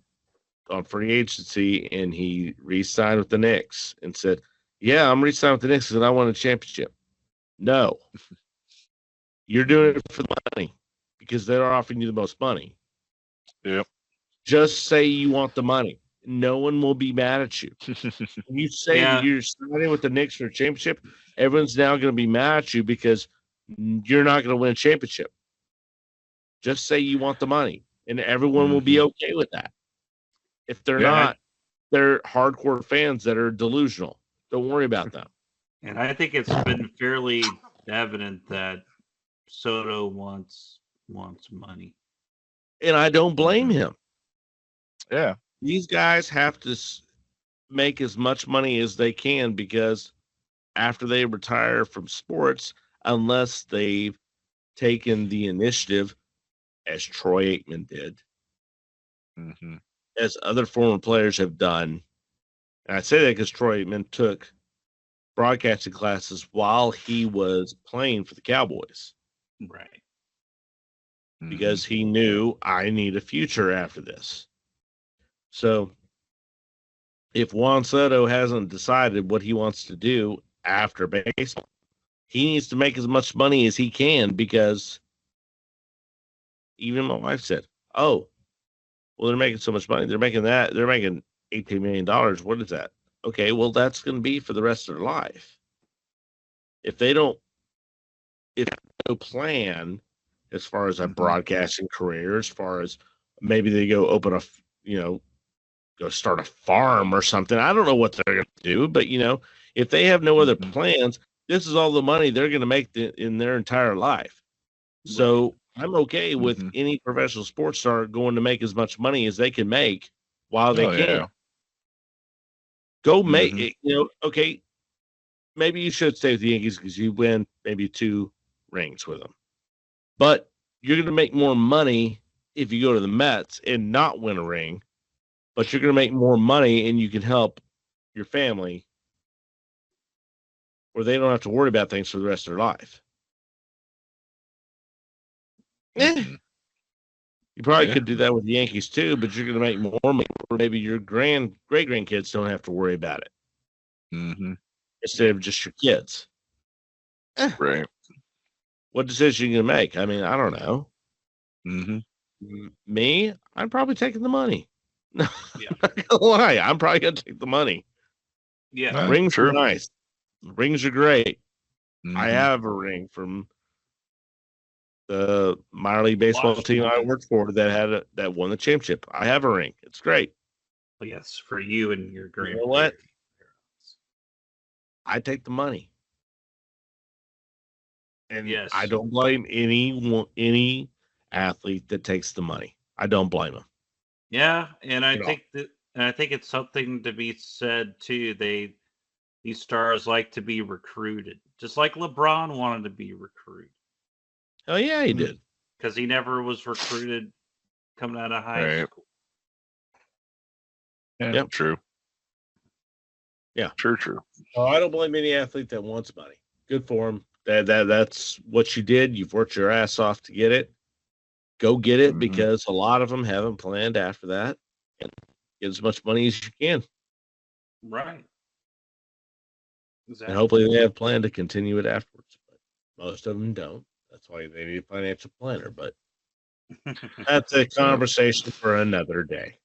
on free agency and he re-signed with the Knicks and said, "Yeah, I'm re-signing with the Knicks because I won a championship." No, you're doing it for the money because they're offering you the most money. Yep. Just say you want the money. No one will be mad at you. When you say Yeah. that you're signing with the Knicks for a championship, everyone's now going to be mad at you because you're not going to win a championship. Just say you want the money, and everyone will be okay with that. If they're Yeah. not, they're hardcore fans that are delusional. Don't worry about them. And I think it's been fairly evident that Soto wants money. And I don't blame him. Yeah. These guys have to make as much money as they can because after they retire from sports, unless they've taken the initiative, as Troy Aikman did, Mm-hmm. as other former players have done. And I say that because Troy Aikman took broadcasting classes while he was playing for the Cowboys Right. because he knew I need a future after this. So if Juan Soto hasn't decided what he wants to do after baseball, he needs to make as much money as he can because even my wife said, "Oh, well, they're making so much money. They're making $18 million. What is that?" Okay, well, that's going to be for the rest of their life. If they don't plan as far as a broadcasting career, as far as maybe they go open go start a farm or something. I don't know what they're going to do, but if they have no other plans, this is all the money they're going to make in their entire life. So I'm okay with any professional sports star going to make as much money as they can make while they can. Yeah. Go make it, okay. Maybe you should stay with the Yankees because you win maybe 2 rings with them. But you're going to make more money if you go to the Mets and not win a ring. But you're going to make more money and you can help your family where they don't have to worry about things for the rest of their life. You probably could do that with the Yankees too, but you're going to make more money. Or maybe your great grandkids don't have to worry about it instead of just your kids. Right. What decision are you going to make? I mean, I don't know. Me, I'm probably taking the money. No, Yeah. I'm not gonna lie. I'm probably going to take the money. Yeah. Rings true. are nice. Rings are great. I have a ring from the minor league baseball team I worked for that won the championship. I have a ring. It's great. Well, yes, for you and your You grandparents. know what? I take the money. And Yes. I don't blame any athlete that takes the money. I don't blame them. Yeah, and I At all. think it's something to be said too. These stars like to be recruited, just like LeBron wanted to be recruited Oh yeah, he did. because he never was recruited coming out of high Right. school. Yeah. Yep. True. Yeah. True. Oh, I don't blame any athlete that wants money. Good for him. That's what you did. You've worked your ass off to get it. go get it Mhm. because a lot of them haven't planned after that, and get as much money as you can. Right. And Exactly. hopefully they have planned to continue it afterwards. But most of them don't. That's why they need a financial planner. But that's a conversation for another day.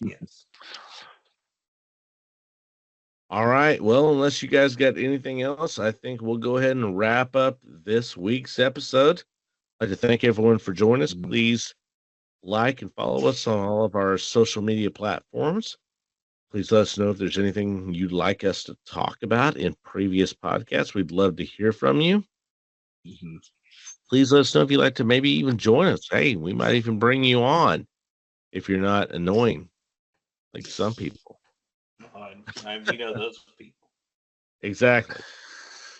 Yes. All right. Well, unless you guys got anything else, I think we'll go ahead and wrap up this week's episode. I'd like to thank everyone for joining us. Please like and follow us on all of our social media platforms. Please let us know if there's anything you'd like us to talk about in previous podcasts. We'd love to hear from you. Mhm. Please let us know if you'd like to maybe even join us. Hey, we might even bring you on if you're not annoying like some people. We know those people. Exactly.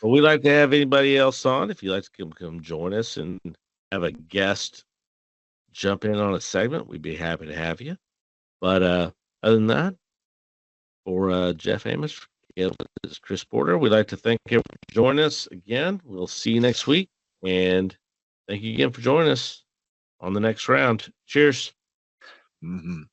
But we'd like to have anybody else on. If you'd like to come join us and have a guest jump in on a segment, we'd be happy to have you. But other than that, for Jeff Amos, this is Chris Porter. We'd like to thank you for joining us again. We'll see you next week. And thank you again for joining us on the next round. Cheers. Mhm.